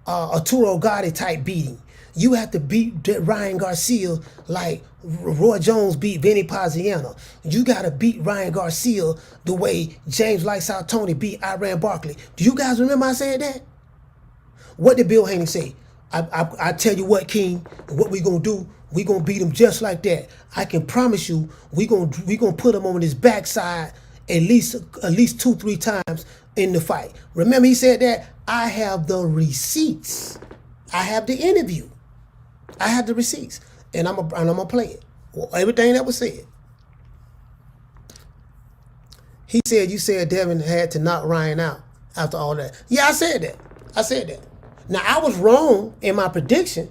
Arturo Gotti type beating. You have to beat Ryan Garcia like Roy Jones beat Vinny Paziano. You got to beat Ryan Garcia the way James Lights Out Tony beat Iran Barkley. Do you guys remember I said that? What did Bill Haney say? I tell you what, King, what we going to do, we going to beat him just like that. I can promise you we going to put him on his backside at least 2-3 times in the fight. Remember he said that? I have the receipts. I have the interview. I have the receipts, and I'm gonna play it. Well, everything that was said. He said you said Devin had to knock Ryan out after all that. Yeah, I said that. Now I was wrong in my prediction.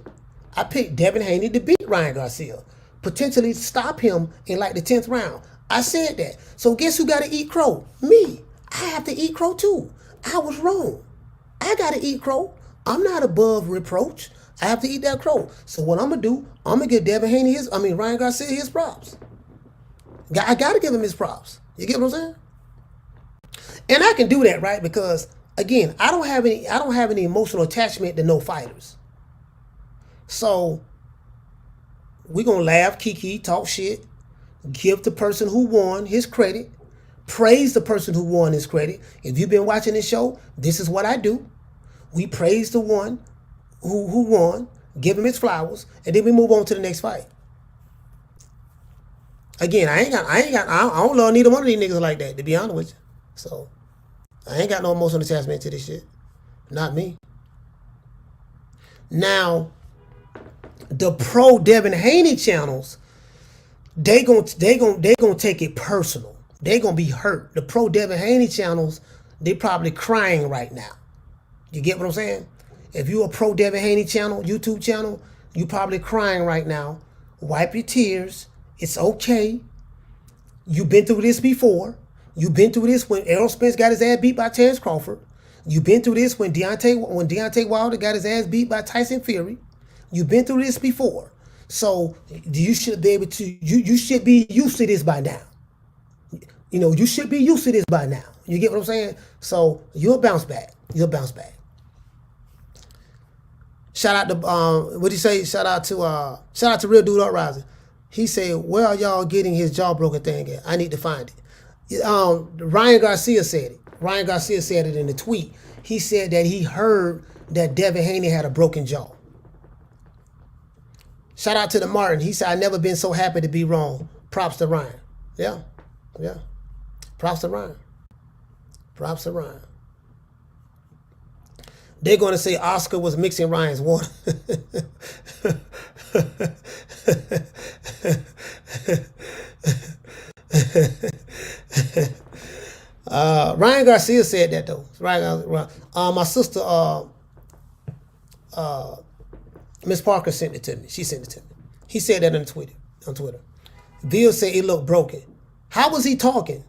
I picked Devin Haney to beat Ryan Garcia, potentially stop him in like the 10th round. I said that. So guess who got to eat crow? Me. I have to eat crow too. I was wrong. I got to eat crow. I'm not above reproach. I have to eat that crow. So what I'm going to do, I'm going to give Ryan Garcia his props. I got to give him his props. You get what I'm saying? And I can do that, right? Because again, I don't have any emotional attachment to no fighters. So we're going to laugh, kiki, talk shit, give the person who won his credit, praise the person who won his credit. If you've been watching this show, this is what I do. We praise the one who won, give him his flowers, and then we move on to the next fight. Again, I don't love neither one of these niggas like that, to be honest with you. So I ain't got no emotional attachment to this shit. Not me. Now, the pro Devin Haney channels, they gonna take it personal. They gonna be hurt. The pro Devin Haney channels, they probably crying right now. You get what I'm saying? If you a pro Devin Haney channel, YouTube channel, you probably crying right now. Wipe your tears. It's okay. You've been through this before. You've been through this when Errol Spence got his ass beat by Terrence Crawford. You've been through this when Deontay Wilder got his ass beat by Tyson Fury. You've been through this before. So you should be able to, you should be used to this by now. You should be used to this by now. You get what I'm saying? So you'll bounce back. You'll bounce back. Shout out to what'd you say? Shout out to Real Dude Uprising. He said, "Where are y'all getting his jaw broken thing at? I need to find it." Ryan Garcia said it. Ryan Garcia said it in the tweet. He said that he heard that Devin Haney had a broken jaw. Shout out to the Martin. He said, "I never been so happy to be wrong. Props to Ryan." Yeah. Props to Ryan. Props to Ryan. They're going to say Oscar was mixing Ryan's water. Ryan Garcia said that though. My sister, Miss Parker sent it to me. She sent it to me. He said that on Twitter. Bill said it looked broken. How was he talking?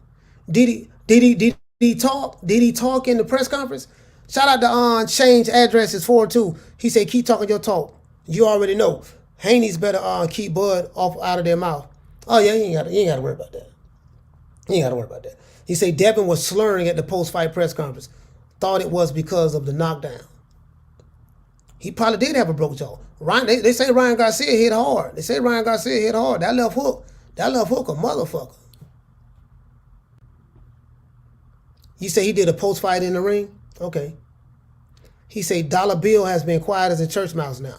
Did he talk? Did he talk in the press conference? Shout out to change addresses 4-2. He said keep talking your talk. You already know. Haney's better keep Bud out of their mouth. Oh yeah, you ain't got to worry about that. You ain't got to worry about that. He said Devin was slurring at the post-fight press conference. Thought it was because of the knockdown. He probably did have a broken jaw. They say Ryan Garcia hit hard. That left hook a motherfucker. You say he did a post-fight in the ring? Okay. He say Dollar Bill has been quiet as a church mouse now.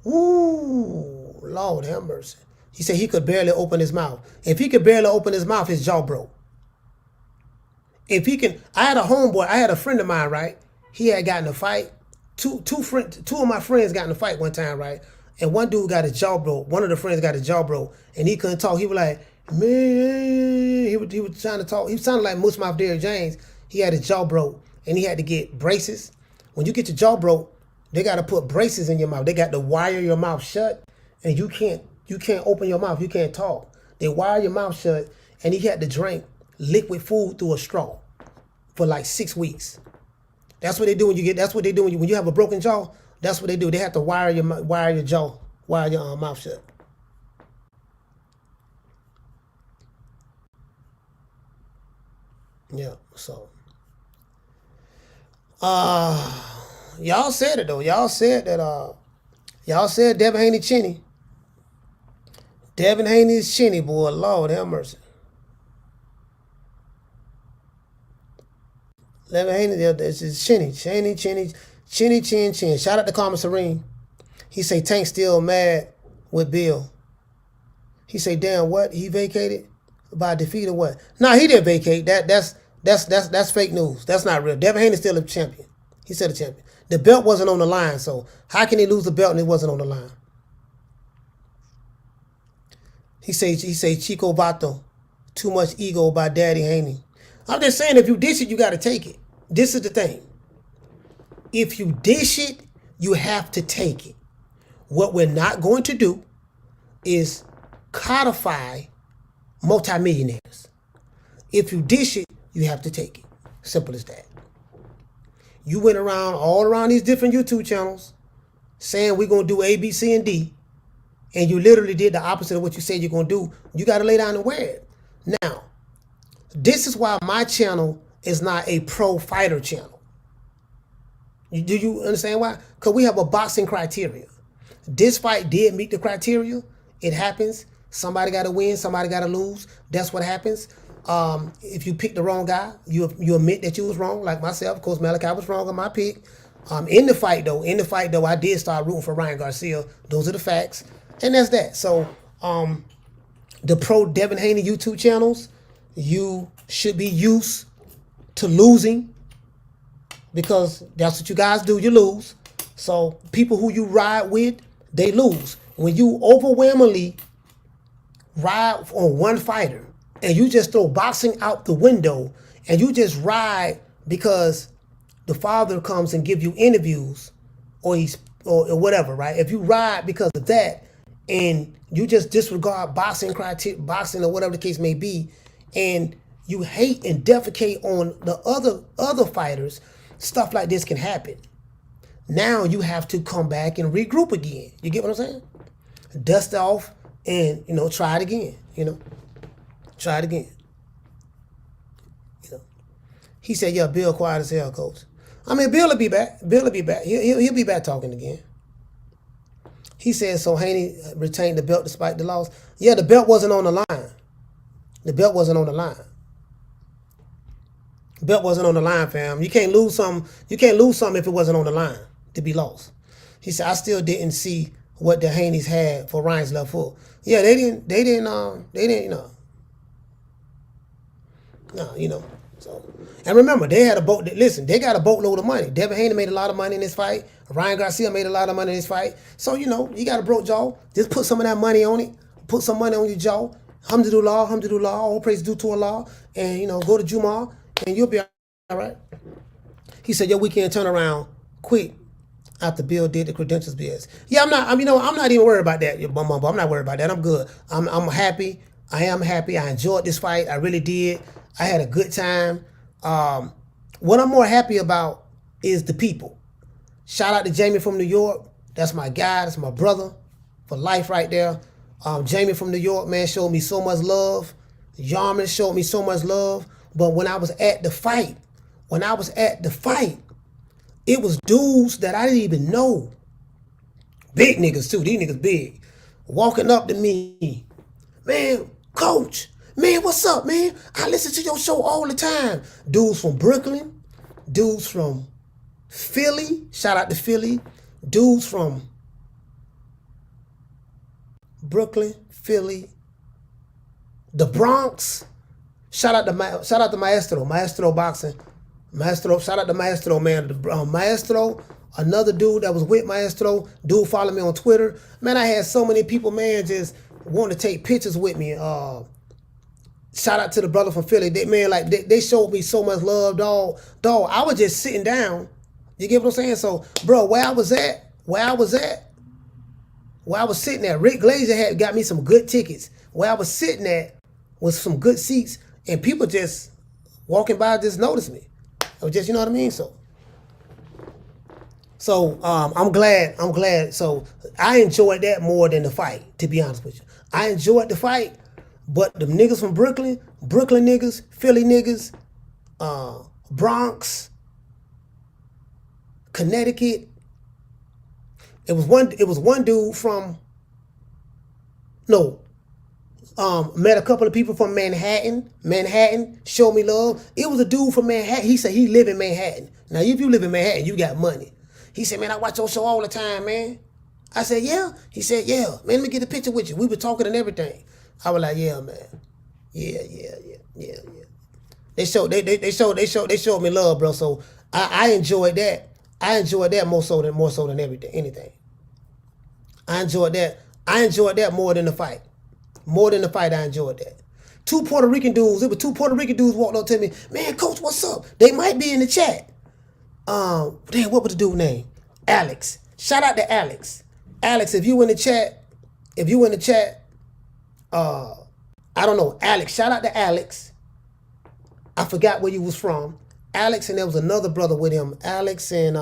Ooh, Lord have mercy. He said he could barely open his mouth. If he could barely open his mouth, his jaw broke. I had a friend of mine, right? He had gotten a fight. Two of my friends got in a fight one time, right? And one dude got his jaw broke. One of the friends got his jaw broke, and he couldn't talk. He was like, man, he was trying to talk. He sounded like Moose Mouth Derrick James. He had his jaw broke, and he had to get braces. When you get your jaw broke, they got to put braces in your mouth. They got to wire your mouth shut, and you can't open your mouth. You can't talk. They wire your mouth shut, and he had to drink liquid food through a straw for like 6 weeks. That's what they do when you have a broken jaw. That's what they do. They have to wire your mouth shut. Yeah. So, y'all said it though. Y'all said Devin Haney Chinny. Devin Haney is Chinny, boy. Lord have mercy. Devin Haney, this is Chinny. Chin. Shout out to Carmen Serene. He say Tank still mad with Bill. He say, damn, what? He vacated by defeat or what? Nah, he didn't vacate. That's fake news. That's not real. Devin Haney's still a champion. He's still a champion. The belt wasn't on the line, so how can he lose the belt and it wasn't on the line? He say Chico Vato, too much ego by Daddy Haney. I'm just saying, if you dish it, you got to take it. This is the thing. If you dish it, you have to take it. What we're not going to do is codify multimillionaires. If you dish it, you have to take it. Simple as that. You went all around these different YouTube channels saying we're going to do A, B, C, and D, and you literally did the opposite of what you said you're going to do. You got to lay down and wear it. Now, this is why my channel is not a pro fighter channel. Do you understand why? Because we have a boxing criteria. This fight did meet the criteria. It happens. Somebody got to win. Somebody got to lose. That's what happens. If you pick the wrong guy, you admit that you was wrong. Like myself, of course, Malachi was wrong on my pick. In the fight though, I did start rooting for Ryan Garcia. Those are the facts, and that's that. So, the pro Devin Haney YouTube channels, you should be used to losing, because that's what you guys do. You lose. So people who you ride with, they lose. When you overwhelmingly ride on one fighter and you just throw boxing out the window and you just ride because the father comes and give you interviews or whatever, right? If you ride because of that and you just disregard boxing or whatever the case may be, and you hate and defecate on the other fighters, stuff like this can happen. Now you have to come back and regroup again. You get what I'm saying? Dust off and, try it again. Try it again. He said, yeah, Bill quiet as hell, coach. I mean, Bill will be back. Bill will be back. He'll be back talking again. He said, so Haney retained the belt despite the loss. Yeah, the belt wasn't on the line. The belt wasn't on the line. The belt wasn't on the line, fam. You can't lose something. You can't lose something if it wasn't on the line to be lost. He said, I still didn't see what the Haneys had for Ryan's left foot. Yeah, they didn't, So, and remember, they had a boat. Listen, they got a boatload of money. Devin Haney made a lot of money in this fight. Ryan Garcia made a lot of money in this fight. So, you got a broke jaw. Just put some of that money on it. Put some money on your jaw. Alhamdulillah, all praise due to Allah. And, go to Jumu'ah, and you'll be all right. He said, your weekend turnaround quick after Bill did the credentials BS. Yeah, I'm not even worried about that. I'm not worried about that. I'm good. I'm happy. I am happy. I enjoyed this fight. I really did. I had a good time. What I'm more happy about is the people. Shout out to Jamie from New York. That's my guy. That's my brother for life right there. Jamie from New York, man, showed me so much love. Yarman showed me so much love. But when I was at the fight, it was dudes that I didn't even know. Big niggas too. These niggas big. Walking up to me. Man, coach. Man, what's up, man? I listen to your show all the time. Dudes from Brooklyn. Dudes from Philly. Shout out to Philly. Dudes from Brooklyn, Philly, the Bronx. Shout out to Maestro Boxing. Shout out to Maestro, man. Maestro, another dude that was with Maestro. Dude followed me on Twitter. Man, I had so many people, man, just want to take pictures with me. Shout out to the brother from Philly. They showed me so much love, dog. Dog, I was just sitting down. You get what I'm saying? So, bro, where I was sitting at, Rick Glazer had got me some good tickets. Where I was sitting at was some good seats, and people just walking by just noticed me. It was just, you know what I mean? So I'm glad. So I enjoyed that more than the fight, to be honest with you. I enjoyed the fight, but the niggas from Brooklyn niggas, Philly niggas, Bronx, Connecticut. It was one dude from met a couple of people from Manhattan, showed me love. It was a dude from Manhattan. He said he live in Manhattan. Now, if you live in Manhattan, you got money. He said, man, I watch your show all the time, man. I said, yeah? He said, yeah. Man, let me get a picture with you. We were talking and everything. I was like, yeah, man. Yeah. They showed me love, bro. So I enjoyed that. I enjoyed that more so than anything. I enjoyed that more than the fight. More than the fight, I enjoyed that. Two Puerto Rican dudes walked up to me. Man, coach, what's up? They might be in the chat. Damn, what was the dude's name? Alex. Shout out to Alex. Alex, if you in the chat, I don't know. Alex, shout out to Alex. I forgot where you was from. Alex, and there was another brother with him. Alex and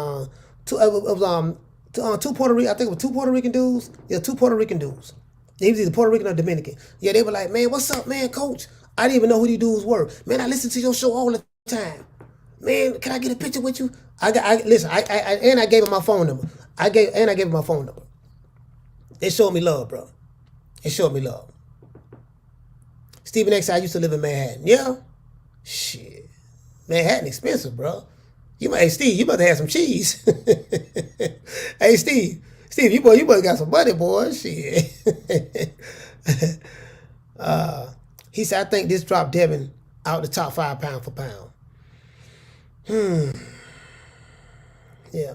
two Puerto Rican. I think it was two Puerto Rican dudes. Yeah, two Puerto Rican dudes. They was either Puerto Rican or Dominican. Yeah, they were like, man, what's up, man, coach? I didn't even know who these dudes were. Man, I listen to your show all the time. Man, can I get a picture with you? I gave him my phone number. I gave him my phone number. They showed me love, bro. They showed me love. Stephen X, I used to live in Manhattan. Yeah? Shit. Manhattan expensive, bro. Hey, Steve, you must have some cheese. Hey, Steve, you must got some money, boy. Shit. He said, I think this dropped Devin out the top 5 pound for pound. Yeah.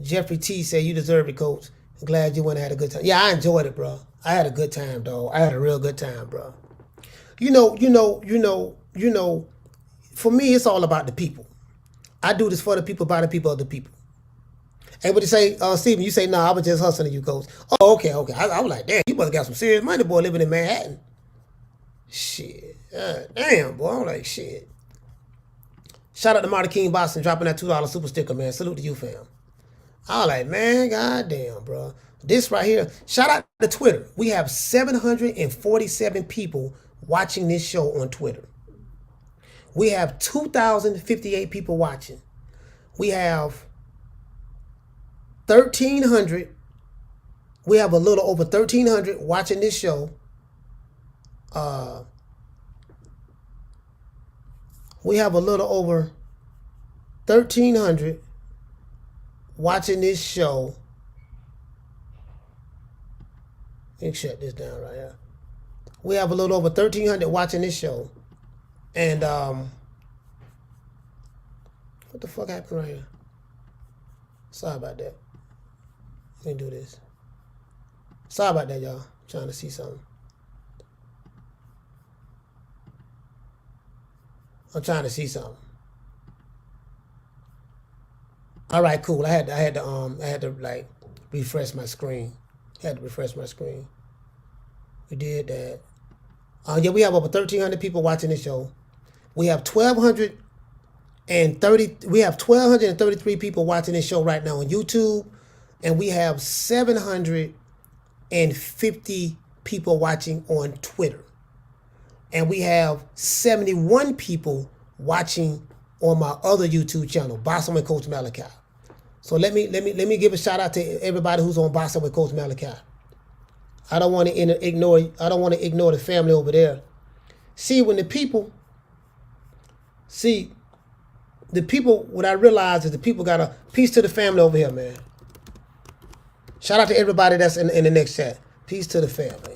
Jeffrey T said, you deserve it, coach. I'm glad you went and had a good time. Yeah, I enjoyed it, bro. I had a good time, dog. I had a real good time, bro. You know, for me, it's all about the people. I do this for the people, by the people, of the people. And what you say, Steven, you say, no, I was just hustling you, coach. Oh, okay. I was like, damn, you must have got some serious money, boy, living in Manhattan. Shit. Damn, boy. I'm like, shit. Shout out to Marty King Boston dropping that $2 super sticker, man. Salute to you, fam. I was like, man, goddamn, bro. This right here. Shout out to Twitter. We have 747 people watching this show on Twitter. We have 2,058 people watching. We have 1,300. We have a little over 1,300 watching this show. We have a little over 1,300 watching this show. Let me shut this down right here. We have a little over 1,300 watching this show. And what the fuck happened right here? Sorry about that. Let me do this. Sorry about that, y'all. I'm trying to see something. I'm trying to see something. All right, cool. I had to like refresh my screen. Had to refresh my screen. We did that. Yeah, we have over 1,300 people watching this show. We have 1,233 people watching this show right now on YouTube, and we have 750 people watching on Twitter. And we have 71 people watching on my other YouTube channel, Boxing with Coach Malachi. So let me give a shout out to everybody who's on Boxing with Coach Malachi. I don't want to ignore the family over there. See, what I realize is the people got a peace to the family over here, man. Shout out to everybody that's in the next chat. Peace to the family.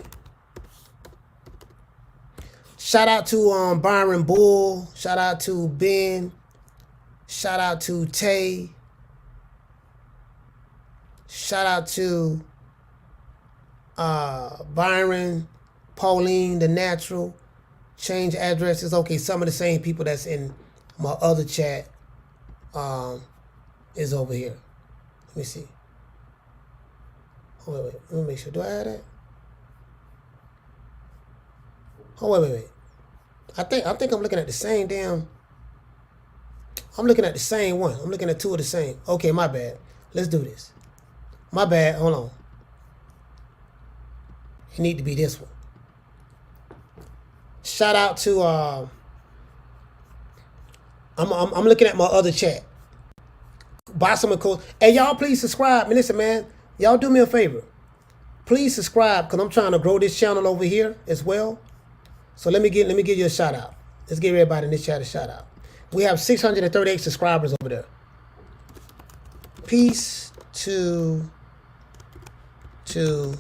Shout out to Byron Bull. Shout out to Ben. Shout out to Tay. Shout out to Byron, Pauline, The Natural. Change addresses. Okay, some of the same people that's in my other chat is over here. Let me see. Oh, wait. Let me make sure. Do I have that? Oh, wait. I think I'm looking at the same damn. I'm looking at the same one. I'm looking at two of the same. Okay, my bad. Let's do this. My bad. Hold on. It need to be this one. Shout out to I'm looking at my other chat. Boxing with Coach. Hey, y'all, please subscribe. Man, listen, man. Y'all do me a favor. Please subscribe, because I'm trying to grow this channel over here as well. So let me give you a shout out. Let's give everybody in this chat a shout out. We have 638 subscribers over there. Peace to the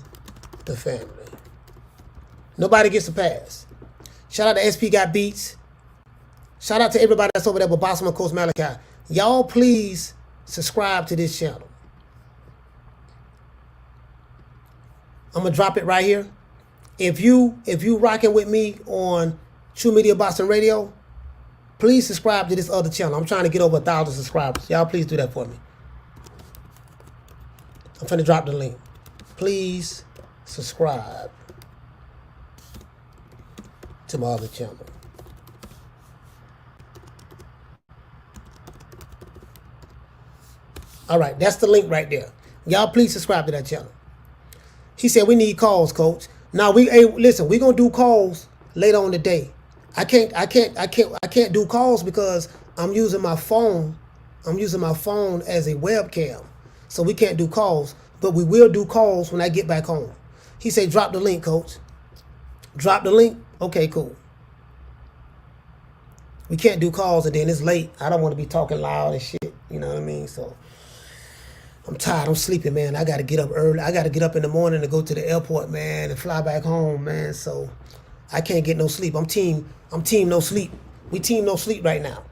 family. Nobody gets a pass. Shout out to SP Got Beats. Shout out to everybody that's over there with Boxing with Coach Malachi. Y'all please subscribe to this channel. I'm gonna drop it right here. If you rocking with me on True Media Boxing Radio, please subscribe to this other channel. I'm trying to get over 1,000 subscribers. Y'all please do that for me. I'm finna drop the link. Please subscribe to my other channel. All right, that's the link right there. Y'all please subscribe to that channel. He said we need calls, Coach. Now listen, we're gonna do calls later on today. I can't do calls because I'm using my phone. I'm using my phone as a webcam. So we can't do calls, but we will do calls when I get back home. He said drop the link, Coach. Drop the link? Okay, cool. We can't do calls and then it's late. I don't want to be talking loud and shit. You know what I mean? So I'm tired. I'm sleeping, man. I got to get up early. I got to get up in the morning to go to the airport, man, and fly back home, man. So I can't get no sleep. I'm team no sleep. We team no sleep right now.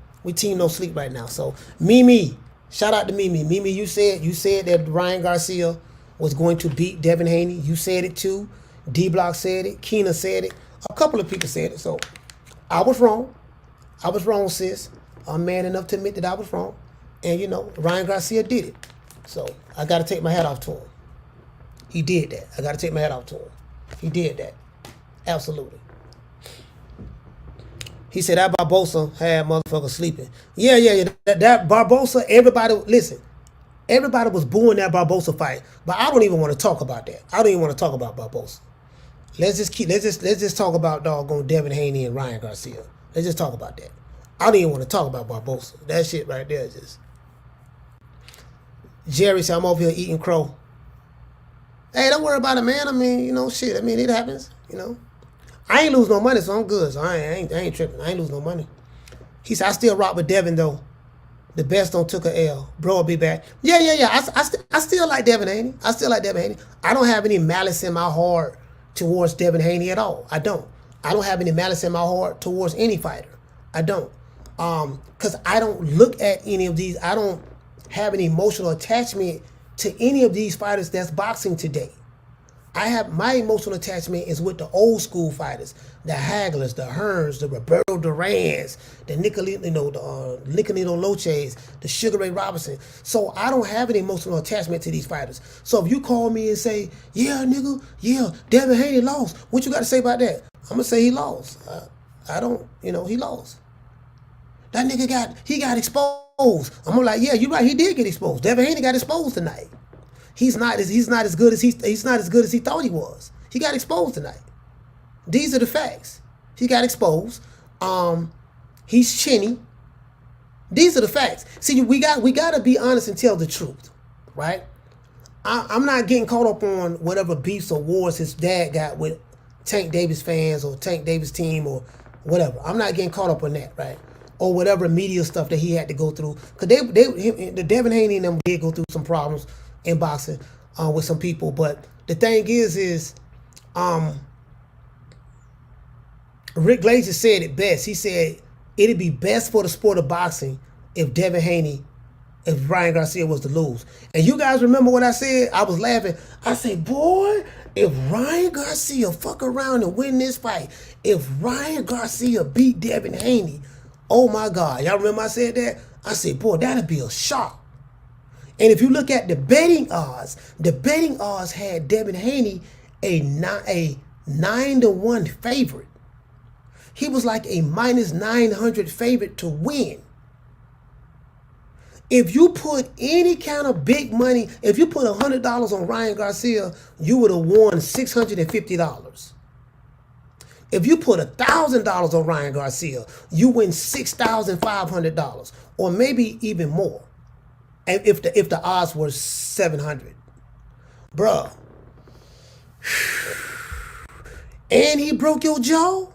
So Mimi, shout out to Mimi. Mimi, you said that Ryan Garcia was going to beat Devin Haney. You said it too. D-Block said it. Keena said it. A couple of people said it. So I was wrong. Sis. I'm man enough to admit that I was wrong. And, Ryan Garcia did it. So I got to take my hat off to him. He did that. I got to take my hat off to him. He did that. Absolutely. He said that Barbosa had motherfuckers sleeping. Yeah. That Barbosa, everybody was booing that Barbosa fight. But I don't even want to talk about that. I don't even want to talk about Barbosa. Let's just talk about doggone Devin Haney and Ryan Garcia. Let's just talk about that. I don't even want to talk about Barbosa. That shit right there is just. Jerry said, I'm over here eating crow. Hey, don't worry about it, man. I mean, shit. I mean, it happens, I ain't lose no money, so I'm good. So I ain't tripping. I ain't lose no money. He said, I still rock with Devin, though. The best don't took a L. Bro will be back. Yeah. I still like Devin Haney. I don't have any malice in my heart towards Devin Haney at all. I don't have any malice in my heart towards any fighter. I don't. Because I don't look at any of these. I don't have an emotional attachment to any of these fighters that's boxing today. I have my emotional attachment is with the old school fighters, the Haglers, the Hearns, the Roberto Durans, the Nicolino Loches, the Sugar Ray Robinson. So I don't have an emotional attachment to these fighters. So if you call me and say, yeah, nigga, yeah, Devin Haney lost, what you got to say about that? I'm gonna say he lost. I don't, he lost. That nigga got exposed. I'm gonna like, yeah, you're right, he did get exposed. Devin Haney got exposed tonight. He's not as good as he thought he was. He got exposed tonight. These are the facts. He got exposed. He's chinny. These are the facts. See, we got to be honest and tell the truth, right? I'm not getting caught up on whatever beefs or wars his dad got with Tank Davis fans or Tank Davis team or whatever. I'm not getting caught up on that, right? Or whatever media stuff that he had to go through. Because the Devin Haney and them did go through some problems in boxing with some people. But the thing is Rick Glazer said it best. He said it'd be best for the sport of boxing if Ryan Garcia was to lose. And you guys remember what I said? I was laughing. I said, boy, if Ryan Garcia fuck around and win this fight, if Ryan Garcia beat Devin Haney, oh my God. Y'all remember I said that? I said, boy, that'd be a shock. And if you look at the betting odds had Devin Haney a 9-1 favorite. He was like a minus 900 favorite to win. If you put any kind of big money, if you put $100 on Ryan Garcia, you would have won $650. If you put $1,000 on Ryan Garcia, you win $6,500 or maybe even more. And if the odds were 700, bruh. And he broke your jaw.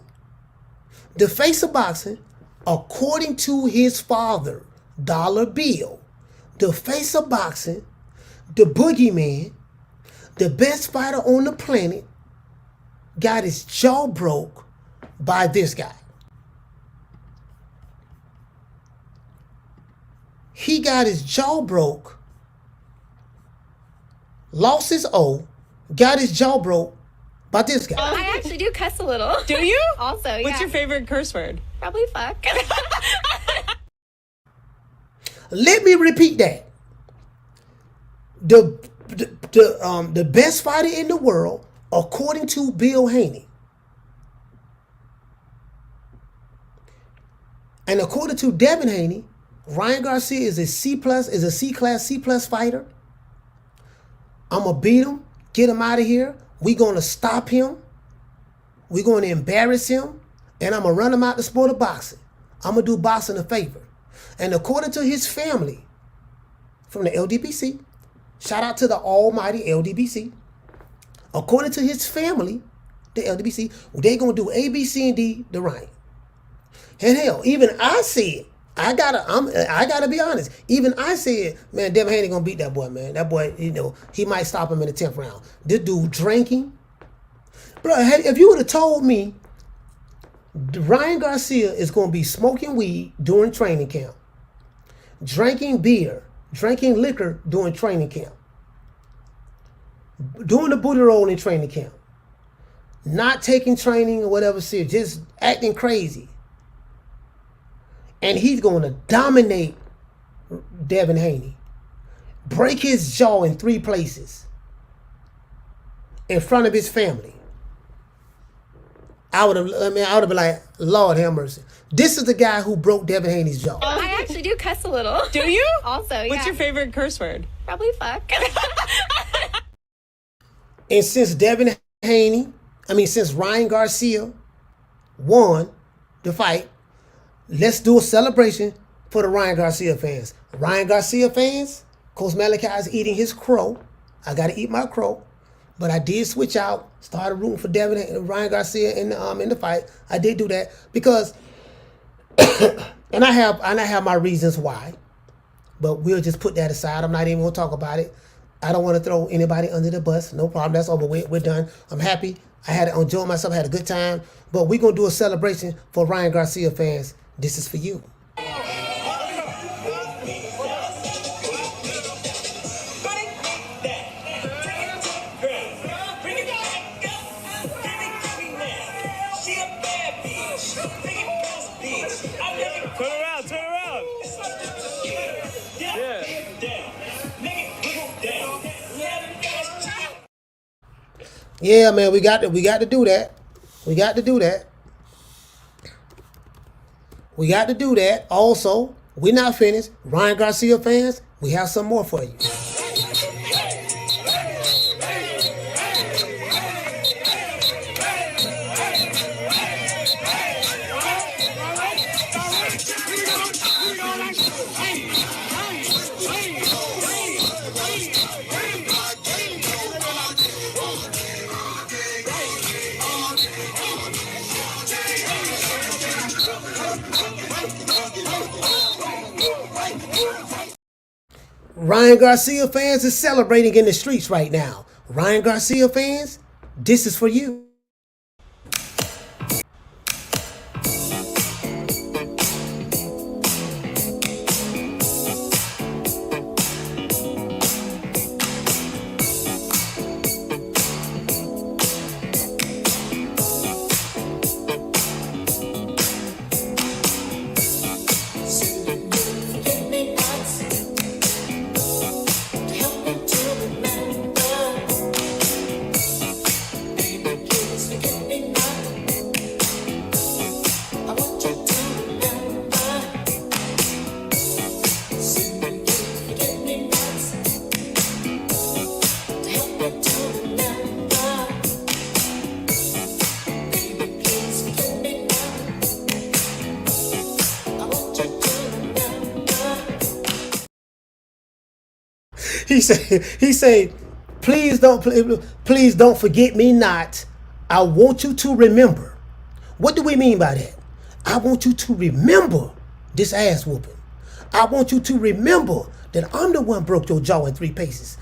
The face of boxing, according to his father, Dollar Bill, the face of boxing, the boogeyman, the best fighter on the planet, got his jaw broke by this guy. He got his jaw broke, lost his O, got his jaw broke by this guy. I actually do cuss a little. Do you? Also, yeah. What's your favorite curse word? Probably fuck. Let me repeat that. The best fighter in the world, according to Bill Haney, and according to Devin Haney, Ryan Garcia is a C-class fighter. I'm going to beat him, get him out of here. We're going to stop him. We're going to embarrass him. And I'm going to run him out the sport of boxing. I'm going to do boxing a favor. And according to his family from the LDBC, shout out to the almighty LDBC. According to his family, the LDBC, they're going to do A, B, C, and D to Ryan. And hell, even I said, I gotta be honest. Even I said, man, Devin Haney gonna beat that boy, man. That boy, he might stop him in the 10th round. This dude drinking. Bro, if you would have told me Ryan Garcia is gonna be smoking weed during training camp, drinking beer, drinking liquor during training camp, doing the booty roll in training camp, not taking training or whatever serious, just acting crazy. And he's going to dominate Devin Haney, break his jaw in 3 places in front of his family. I would have been like, Lord have mercy. This is the guy who broke Devin Haney's jaw. I actually do cuss a little. Do you? Also, yeah. What's your favorite curse word? Probably fuck. And since since Ryan Garcia won the fight, let's do a celebration for the Ryan Garcia fans. Ryan Garcia fans, Coach Malachi is eating his crow. I got to eat my crow. But I did switch out, started rooting for Devin and Ryan Garcia in the fight. I did do that because, and I have my reasons why. But we'll just put that aside. I'm not even going to talk about it. I don't want to throw anybody under the bus. No problem. That's over. We're done. I'm happy. I enjoyed myself. I had a good time. But we're going to do a celebration for Ryan Garcia fans. This is for you. Turn around. Yeah, man, we got to do that. We got to do that. Also, we're not finished. Ryan Garcia fans, we have some more for you. Ryan Garcia fans is celebrating in the streets right now. Ryan Garcia fans, this is for you. He said, please don't forget me not. I want you to remember. What do we mean by that? I want you to remember this ass whooping. I want you to remember that I'm the one broke your jaw in three places.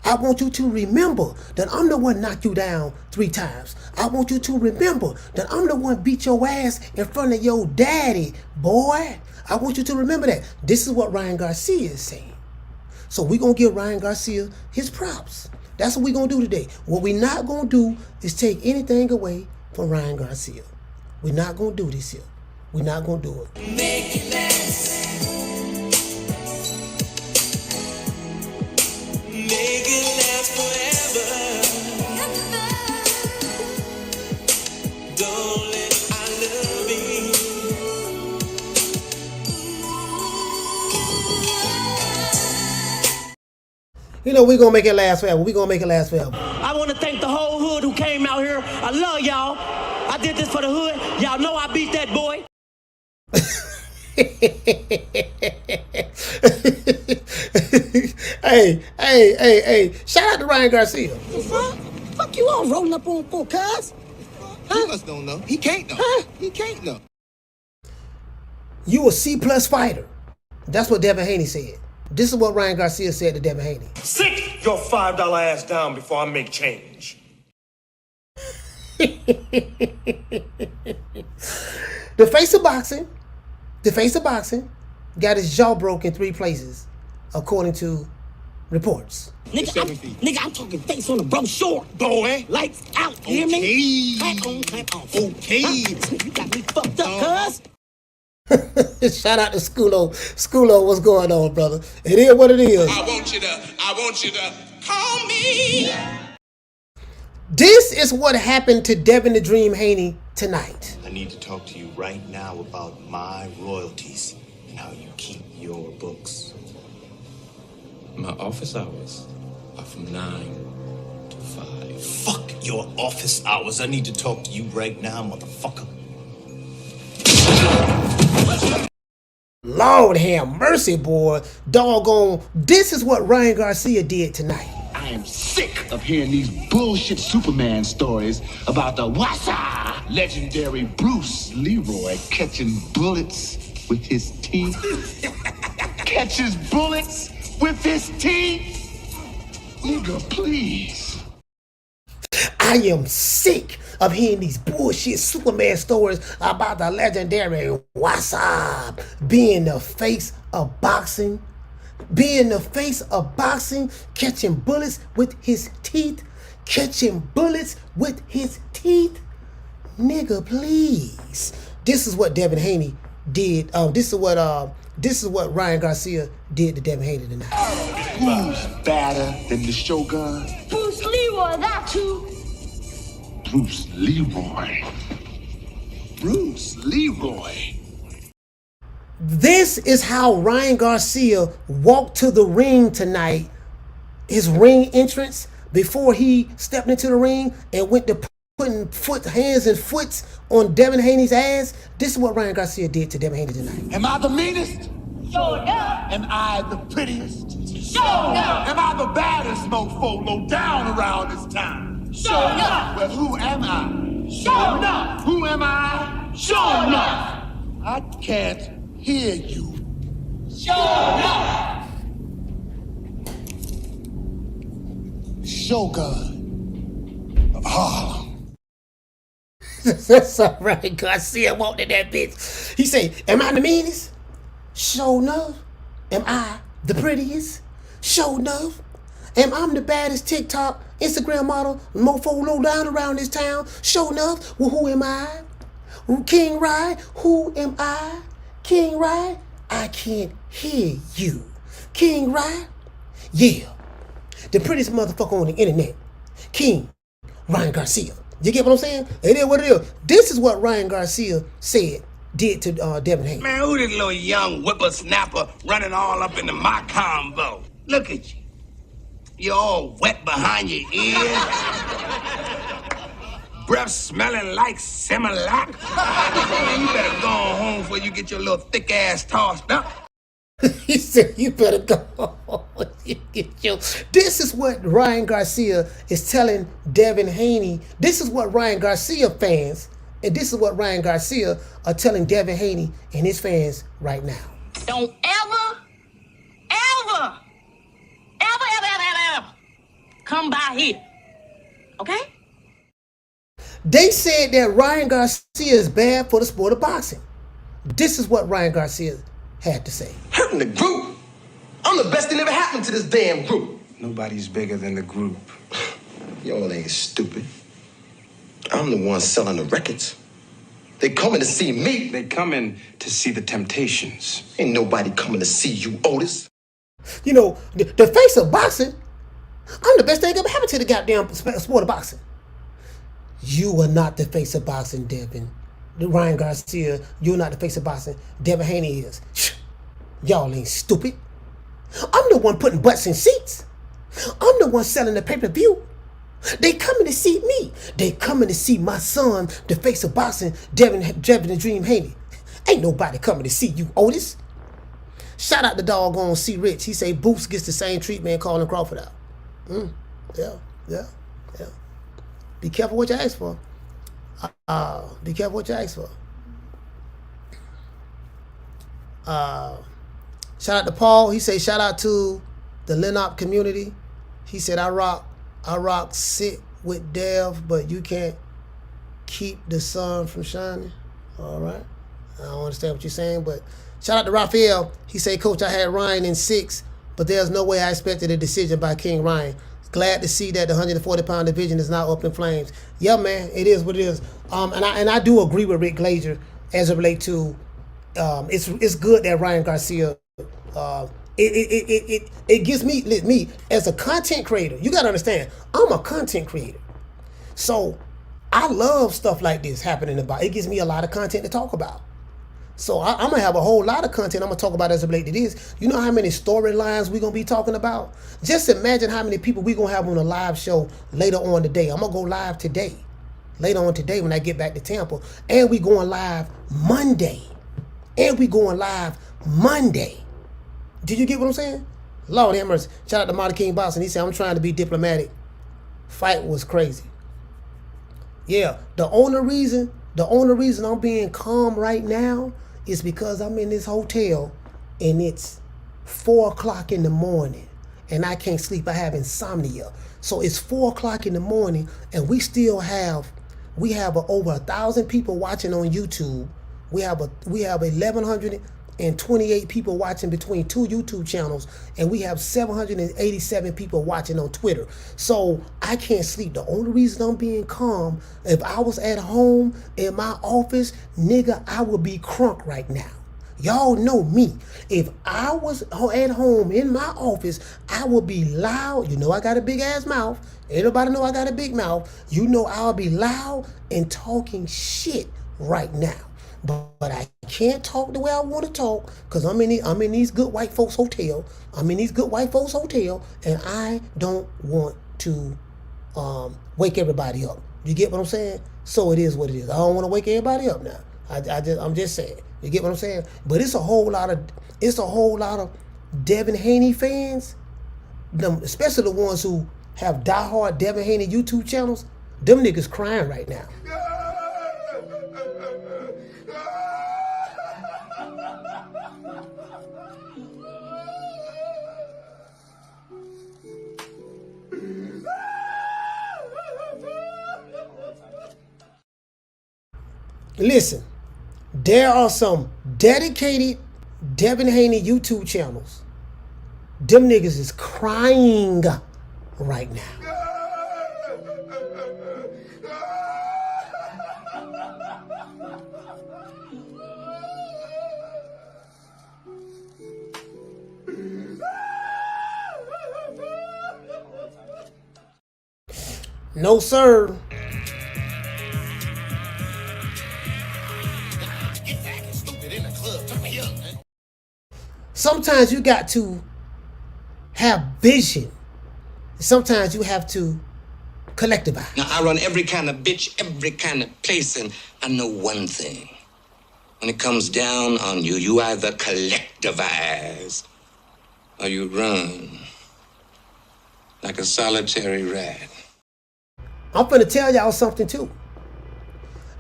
I want you to remember that I'm the one knocked you down 3 times. I want you to remember that I'm the one beat your ass in front of your daddy, boy. I want you to remember that. This is what Ryan Garcia is saying. So we're going to give Ryan Garcia his props. That's what we're going to do today. What we're not going to do is take anything away from Ryan Garcia. We're not going to do this here. We're not going to do it. Make it last. Make it last forever. Don't let I love you. You know, we're going to make it last forever. We're going to make it last forever. I want to thank the whole hood who came out here. I love y'all. I did this for the hood. Y'all know I beat that boy. Hey. Shout out to Ryan Garcia. Fuck you all rolling up on 4 cars. Huh? He must don't know. He can't know. Huh? He can't know. You a C+ fighter. That's what Devin Haney said. This is what Ryan Garcia said to Devin Haney. Sit your $5 ass down before I make change. The face of boxing got his jaw broken 3 places, according to reports. Nigga, I'm talking face on the brochure. Boy. Lights out, you hear me? Clap on. Okay. Huh? You got me fucked up, cuz. Shout out to Skulo. Skulo, what's going on, brother? It is what it is. I want you to call me. This is what happened to Devin the Dream Haney tonight. I need to talk to you right now about my royalties and how you keep your books. My office hours are from 9 to 5. Fuck your office hours. I need to talk to you right now, motherfucker. Lord have mercy, boy. Doggone. This is what Ryan Garcia did tonight. I am sick of hearing these bullshit Superman stories about the Wassa legendary Bruce Leroy catching bullets with his teeth. Catches bullets with his teeth? Nigga, please. I am sick of hearing these bullshit Superman stories about the legendary Wassa being the face of boxing. Being the face of boxing, catching bullets with his teeth. Catching bullets with his teeth. Nigga, please. This is what Devin Haney did. This is what Ryan Garcia did to Devin Haney tonight. Who's badder than the Shogun? Bruce Leroy, that too. Bruce Leroy. Bruce Leroy. This is how Ryan Garcia walked to the ring tonight. His ring entrance before he stepped into the ring and went to putting hands and foots on Devin Haney's ass. This is what Ryan Garcia did to Devin Haney tonight. Am I the meanest? Sure enough. Am I the prettiest? Sure enough. Am I the baddest mofo low down around this town? Sure enough. Well, who am I? Sure enough. Who am I? Sure enough. I can't hear you. Sure enough. Shogun of Harlem. That's all right. Garcia wanted that bitch. He say, am I the meanest? Sure enough. Am I the prettiest? Sure enough. Am I the baddest TikTok, Instagram model, mofo low down around this town? Sure enough. Well, who am I? King Rye? Who am I? King Rye? I can't hear you. King Rye? Yeah. The prettiest motherfucker on the internet. King Ryan Garcia. You get what I'm saying? It is what it is. This is what Ryan Garcia did to Devin Haney. Man, who this little young whippersnapper running all up into my combo? Look at you. You're all wet behind your ears. Breath smelling like Similac. Man, you better go on home before you get your little thick ass tossed up. He said, you better go. This is what Ryan Garcia is telling Devin Haney. This is what Ryan Garcia fans, and this is what Ryan Garcia are telling Devin Haney and his fans right now. Don't ever come by here. Okay? They said that Ryan Garcia is bad for the sport of boxing. This is what Ryan Garcia had to say. Hurting the group? I'm the best thing ever happened to this damn group. Nobody's bigger than the group. Y'all ain't stupid. I'm the one selling the records. They coming to see me. They coming to see the Temptations. Ain't nobody coming to see you, Otis. You know, the face of boxing, I'm the best thing ever happened to the goddamn sport of boxing. You are not the face of boxing, Devin. Ryan Garcia, you're not the face of boxing. Devin Haney is. Y'all ain't stupid. I'm the one putting butts in seats. I'm the one selling the pay-per-view. They coming to see me. They coming to see my son, the face of boxing, Devin the Dream Haney. Ain't nobody coming to see you, Otis. Shout out the doggone C. Rich. He say Boots gets the same treatment calling Crawford out. Yeah. Be careful what you ask for. Be careful what you ask for. Shout out to Paul. He say shout out to the Lenop community. He said I rock sit with Dev, but you can't keep the sun from shining. All right. I don't understand what you're saying, but shout out to Raphael. He say, Coach, I had Ryan in 6, but there's no way I expected a decision by King Ryan. Glad to see that the 140-pound division is now up in flames. Yeah, man, it is what it is. And I do agree with Rick Glazer as it relates to it's good that Ryan Garcia. It gives me as a content creator. You gotta understand, I'm a content creator, so I love stuff like this happening about. It gives me a lot of content to talk about. So I'm gonna have a whole lot of content I'm gonna talk about as it relates to this. You know how many storylines we're gonna be talking about? Just imagine how many people we're gonna have on a live show later on today. I'm gonna go live today, later on today when I get back to Tampa, and we going live Monday, and we going live Monday. Did you get what I'm saying? Lord have mercy. Shout out to Marty King Boss, and he said, I'm trying to be diplomatic. Fight was crazy. Yeah, the only reason I'm being calm right now is because I'm in this hotel and it's 4 o'clock in the morning and I can't sleep. I have insomnia. So it's 4 o'clock in the morning and we have over 1,000 people watching on YouTube. We have 1,128 people watching between 2 YouTube channels, and we have 787 people watching on Twitter. So I can't sleep. The only reason I'm being calm, if I was at home in my office, nigga, I would be crunk right now. Y'all know me. If I was at home in my office, I would be loud. You know I got a big ass mouth. Everybody know I got a big mouth. You know I'll be loud and talking shit right now. But I can't talk the way I want to talk because I'm in these good white folks hotel. I'm in these good white folks hotel, and I don't want to wake everybody up. You get what I'm saying? So it is what it is. I don't want to wake everybody up now. I'm just saying. You get what I'm saying? But it's a whole lot of Devin Haney fans, especially the ones who have diehard Devin Haney YouTube channels. Them niggas crying right now. Listen, there are some dedicated Devin Haney YouTube channels. Them niggas is crying right now. No, sir. Sometimes you got to have vision. Sometimes you have to collectivize. Now, I run every kind of bitch, every kind of place, and I know one thing. When it comes down on you, you either collectivize or you run like a solitary rat. I'm finna tell y'all something, too.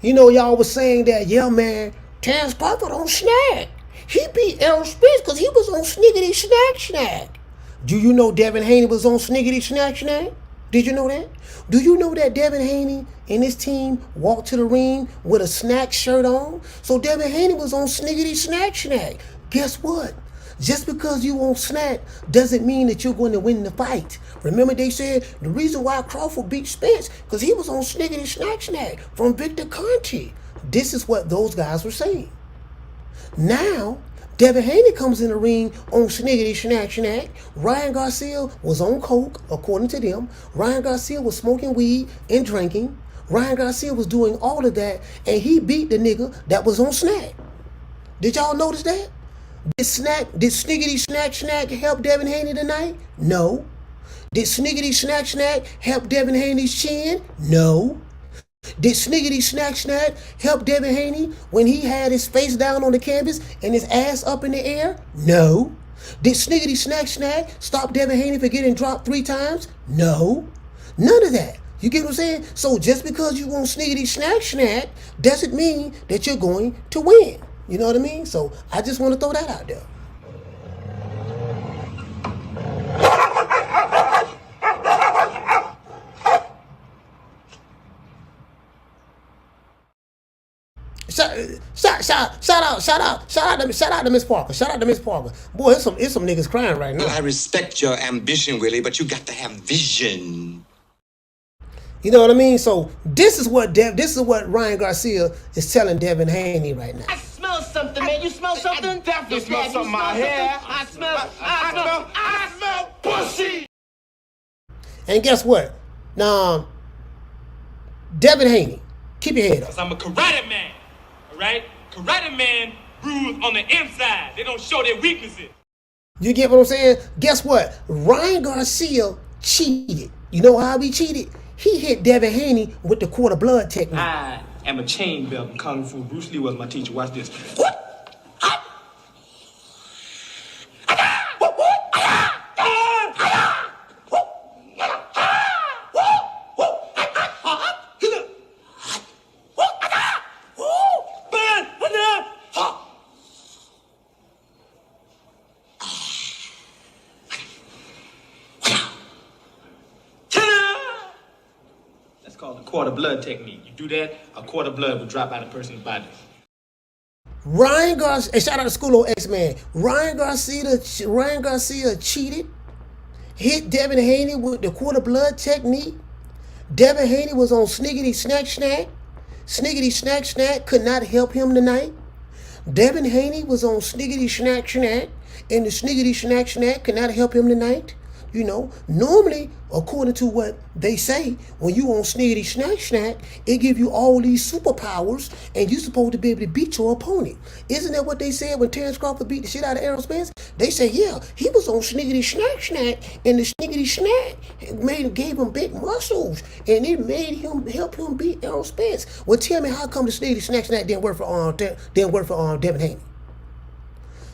You know, y'all was saying that, yeah, man, Terrence Crawford on Snack. He beat Errol Spence because he was on Sniggity Snack Snack. Do you know Devin Haney was on Sniggity Snack Snack? Did you know that? Do you know that Devin Haney and his team walked to the ring with a snack shirt on? So Devin Haney was on Sniggity Snack Snack. Guess what? Just because you on Snack doesn't mean that you're going to win the fight. Remember they said the reason why Crawford beat Spence because he was on Sniggity Snack Snack from Victor Conti. This is what those guys were saying. Now, Devin Haney comes in the ring on Sniggity Snack Snack. Ryan Garcia was on coke, according to them. Ryan Garcia was smoking weed and drinking. Ryan Garcia was doing all of that, and he beat the nigga that was on Snack. Did y'all notice that? Did Sniggity Snack Snack help Devin Haney tonight? No. Did Sniggity Snack Snack help Devin Haney's chin? No. Did Sniggity Snack Snack help Devin Haney when he had his face down on the canvas and his ass up in the air? No. Did Sniggity Snack Snack stop Devin Haney from getting dropped 3 times? No. None of that. You get what I'm saying? So just because you want Sniggity Snack Snack doesn't mean that you're going to win. You know what I mean? So I just want to throw that out there. Shout out to Miss Parker. Shout out to Miss Parker. Boy, it's some niggas crying right now. Well, I respect your ambition, Willie, but you got to have vision. You know what I mean? So this is what Ryan Garcia is telling Devin Haney right now. I smell something, man. You smell something? I definitely smell something in my hair. I smell pussy. And guess what? Now, Devin Haney, keep your head up. Because I'm a karate man, all right? Karate man rules on the inside. They don't show their weaknesses. You get what I'm saying? Guess what? Ryan Garcia cheated. You know how he cheated? He hit Devin Haney with the quarter blood technique. I am a chain belt in Kung Fu. Bruce Lee was my teacher. Watch this. It's called the quarter blood technique. You do that, a quarter blood will drop out of a person's body. Ryan Garcia, and shout out to School of X-Man. Ryan Garcia cheated, hit Devin Haney with the quarter blood technique. Devin Haney was on Sniggity Snack Snack. Sniggity Snack Snack could not help him tonight. Devin Haney was on Sniggity Snack Snack, and the Sniggity Snack Snack could not help him tonight. You know, normally, according to what they say, when you on Sniggity Snack Snack, it give you all these superpowers, and you supposed to be able to beat your opponent. Isn't that what they said when Terrence Crawford beat the shit out of Errol Spence? They said, yeah, he was on Sniggity Snack Snack, and the Sniggity Snack gave him big muscles, and it made him help him beat Errol Spence. Well, tell me, how come the Sniggity Snack Snack didn't work for Devin Haney?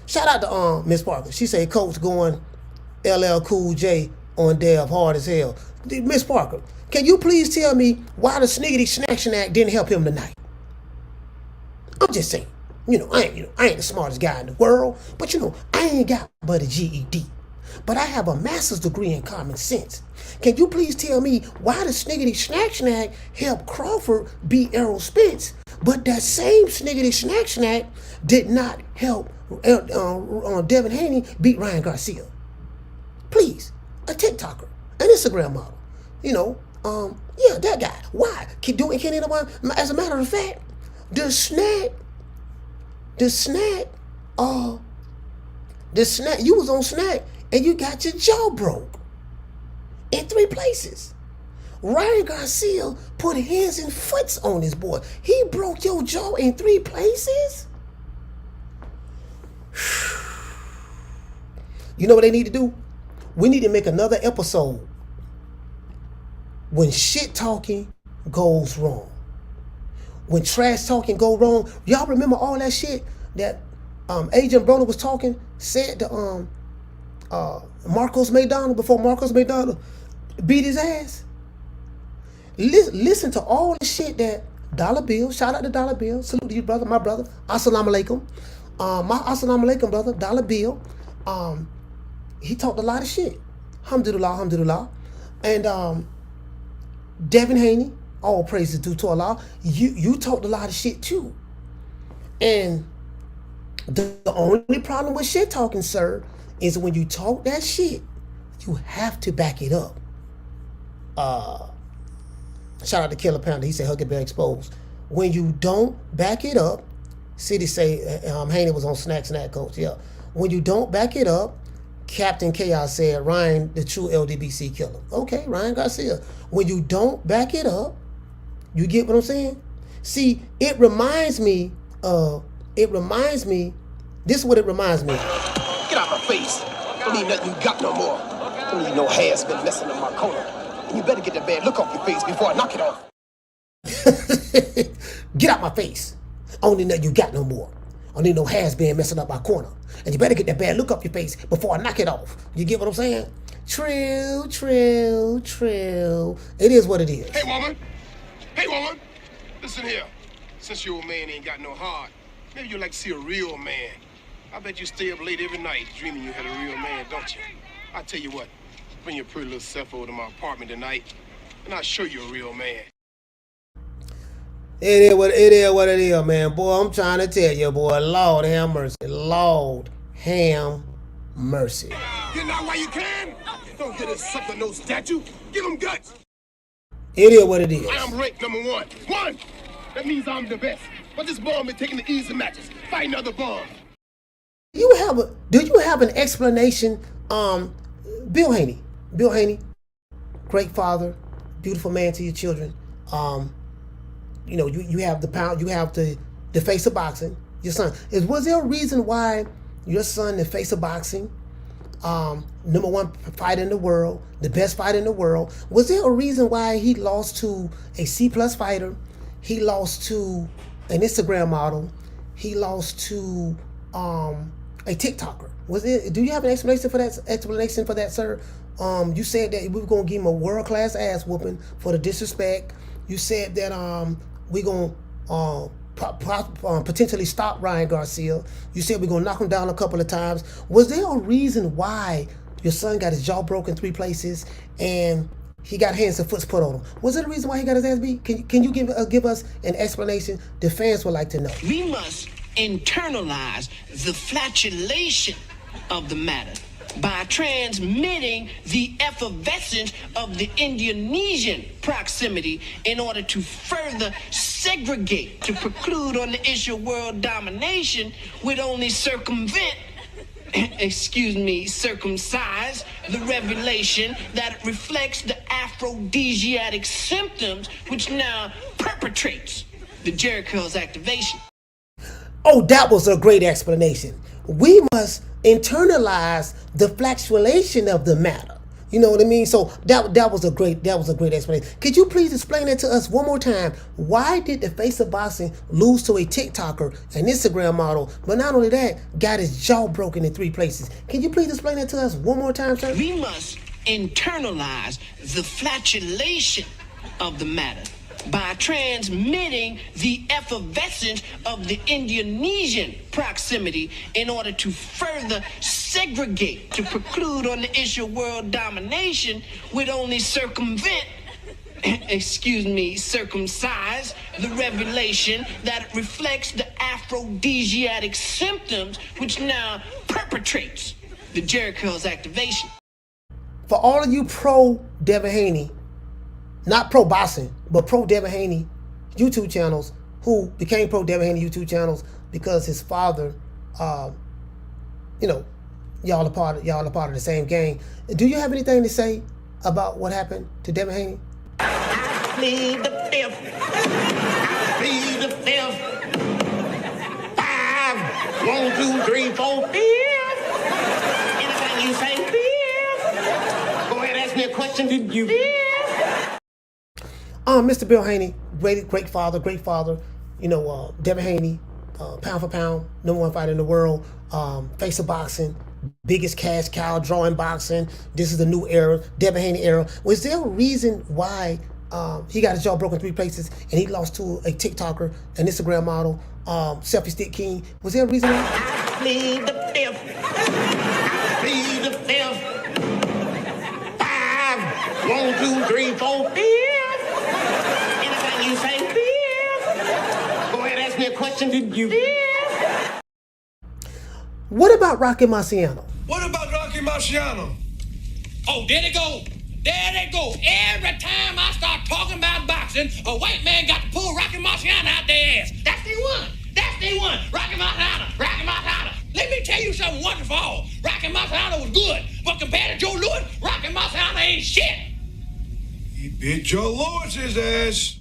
Shout out to Miss Parker. She said, Coach going LL Cool J on Dev hard as hell. Miss Parker, can you please tell me why the Sniggity Snack Snack didn't help him tonight? I'm just saying. I ain't the smartest guy in the world, but I ain't got but a GED. But I have a master's degree in common sense. Can you please tell me why the Sniggity Snack Snack helped Crawford beat Errol Spence, but that same Sniggity Snack Snack did not help Devin Haney beat Ryan Garcia? Please, a TikToker, an Instagram model, yeah, that guy. Why? Can anyone? As a matter of fact, the snack, you was on snack and you got your jaw broke in 3 places. Ryan Garcia put hands and foots on this boy. He broke your jaw in 3 places? You know what they need to do? We need to make another episode when shit talking goes wrong. When trash talking go wrong. Y'all remember all that shit that Agent Broner was said to Marcos McDonald before Marcos McDonald beat his ass? Listen to all the shit that Dollar Bill, shout out to Dollar Bill, salute to you, brother, my brother, assalamu alaikum. My assalamu alaikum, brother, Dollar Bill. He talked a lot of shit. Alhamdulillah. And Devin Haney, all praises due to Allah. You talked a lot of shit too. And the only problem with shit talking, sir, is when you talk that shit, you have to back it up. Shout out to Killer Panda. He said Garcia Exposed. When you don't back it up, City say Haney was on Snack Coach. Yeah. When you don't back it up, Captain Chaos said Ryan, the true LDBC killer. Okay, Ryan Garcia. When you don't back it up, you get what I'm saying? See, it reminds me, this is what it reminds me. Get out my face. Don't need nothing you got no more. Don't need no hair's been messing in my corner. And you better get that bad look off your face before I knock it off. Get out my face. I don't need nothing you got no more. I don't need no has-been messing up my corner. And you better get that bad look up your face before I knock it off. You get what I'm saying? Trill. It is what it is. Hey, woman. Listen here. Since your old man ain't got no heart, maybe you'd like to see a real man. I bet you stay up late every night dreaming you had a real man, don't you? I tell you what, bring your pretty little self over to my apartment tonight, and I'll show you a real man. It is what it is, man. Boy, I'm trying to tell you, boy. Lord have mercy. Lord have mercy. Get out while you can. Don't get us sucker no statue. Give him guts. It is what it is. I am ranked number 1. 1. That means I'm the best. But this bomb been taking the easy matches, fighting other bombs. Do you have an explanation? Bill Haney, great father, beautiful man to your children. You have the pound, you have the face of boxing. Your son, was there a reason why your son, the face of boxing, number 1 fighter in the world, the best fighter in the world, was there a reason why he lost to a C+ fighter? He lost to an Instagram model. He lost to a TikToker. Do you have an explanation for that, sir? You said that we were gonna give him a world-class ass whooping for the disrespect. You said that we're gonna potentially stop Ryan Garcia. You said we're gonna knock him down a couple of times. Was there a reason why your son got his jaw broken 3 places and he got hands and foot put on him. Was there a reason why he got his ass beat? Can you give us an explanation? The fans would like to know. We must internalize the flatulation of the matter by transmitting the effervescence of the Indonesian proximity in order to further segregate, to preclude on the issue of world domination would only circumcise the revelation that reflects the aphrodisiac symptoms which now perpetrates the Jericho's activation. Oh, that was a great explanation. We must internalize the fluctuation of the matter. You know what I mean? So that was a great explanation. Could you please explain that to us one more time? Why did the face of boxing lose to a TikToker, an Instagram model, but not only that, got his jaw broken in 3 places? Can you please explain that to us one more time, sir? We must internalize the flatulation of the matter by transmitting the effervescence of the Indonesian proximity in order to further segregate, to preclude on the issue of world domination would only circumcise the revelation that reflects the aphrodisiac symptoms which now perpetrates the Jericho's activation. For all of you pro Devin Haney, not pro boxing, but pro Devin Haney YouTube channels who became pro Devin Haney YouTube channels because his father, y'all are part of the same gang. Do you have anything to say about what happened to Devin Haney? I plead the fifth. I plead the fifth. 5, 1, 2, 3, 4, 5. Anything you say, 5. Go ahead, ask me a question. Did you? Mr. Bill Haney, great father. Devin Haney, pound for pound, #1 fighter in the world, face of boxing, biggest cash cow draw in boxing. This is the new era, Devin Haney era. Was there a reason why he got his jaw broken 3 places and he lost to a TikToker, an Instagram model, selfie stick king? Was there a reason why? I plead the fifth. I plead the fifth. 5, 1, 2, 3, 4, 5. Anything you say, 5. Go ahead, ask me a question. Did you? What about Rocky Marciano? What about Rocky Marciano? Oh, there they go. There they go. Every time I start talking about boxing, a white man got to pull Rocky Marciano out their ass. That's the one. That's the one. Rocky Marciano. Rocky Marciano. Let me tell you something wonderful. Rocky Marciano was good, but compared to Joe Louis, Rocky Marciano ain't shit. He beat Joe Louis's ass.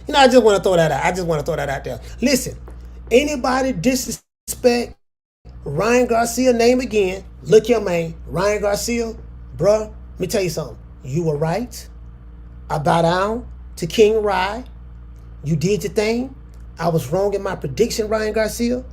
I just want to throw that out. There. Listen, anybody disrespect Ryan Garcia name again, look your man, Ryan Garcia, bruh, let me tell you something. You were right. I bow down to King Rye. You did your thing. I was wrong in my prediction, Ryan Garcia.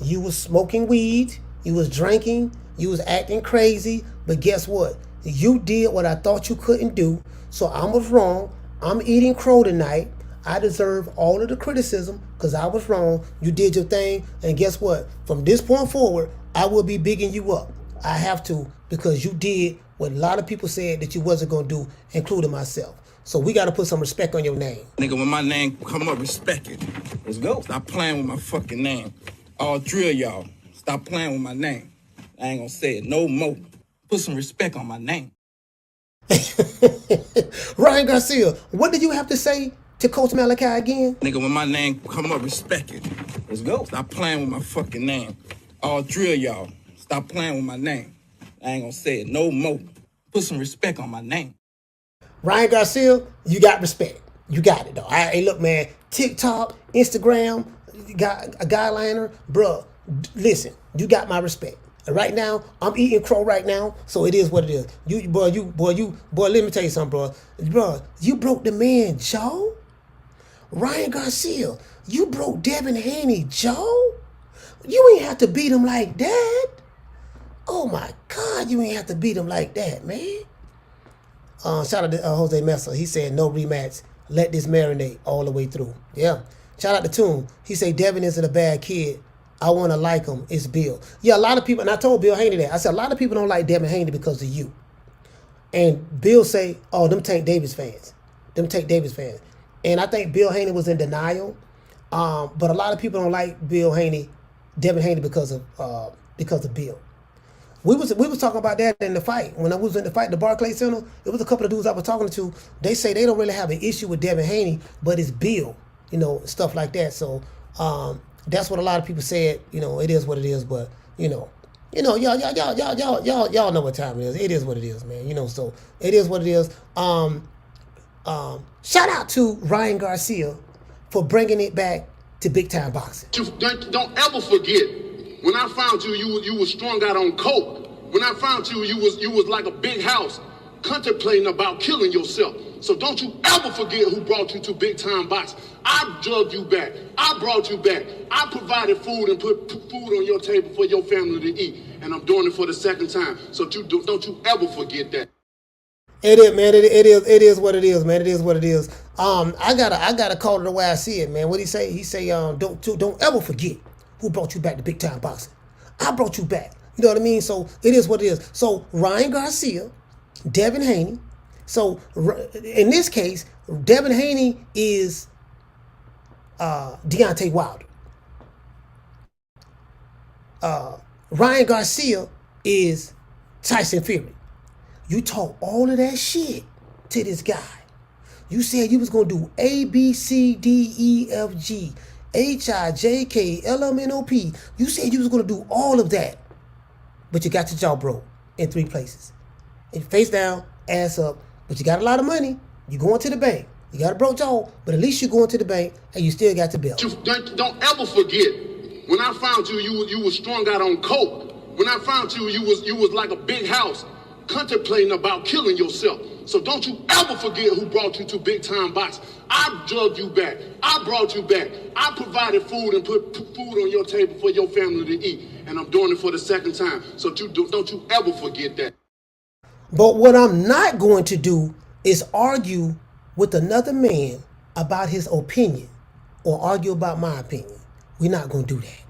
You was smoking weed. You was drinking. You was acting crazy. But guess what? You did what I thought you couldn't do. So I was wrong. I'm eating crow tonight. I deserve all of the criticism because I was wrong. You did your thing. And guess what? From this point forward, I will be bigging you up. I have to, because you did what a lot of people said that you wasn't going to do, including myself. So we got to put some respect on your name. Nigga, when my name come up, respect it. Let's go. Stop playing with my fucking name. All 3 of y'all, stop playing with my name. I ain't going to say it no more. Put some respect on my name. Ryan Garcia, what did you have to say to Coach Malachi again? Nigga, when my name come up, respect it. Let's go. Stop playing with my fucking name. All 3 of y'all, stop playing with my name. I ain't gonna say it no more. Put some respect on my name. Ryan Garcia, you got respect. You got it, though. Hey, look, man, TikTok, Instagram, a guideliner, bruh, listen, you got my respect. Right now, I'm eating crow right now, so it is what it is. Boy, let me tell you something, bro. Bro, you broke the man jaw? Ryan Garcia, you broke Devin Haney jaw? You ain't have to beat him like that. Oh my God, you ain't have to beat him like that, man. Shout out to Jose Mesa. He said no rematch. Let this marinate all the way through. Yeah. Shout out to Toon. He said Devin isn't a bad kid. I want to like him. It's Bill. Yeah, a lot of people, and I told Bill Haney that. I said a lot of people don't like Devin Haney because of you. And Bill say, "Oh, them Tank Davis fans, them Tank Davis fans." And I think Bill Haney was in denial, but a lot of people don't like Bill Haney, Devin Haney because of Bill. We was talking about that in the fight. When I was in the fight at the Barclays Center, it was a couple of dudes I was talking to. They say they don't really have an issue with Devin Haney, but it's Bill, stuff like that. So that's what a lot of people said. It is what it is. But y'all know what time it is. It is what it is, man. So it is what it is. Shout out to Ryan Garcia for bringing it back to big time boxing. Don't ever forget. When I found you, you was strung out on coke. When I found you, you was like a big house, contemplating about killing yourself. So don't you ever forget who brought you to big time boxing. I drugged you back. I brought you back. I provided food and put food on your table for your family to eat. And I'm doing it for the second time. So don't you ever forget that. It is, man. It is what it is, man. It is what it is. I gotta call it the way I see it, man. What he say? He say, don't ever forget who brought you back to big time boxing. I brought you back. You know what I mean? So it is what it is. So Ryan Garcia, Devin Haney. So in this case, Devin Haney is Deontay Wilder. Ryan Garcia is Tyson Fury. You talk all of that shit to this guy. You said you was gonna do A, B, C, D, E, F, G, H, I, J, K, L, M, N, O, P. You said you was gonna do all of that, but you got your jaw broke in 3 places. And face down, ass up, but you got a lot of money. You going to the bank. You got a broke jaw, but at least you going to the bank and you still got the belt. Don't ever forget. When I found you, you was strung out on coke. When I found you, you was like a big house, contemplating about killing yourself. So don't you ever forget who brought you to big time boxing. I drugged you back. I brought you back. I provided food and put food on your table for your family to eat. And I'm doing it for the second time. So don't you ever forget that. But what I'm not going to do is argue with another man about his opinion or argue about my opinion. We're not going to do that.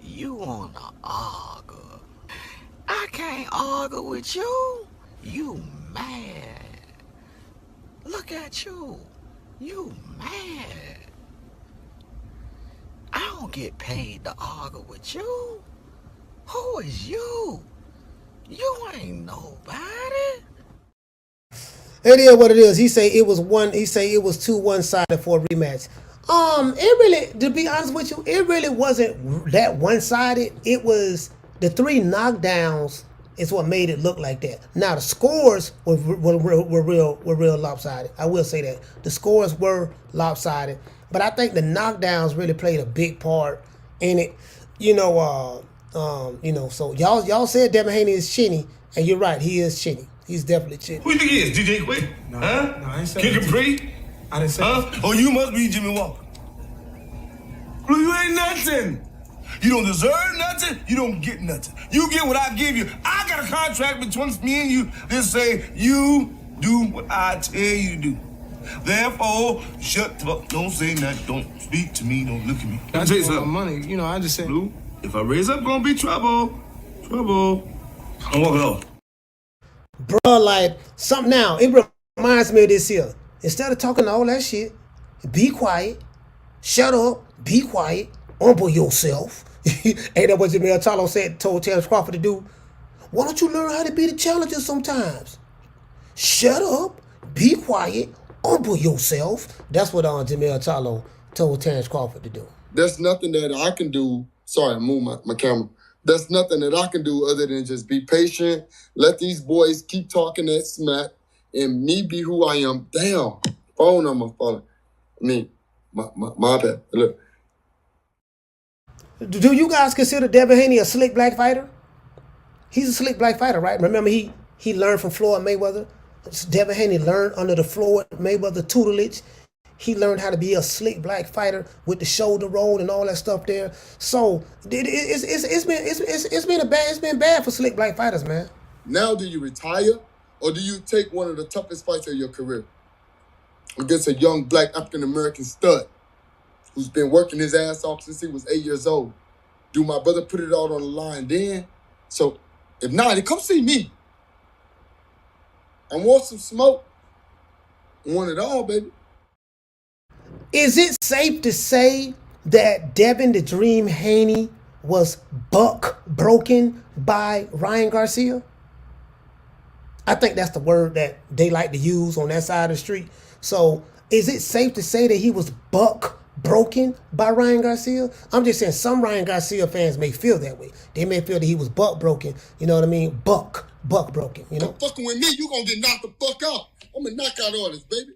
You wanna argue? I can't argue with you. You mad. Look at you. You mad. I don't get paid to argue with you. Who is you? You ain't nobody. It is what it is. He say it was 2 one-sided for a rematch. It really, to be honest with you, it really wasn't that one-sided. It was the 3 knockdowns is what made it look like that. Now the scores were real lopsided. I will say that the scores were lopsided, but I think the knockdowns really played a big part in it. So y'all said Devin Haney is Chinny, and you're right, he is Chinny. He's definitely Chinny. Who you think he is? DJ Quick? No, huh? No, I ain't saying Kick and Free? I didn't say that. Oh, you must be Jimmy Walker. Blue, you ain't nothing. You don't deserve nothing. You don't get nothing. You get what I give you. I got a contract between me and you that say you do what I tell you to do. Therefore, shut up. Don't say nothing. Don't speak to me. Don't look at me. I just want money. I just said. Blue, if I raise up, gonna be trouble. Trouble. I'm walking off. Bruh, like, something now. It reminds me of this here. Instead of talking all that shit, be quiet. Shut up. Be quiet. Humble yourself. Ain't that what Jamel Charlo told Terrence Crawford to do? Why don't you learn how to be the challenger sometimes? Shut up. Be quiet. Humble yourself. That's what Jamel Charlo told Terrence Crawford to do. There's nothing that I can do. Sorry, I moved my camera. There's nothing that I can do other than just be patient, let these boys keep talking that smack, and me be who I am. Damn, phone number falling. My bad. Look. Do you guys consider Devin Haney a slick black fighter? He's a slick black fighter, right? Remember, he learned from Floyd Mayweather. Devin Haney learned under the Floyd Mayweather tutelage. He learned how to be a slick black fighter with the shoulder roll and all that stuff there. So it's been bad for slick black fighters, man. Now, do you retire or do you take one of the toughest fights of your career against a young black African American stud who's been working his ass off since he was 8 years old? Do my brother put it out on the line then? So if not, come see me. I want some smoke. I want it all, baby. Is it safe to say that Devin the Dream Haney was buck broken by Ryan Garcia? I think that's the word that they like to use on that side of the street. So is it safe to say that he was buck broken by Ryan Garcia? I'm just saying some Ryan Garcia fans may feel that way. They may feel that he was buck broken. You know what I mean? Buck broken, you know? Fucking with me, you gonna get knocked the fuck out. I'm a knockout artist, baby.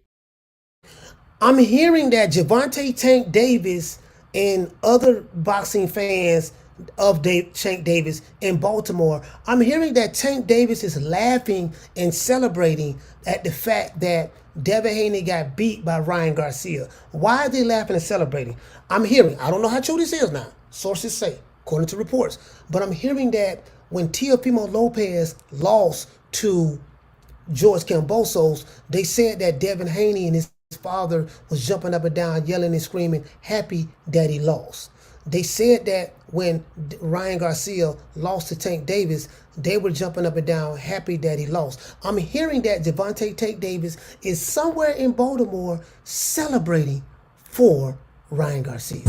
I'm hearing that Gervonta Tank Davis and other boxing fans of Tank Davis in Baltimore, I'm hearing that Tank Davis is laughing and celebrating at the fact that Devin Haney got beat by Ryan Garcia. Why are they laughing and celebrating? I'm hearing, I don't know how true this is now, sources say, according to reports, but I'm hearing that when Teofimo Lopez lost to George Kambosos, they said that Devin Haney and his father was jumping up and down, yelling and screaming, happy that he lost. They said that when Ryan Garcia lost to Tank Davis, they were jumping up and down, happy that he lost. I'm hearing that Gervonta Tank Davis is somewhere in Baltimore celebrating for Ryan Garcia.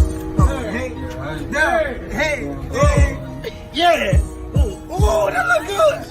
Yeah. Oh, that look good.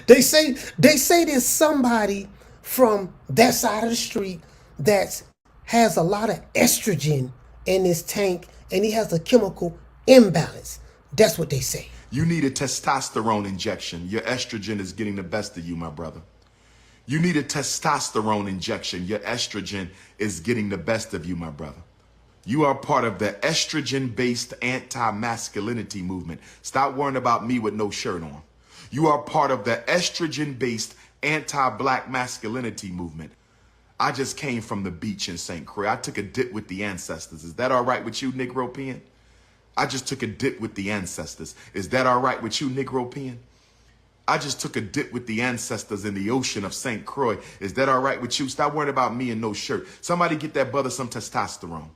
They say there's somebody from that side of the street that has a lot of estrogen in his tank and he has a chemical imbalance. That's what they say. You need a testosterone injection. Your estrogen is getting the best of you, my brother. You need a testosterone injection. Your estrogen is getting the best of you, my brother. You are part of the estrogen-based anti-masculinity movement. Stop worrying about me with no shirt on. You are part of the estrogen-based anti-black masculinity movement. I just came from the beach in St. Croix. I took a dip with the ancestors. Is that all right with you, Negropean? I just took a dip with the ancestors. Is that all right with you, Negropean? I just took a dip with the ancestors in the ocean of St. Croix. Is that all right with you? Stop worrying about me and no shirt. Somebody get that brother some testosterone.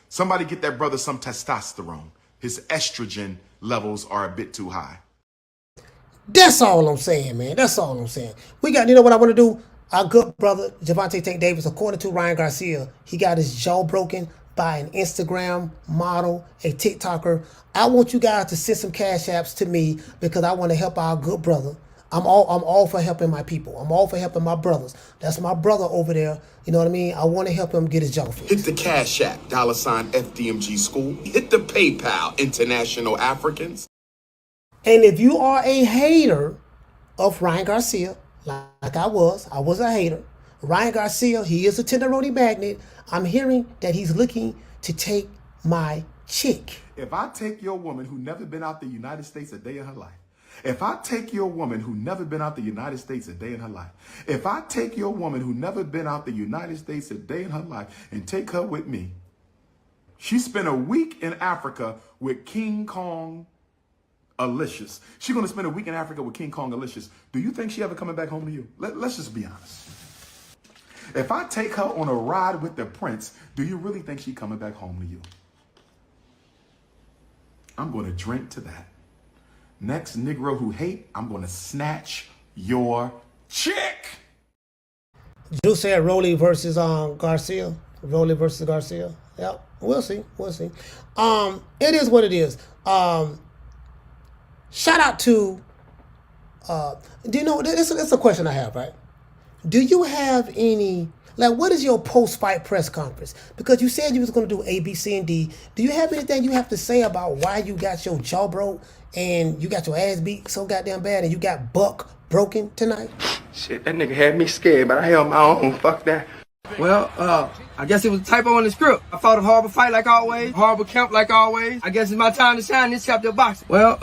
Somebody get that brother some testosterone. His estrogen levels are a bit too high. That's all I'm saying, man. That's all I'm saying. We got, you know what I want to do? Our good brother, Gervonta Tank Davis, according to Ryan Garcia, he got his jaw broken by an Instagram model, a TikToker. I want you guys to send some cash apps to me because I want to help our good brother. I'm all for helping my people. I'm all for helping my brothers. That's my brother over there. You know what I mean? I want to help him get his jaw fixed. Hit the Cash App, $FDMG School. Hit the PayPal, International Africans. And if you are a hater of Ryan Garcia, like I was a hater. Ryan Garcia, he is a tenderoni magnet. I'm hearing that he's looking to take my chick. If I take your woman who never been out the United States a day in her life, if I take your woman who never been out the United States a day in her life, if I take your woman who never been out the United States a day in her life and take her with me, she spent a week in Africa with King Kong Alicious. She's going to spend a week in Africa with King Kong Alicious. Do you think she ever coming back home to you? Let's just be honest. If I take her on a ride with the prince, do you really think she coming back home to you? I'm going to drink to that. Next Negro who hate, I'm going to snatch your chick. Drew said Rolly versus Garcia. Rolly versus Garcia. Yeah, we'll see. We'll see. It is what it is. Shout out to, do you know, it's a question I have, right? Do you have any, like, what is your post-fight press conference? Because you said you was going to do A, B, C, and D. Do you have anything you have to say about why you got your jaw broke and you got your ass beat so goddamn bad and you got buck broken tonight? Shit, that nigga had me scared, but I held my own. Fuck that. Well, I guess it was a typo in the script. I fought a horrible fight like always, horrible camp like always. I guess it's my time to shine this chapter of boxing. Well,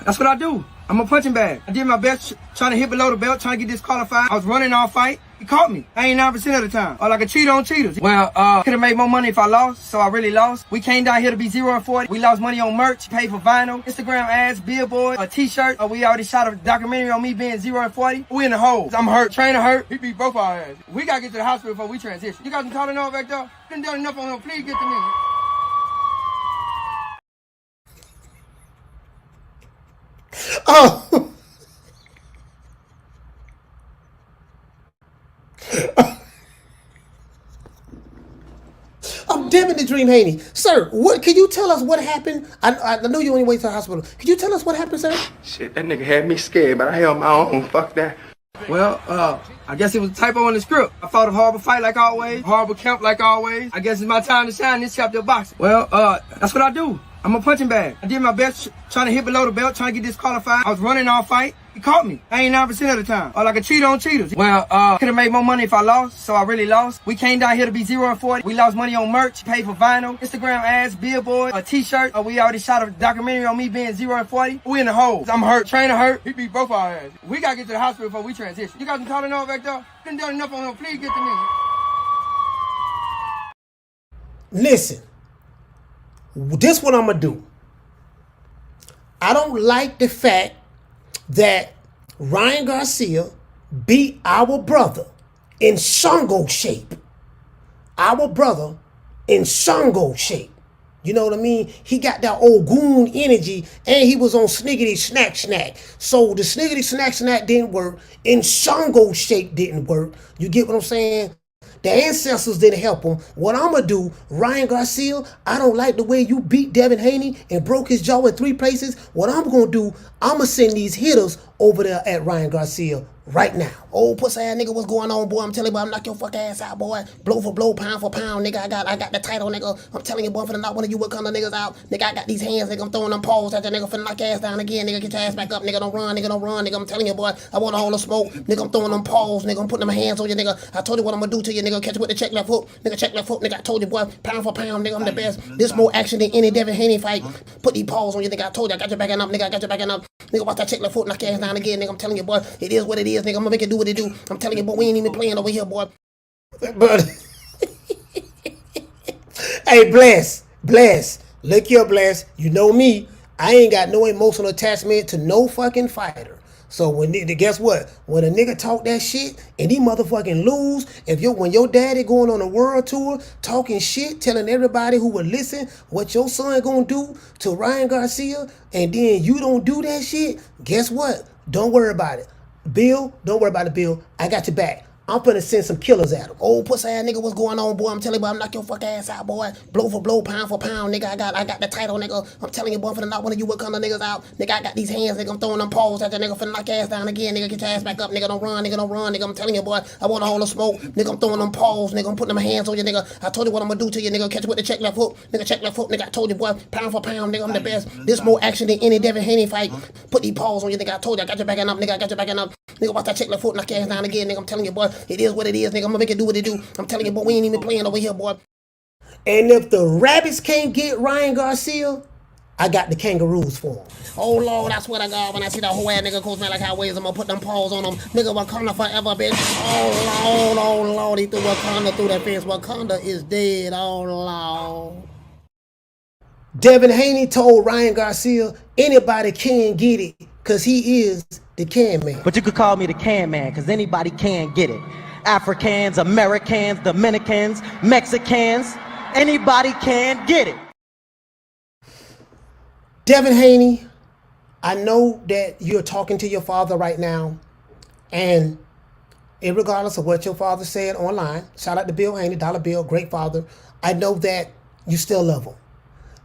that's what I do. I'm a punching bag. I did my best trying to hit below the belt, trying to get disqualified. I was running all fight. He caught me 89% of the time. Or like a cheat on cheaters. Well, could have made more money if I lost, so I really lost. We came down here to be 0-40. We lost money on merch, paid for vinyl, Instagram ads, billboard, a t-shirt. We already shot a documentary on me being 0-40. We in the hole. I'm hurt. Trainer hurt. He beat both our ass. We gotta get to the hospital before we transition. You got some calling on back there? Been done enough on them. Please get to me. Oh. I'm Devin the Dream Haney. Sir, what can you tell us what happened? I know you only went to the hospital. Could you tell us what happened, sir? Shit, that nigga had me scared, but I held my own. Fuck that. Well, I guess it was a typo in the script. I fought a horrible fight like always, horrible camp like always. I guess it's my time to shine in this chapter of boxing. Well, that's what I do. I'm a punching bag. I did my best trying to hit below the belt, trying to get disqualified. I was running all fight. He caught me 89% of the time. Or like a cheat on cheaters. Well, could have made more money if I lost, so I really lost. We came down here to be 0-40. We lost money on merch, paid for vinyl, Instagram ads, billboard, a t-shirt. We already shot a documentary on me being 0-40. We in the hole. I'm hurt. Trainer hurt. He beat both our ass. We gotta get to the hospital before we transition. You got some calling on back there? Been done enough on them. Please get to me. Listen, this what I'm gonna do. I don't like the fact that Ryan Garcia beat our brother in Shango shape. Our brother in Shango shape. You know what I mean? He got that old goon energy and he was on sniggity snack snack. So the sniggity snack snack didn't work. In Shango shape didn't work. You get what I'm saying? The ancestors didn't help him. What I'm going to do, Ryan Garcia, I don't like the way you beat Devin Haney and broke his jaw in 3 places. What I'm going to do, I'm going to send these hitters over there at Ryan Garcia right now. Oh, pussy ass nigga, what's going on, boy? I'm telling you, boy, I'm knock your fuck ass out, boy. Blow for blow, pound for pound, nigga. I got the title, nigga. I'm telling you, boy, for the knock one of you Wakanda niggas out. Nigga, I got these hands, nigga. I'm throwing them paws at the nigga for knock your ass down again, nigga. Get your ass back up, nigga. Don't run, nigga. Don't run, nigga. I'm telling you, boy, I want a hold of smoke, nigga. I'm throwing them paws, nigga. I'm putting them hands on you, nigga. I told you what I'm gonna do to you, nigga. Catch you with the check left hook, nigga. Check left hook, nigga. I told you, boy, pound for pound, nigga. I'm the best. This more action than any Devin Haney fight. Put these paws on you, nigga. I told you, I got your back up, nigga. I got your back up. Nigga, watch that check left foot, knock your ass down again, nigga. I'm telling you, boy, it is what it is, nigga. I'm gonna make it do what it do. I'm telling you, boy, we ain't even playing over here, boy. But hey, Bless. Look here, Bless. You know me. I ain't got no emotional attachment to no fucking fighter. So guess what? When a nigga talk that shit and he motherfucking lose, when your daddy going on a world tour talking shit, telling everybody who would listen what your son gonna do to Ryan Garcia, and then you don't do that shit, guess what? Don't worry about it. Bill, don't worry about it, Bill. I got your back. I'm finna send some killers at him. Oh, pussy ass nigga, what's going on, boy? I'm telling you, boy, I'm knock your fuck ass out, boy. Blow for blow, pound for pound, nigga. I got the title, nigga. I'm telling you, boy, I'm finna knock one of you Wakanda niggas out. Nigga, I got these hands, nigga. I'm throwing them paws at the nigga, finna knock your ass down again, nigga. Get your ass back up, nigga. Don't run, nigga. Don't run, nigga. I'm telling you, boy, I want a hold of smoke, nigga. I'm throwing them paws, nigga. I'm putting them hands on you, nigga. I told you what I'm gonna do to you, nigga. Catch you with the check left hook, nigga. Check left hook, nigga. I told you, boy, pound for pound, nigga. I'm the best. This more action than any Devin Haney fight. Put these paws on you, nigga. I told you, I got your back up, nigga. I got your back up. Nigga, watch that check left foot, knock your ass down again, nigga. I'm telling you, boy, it is what it is, nigga. I'm gonna make it do what it do. I'm telling you, boy, we ain't even playing over here, boy. And if the rabbits can't get Ryan Garcia, I got the kangaroos for him. Oh, Lord, I swear to God, when I see that whole ass nigga goes man like highways, I'm gonna put them paws on him. Nigga, Wakanda forever, bitch. Oh, Lord, he threw Wakanda through that fence. Wakanda is dead, oh, Lord. Devin Haney told Ryan Garcia, anybody can get it, because he is the can man. But you could call me the can man, because anybody can get it. Africans, Americans, Dominicans, Mexicans, anybody can get it. Devin Haney, I know that you're talking to your father right now, and regardless of what your father said online, shout out to Bill Haney, Dollar Bill, great father, I know that you still love him.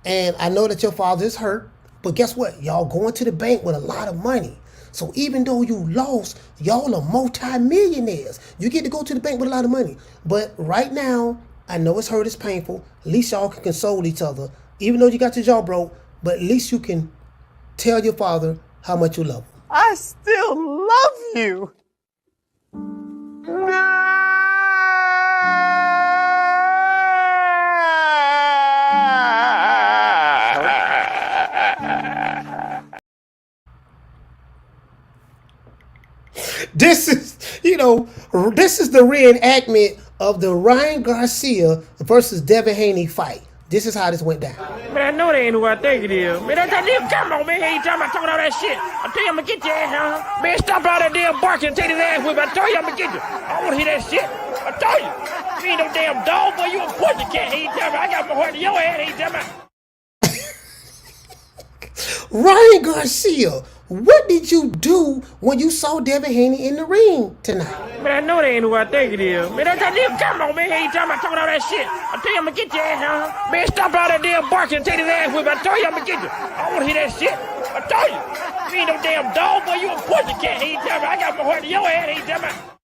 And I know that your father is hurt, but guess what? Y'all going to the bank with a lot of money. So even though you lost, y'all are multi-millionaires. You get to go to the bank with a lot of money. But right now, I know it's hurt, it's painful. At least y'all can console each other. Even though you got your jaw broke, but at least you can tell your father how much you love him. I still love you. This is, this is the reenactment of the Ryan Garcia versus Devin Haney fight. This is how this went down. Man, I know they ain't who I think it is. Man, that nigga, come on, man. He ain't talking about all that shit. I tell you, I'm gonna get your ass, huh? Man, stop all that damn barking and take his ass with me. I told you, I'm gonna get you. I wanna hear that shit. I told you. You ain't no damn dog, boy. You a pussy cat. He ain't talking about. I got my heart in your head. He ain't talking about. Ryan Garcia, what did you do when you saw Devin Haney in the ring tonight? Man, I know they ain't who I think it is. Man, that nigga, come on, man. He ain't talking about all that shit. I tell you, I'm gonna get your ass, huh? Man, stop all that damn barking and take his ass with me. I told you, I'm gonna get you. I wanna hear that shit. I told you. You ain't no damn dog, boy. You a pussy cat. He ain't talking about. I got my heart in your head. He ain't talking about.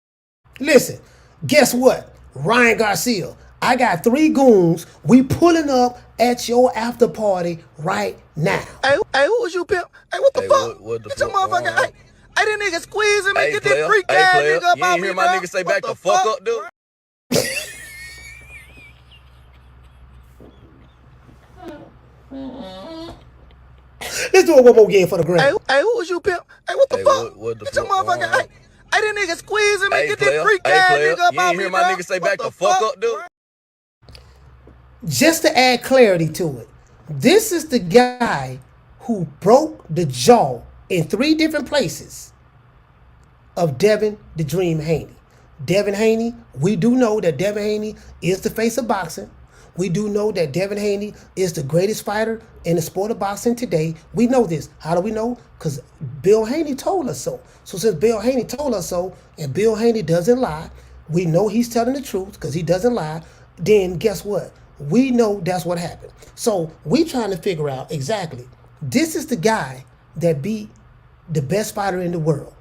Listen, guess what? Ryan Garcia, I got 3 goons. We pulling up at your after party right now. Hey, who was you, pimp? Hey, what the fuck? Get your motherfucker. Hey, that nigga squeezing me. Get this freak ass nigga up on me, bro. You ain't hear my nigga say back the fuck up, dude? Let's do it one more again for the gram. Hey, who was you, pimp? Hey, what the fuck? Get your motherfucker. Hey, that nigga squeezing me. Get this freak ass nigga up on me, bro. You ain't hear my nigga say back the fuck up, dude? Just to add clarity to it, this is the guy who broke the jaw in 3 different places of Devin the Dream Haney. Devin Haney, we do know that Devin Haney is the face of boxing. We do know that Devin Haney is the greatest fighter in the sport of boxing today. We know this. How do we know? Because Bill Haney told us so. So since Bill Haney told us so, and Bill Haney doesn't lie, we know he's telling the truth because he doesn't lie, then guess what? We know that's what happened. So we trying to figure out exactly. This is the guy that beat the best fighter in the world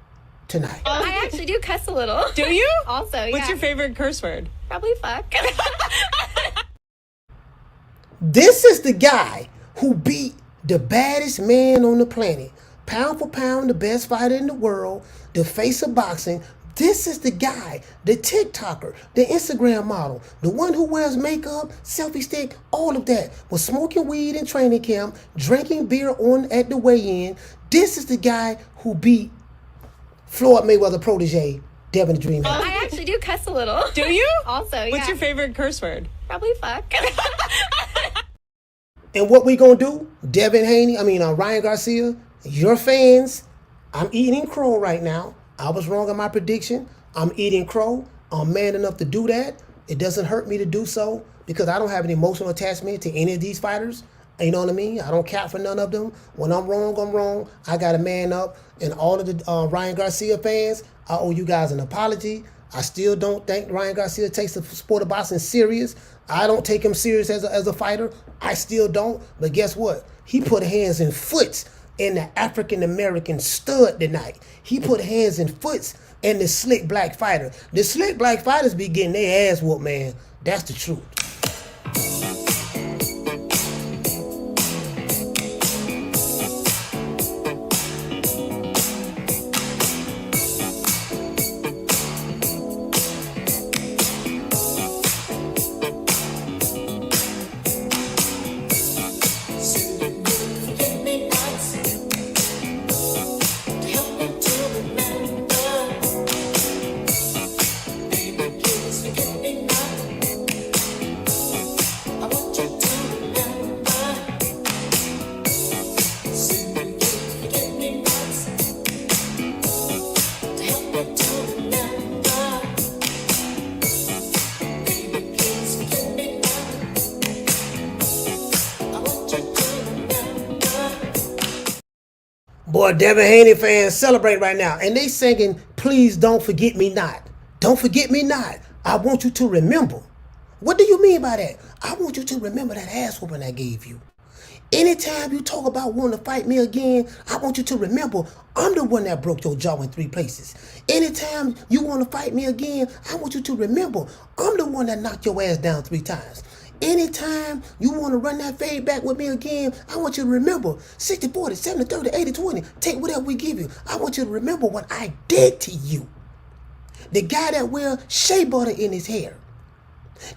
tonight. I actually do cuss a little. Do you? Also, yeah. What's your favorite curse word? Probably fuck. This is the guy who beat the baddest man on the planet. Pound for pound, the best fighter in the world, the face of boxing. This is the guy, the TikToker, the Instagram model, the one who wears makeup, selfie stick, all of that, was smoking weed in training camp, drinking beer at the weigh-in. This is the guy who beat Floyd Mayweather protege, Devin the Dream Haney. I actually do cuss a little. Do you? Also, yeah. What's your favorite curse word? Probably fuck. And what we gonna do? Ryan Garcia, your fans, I'm eating crow right now. I was wrong on my prediction. I'm eating crow. I'm man enough to do that. It doesn't hurt me to do so because I don't have an emotional attachment to any of these fighters. You know what I mean? I don't cap for none of them. When I'm wrong, I'm wrong. I got to man up. And all of the Ryan Garcia fans, I owe you guys an apology. I still don't think Ryan Garcia takes the sport of boxing serious. I don't take him serious as a fighter. I still don't. But guess what? He put hands and foots in the African-American stud tonight. He put hands and foots in the slick black fighter. The slick black fighters be getting their ass whooped, man. That's the truth. Boy, Devin Haney fans celebrate right now. And they singing, please don't forget me not. Don't forget me not. I want you to remember. What do you mean by that? I want you to remember that ass whooping I gave you. Anytime you talk about wanting to fight me again, I want you to remember I'm the one that broke your jaw in 3 places. Anytime you want to fight me again, I want you to remember I'm the one that knocked your ass down 3 times. Anytime you want to run that fade back with me again, I want you to remember 60-40, 70-30, 80-20. Take whatever we give you. I want you to remember what I did to you. The guy that wears shea butter in his hair.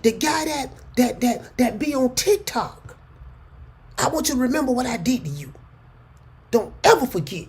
The guy that be on TikTok. I want you to remember what I did to you. Don't ever forget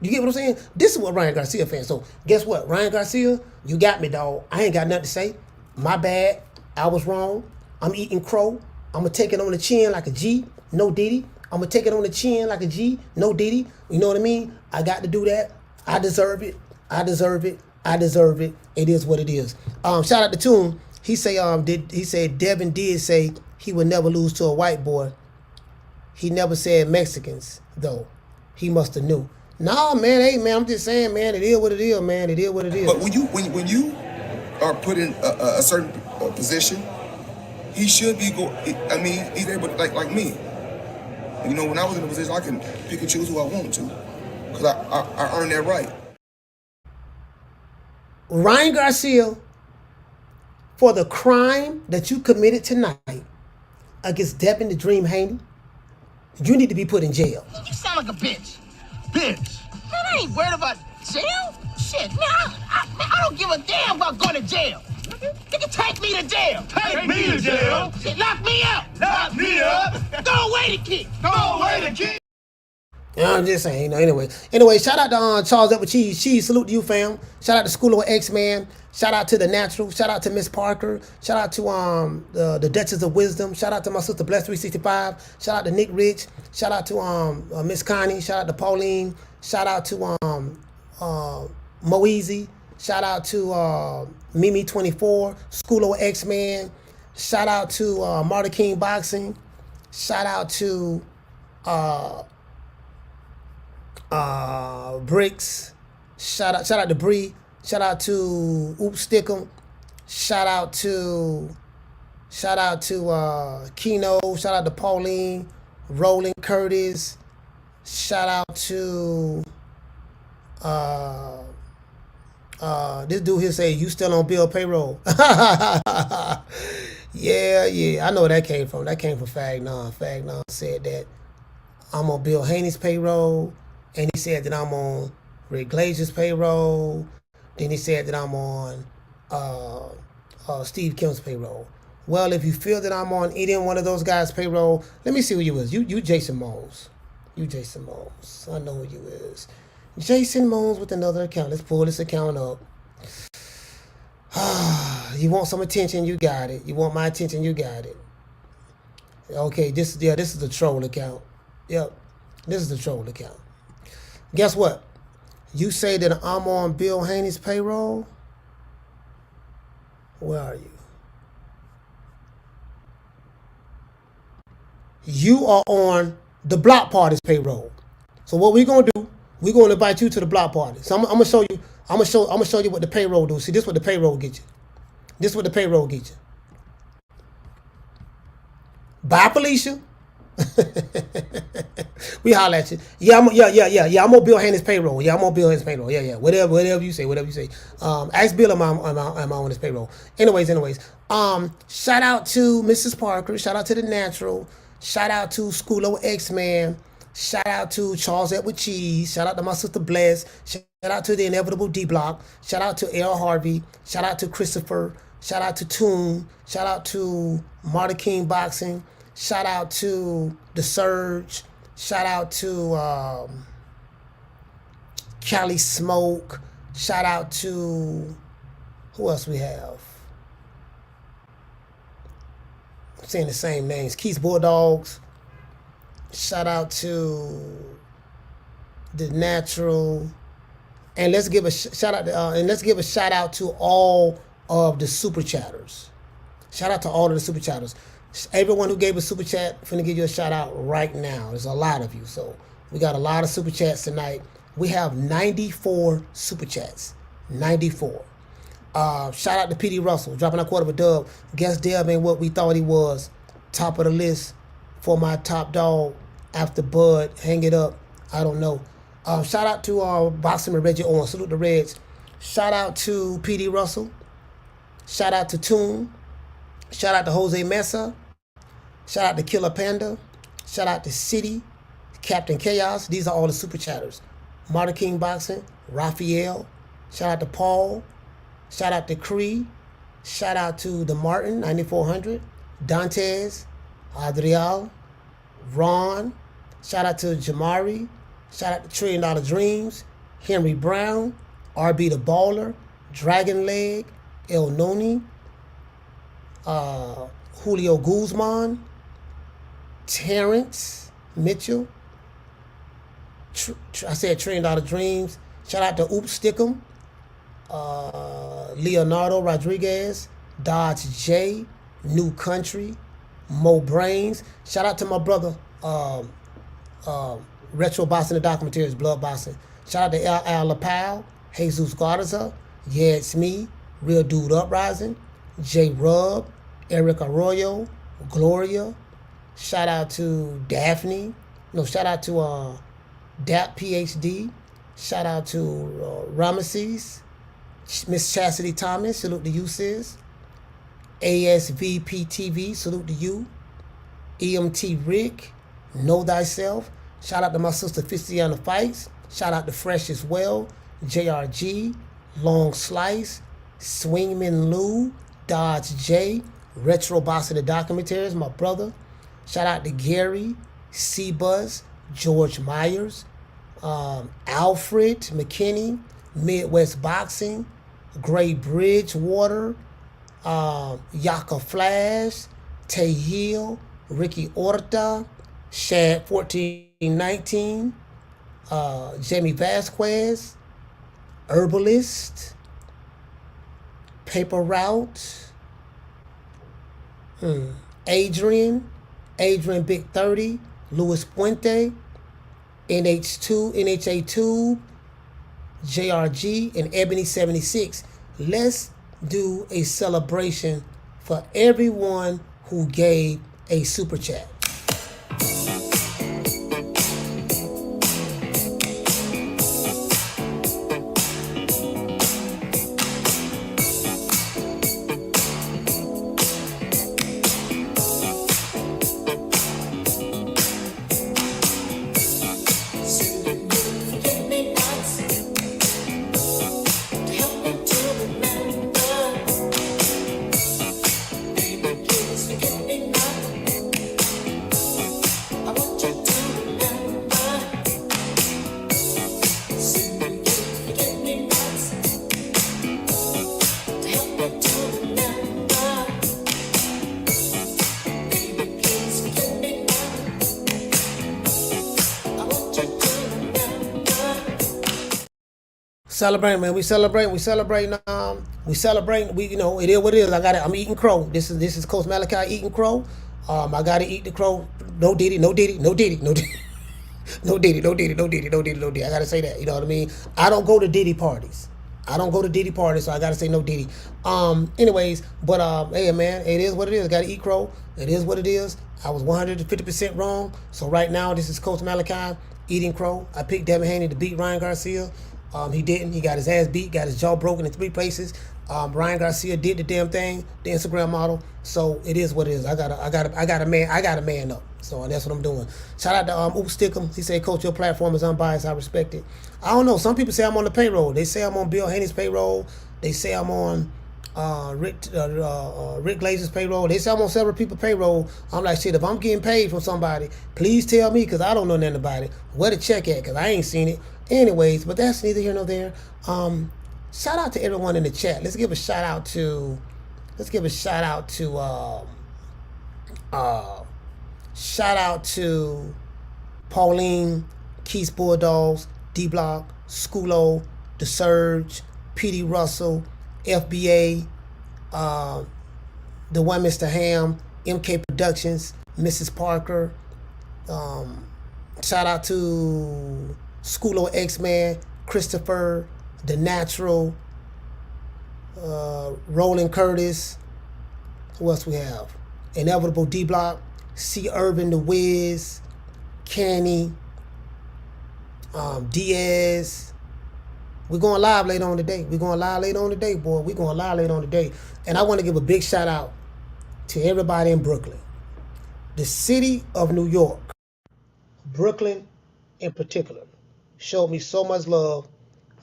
You get what I'm saying? This is what Ryan Garcia fans. So guess what? Ryan Garcia, you got me, dog. I ain't got nothing to say. My bad. I was wrong. I'm eating crow. I'm going to take it on the chin like a G. No Diddy. I'm going to take it on the chin like a G. No Diddy. You know what I mean? I got to do that. I deserve it. I deserve it. I deserve it. It is what it is. Shout out to Toon. He said Devin did say he would never lose to a white boy. He never said Mexicans, though. He must have knew. Nah, man, hey, man, I'm just saying, man, it is what it is, man. It is what it is. But when you are put in a certain position, he should be he's able to, like me. You know, when I was in a position, I can pick and choose who I want to, because I earned that right. Ryan Garcia, for the crime that you committed tonight against Devin the Dream Haney, you need to be put in jail. You sound like a bitch. Bitch. Man, I ain't worried about jail. Shit, man, I don't give a damn about going to jail. Nigga, take me to jail. Take me to jail? Shit, lock me up. Lock me up. Throw away the key. Throw away the key. I'm just saying, you know, anyway, shout out to Charles Edward Cheese. Cheese, salute to you, fam. Shout out to School of X-Man. Shout out to The Natural. Shout out to Miss Parker. Shout out to the Duchess of Wisdom. Shout out to my sister Bless 365. Shout out to Nick Rich. Shout out to Miss Connie. Shout out to Pauline. Shout out to Moeezy. Shout out to Mimi 24. School of X-Man. Shout out to Marta King Boxing. Shout out to Bricks. Shout out to Bree. Shout out to Oops Stickum. Shout out to Keno. Shout out to Pauline. Roland Curtis. Shout out to this dude here say you still on bill payroll. Yeah. I know where that came from. That came from Fagnon. Fagnon said that I'm on Bill Haney's payroll. And he said that I'm on Rick Glazer's payroll. Then he said that I'm on Steve Kim's payroll. Well, if you feel that I'm on either one of those guys' payroll, let me see who you is. You Jason Moles. You Jason Moles. I know who you is. Jason Moles with another account. Let's pull this account up. You want some attention? You got it. You want my attention? You got it. Okay, this is the troll account. Yep, this is the troll account. Guess what? You say that I'm on Bill Haney's payroll? Where are you? You are on the block party's payroll. So what we're gonna do? We're gonna invite you to the block party. So I'm gonna show you. I'm gonna show you what the payroll do. See, this is what the payroll get you. This is what the payroll get you. Bye, Felicia. We holler at you. Yeah, I'm on Bill Haney's payroll. Yeah, I'm on Bill Haney's payroll. Yeah. Whatever you say. Ask Bill am I on his payroll. Anyways. Shout out to Mrs. Parker. Shout out to The Natural. Shout out to School of X-Man. Shout out to Charles Edward Cheese. Shout out to my sister Bless. Shout out to the Inevitable D-Block. Shout out to L. Harvey. Shout out to Christopher. Shout out to Toon. Shout out to Marta King Boxing. Shout out to The Surge. Shout out to Cali Smoke. Shout out to, who else we have? I'm saying the same names. Keith's Bulldogs. Shout out to The Natural. And let's give a shout out to all of the super chatters. Shout out to all of the super chatters. Everyone who gave a super chat, I'm finna give you a shout out right now. There's a lot of you, so we got a lot of super chats tonight. We have 94 super chats. 94. Shout out to PD Russell, dropping a quarter of a dub. Guess Dev ain't what we thought he was. Top of the list for my top dog after Bud. Hang it up. I don't know. Shout out to Boxing and Reggie Owens. Salute the Reds. Shout out to PD Russell. Shout out to Toon. Shout out to Jose Mesa. Shout out to Killer Panda. Shout out to City. Captain Chaos. These are all the super chatters. Marta King Boxing. Raphael. Shout out to Paul. Shout out to Cree. Shout out to the Martin 9400. Dantes. Adriel. Ron. Shout out to Jamari. Shout out to $1 Trillion Dreams. Henry Brown, RB the Baller, Dragon Leg, El Noni, Julio Guzman, Terrence Mitchell. I said Trained Out of Dreams. Shout out to Oop Stickum, Leonardo Rodriguez, Dodge J, New Country, Mo Brains. Shout out to my brother, Retro Boxing, the documentaries, Blood Boxing. Shout out to Al Lapal, Jesus Garza, Yeah It's Me, Real Dude Uprising, J Rub, Eric Arroyo, Gloria. Shout out to Daphne. No, shout out to DAP PhD. Shout out to Ramesses. Miss Chastity Thomas, salute to you, sis. ASVP TV, salute to you. EMT Rick, Know Thyself. Shout out to my sister Fistiana Fights. Shout out to Fresh as well. JRG, Long Slice, Swingman Lou, Dodge J, Retro Boxing the Documentaries, my brother. Shout out to Gary, C-Buzz, George Myers, Alfred McKinney, Midwest Boxing, Gray Bridgewater, Yaka Flash, Tay Hill, Ricky Orta, Shad 1419, Jamie Vasquez, Herbalist, Paper Route, Adrian Big 30, Luis Puente, NHA2, JRG, and Ebony 76. Let's do a celebration for everyone who gave a super chat. Celebrating, man. We celebrating. We, you know, it is what it is. I'm eating crow. This is Coach Malachi eating crow. I gotta eat the crow. No diddy. I gotta say that. You know what I mean? I don't go to Diddy parties. So I gotta say no Diddy. Anyways, but hey man, it is what it is. Gotta eat crow. It is what it is. I was 150% wrong. So right now, this is Coach Malachi eating crow. I picked Devin Haney to beat Ryan Garcia. He didn't. He got his ass beat, got his jaw broken in 3 places. Ryan Garcia did the damn thing, the Instagram model. So it is what it is. I got a man up. So that's what I'm doing. Shout out to Oop Stickum. He said, Coach, your platform is unbiased. I respect it. I don't know. Some people say I'm on the payroll. They say I'm on Bill Haney's payroll. They say I'm on Rick Glazer's payroll. They say I'm on several people's payroll. I'm like, shit, if I'm getting paid from somebody, please tell me, because I don't know nothing about it. Where the check at? Because I ain't seen it. Anyways, but that's neither here nor there. Shout out to everyone in the chat. Let's give a shout out to Pauline, Keith's Bulldogs, D Block, Schoolo, The Surge, PD Russell, FBA, the one Mr. Ham, MK Productions, Mrs. Parker. Shout out to Schoolo X-Man, Christopher, The Natural, Roland Curtis. Who else we have? Inevitable D Block, C Urban, The Wiz, Canny, Diaz. We're going live later on today. We're going live later on today, boy. We're going live later on today. And I want to give a big shout out to everybody in Brooklyn. The city of New York, Brooklyn in particular, showed me so much love.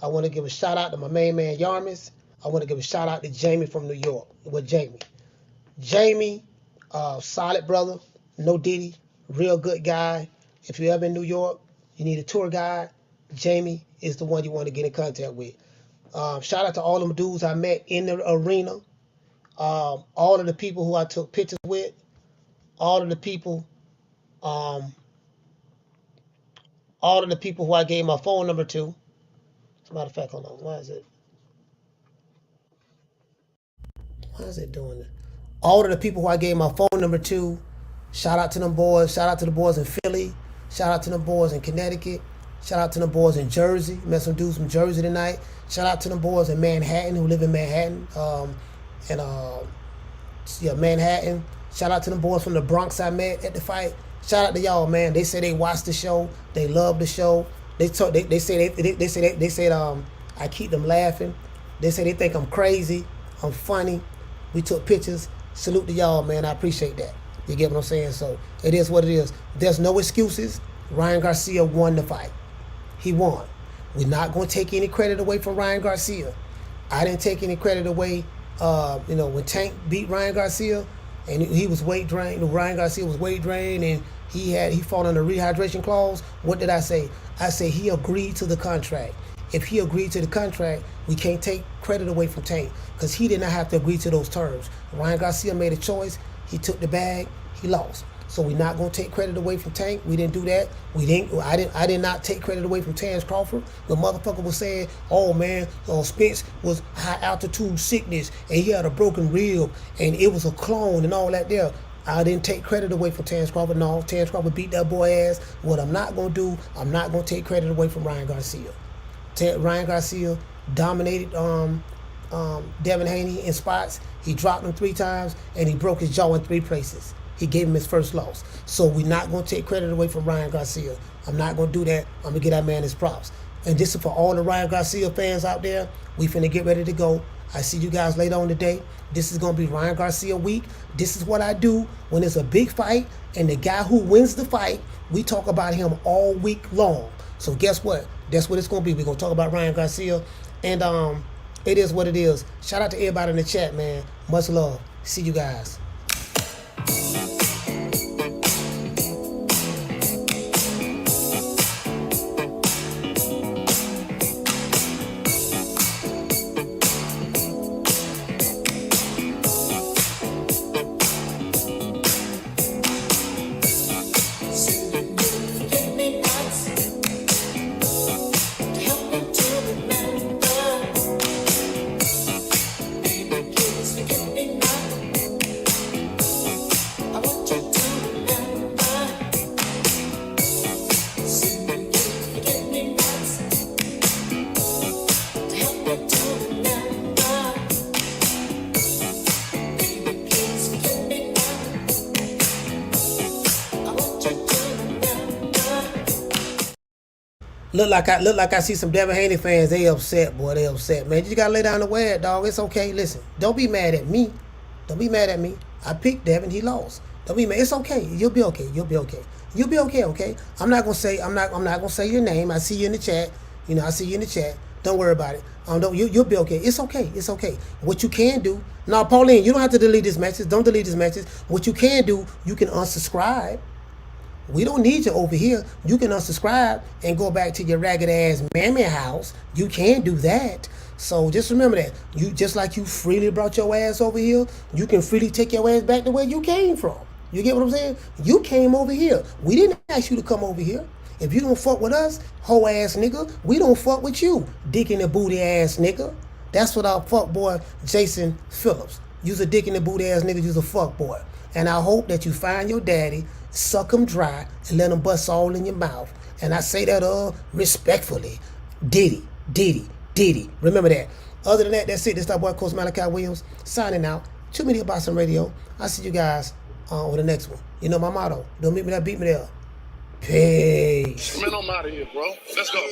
I want to give a shout out to my main man, Yarmis. I want to give a shout out to Jamie from New York. With Jamie, solid brother, no Diddy, real good guy. If you're ever in New York, you need a tour guide, Jamie is the one you want to get in contact with. Shout out to all them dudes I met in the arena. All of the people who I took pictures with. All of the people who I gave my phone number to. As a matter of fact, hold on. Why is it doing it? All of the people who I gave my phone number to. Shout out to them boys. Shout out to the boys in Philly. Shout out to them boys in Connecticut. Shout out to them boys in Jersey. Met some dudes from Jersey tonight. Shout out to them boys in Manhattan who live in Manhattan. Manhattan. Shout out to them boys from the Bronx I met at the fight. Shout out to y'all, man. They say they watched the show. They love the show. They said I keep them laughing. They say they think I'm crazy. I'm funny. We took pictures. Salute to y'all, man. I appreciate that. You get what I'm saying? So it is what it is. There's no excuses. Ryan Garcia won the fight. He won. We're not going to take any credit away from Ryan Garcia. I didn't take any credit away. When Tank beat Ryan Garcia and he was weight drained, Ryan Garcia was weight drained and he fought on the rehydration clause. What did I say? I say he agreed to the contract. If he agreed to the contract, we can't take credit away from Tank because he did not have to agree to those terms. Ryan Garcia made a choice. He took the bag. He lost. So we're not going to take credit away from Tank. We didn't do that. I did not take credit away from Terrence Crawford. The motherfucker was saying, oh man, Spence was high altitude sickness and he had a broken rib and it was a clone and all that there. I didn't take credit away from Terrence Crawford. No, Terrence Crawford beat that boy ass. What I'm not going to do, I'm not going to take credit away from Ryan Garcia. Ryan Garcia dominated Devin Haney in spots. He dropped him 3 times and he broke his jaw in 3 places. He gave him his first loss. So we're not going to take credit away from Ryan Garcia. I'm not going to do that. I'm going to get that man his props. And this is for all the Ryan Garcia fans out there. We finna get ready to go. I see you guys later on today. This is going to be Ryan Garcia week. This is what I do when it's a big fight and the guy who wins the fight, we talk about him all week long. So guess what? That's what it's going to be. We're going to talk about Ryan Garcia. And it is what it is. Shout out to everybody in the chat, man. Much love. See you guys. Look like I see some Devin Haney fans. They upset, boy. They upset, man. You gotta lay down the word, dog. It's okay. Listen, don't be mad at me. Don't be mad at me. I picked Devin. He lost. Don't be mad. It's okay. You'll be okay. You'll be okay. You'll be okay. Okay. I'm not gonna say your name. I see you in the chat. I see you in the chat. Don't worry about it. You'll be okay. It's okay. It's okay. What you can do now, Pauline, you don't have to delete this message. Don't delete this message. What you can do, you can unsubscribe. We don't need you over here. You can unsubscribe and go back to your ragged ass mammy house. You can do that. So just remember that. You just like you freely brought your ass over here, you can freely take your ass back to where you came from. You get what I'm saying? You came over here. We didn't ask you to come over here. If you don't fuck with us, hoe ass nigga, we don't fuck with you, dick in the booty ass nigga. That's what our fuck boy Jason Phillips. You's a dick in the booty ass nigga. You's a fuck boy. And I hope that you find your daddy, suck him dry, and let him bust all in your mouth. And I say that respectfully. Diddy. Remember that. Other than that, that's it. This is that boy Coach Malachi Williams signing out. Tune me about some radio. I'll see you guys on the next one. You know my motto. Don't meet me there, beat me there. Peace. Man, I'm out of here, bro. Let's go.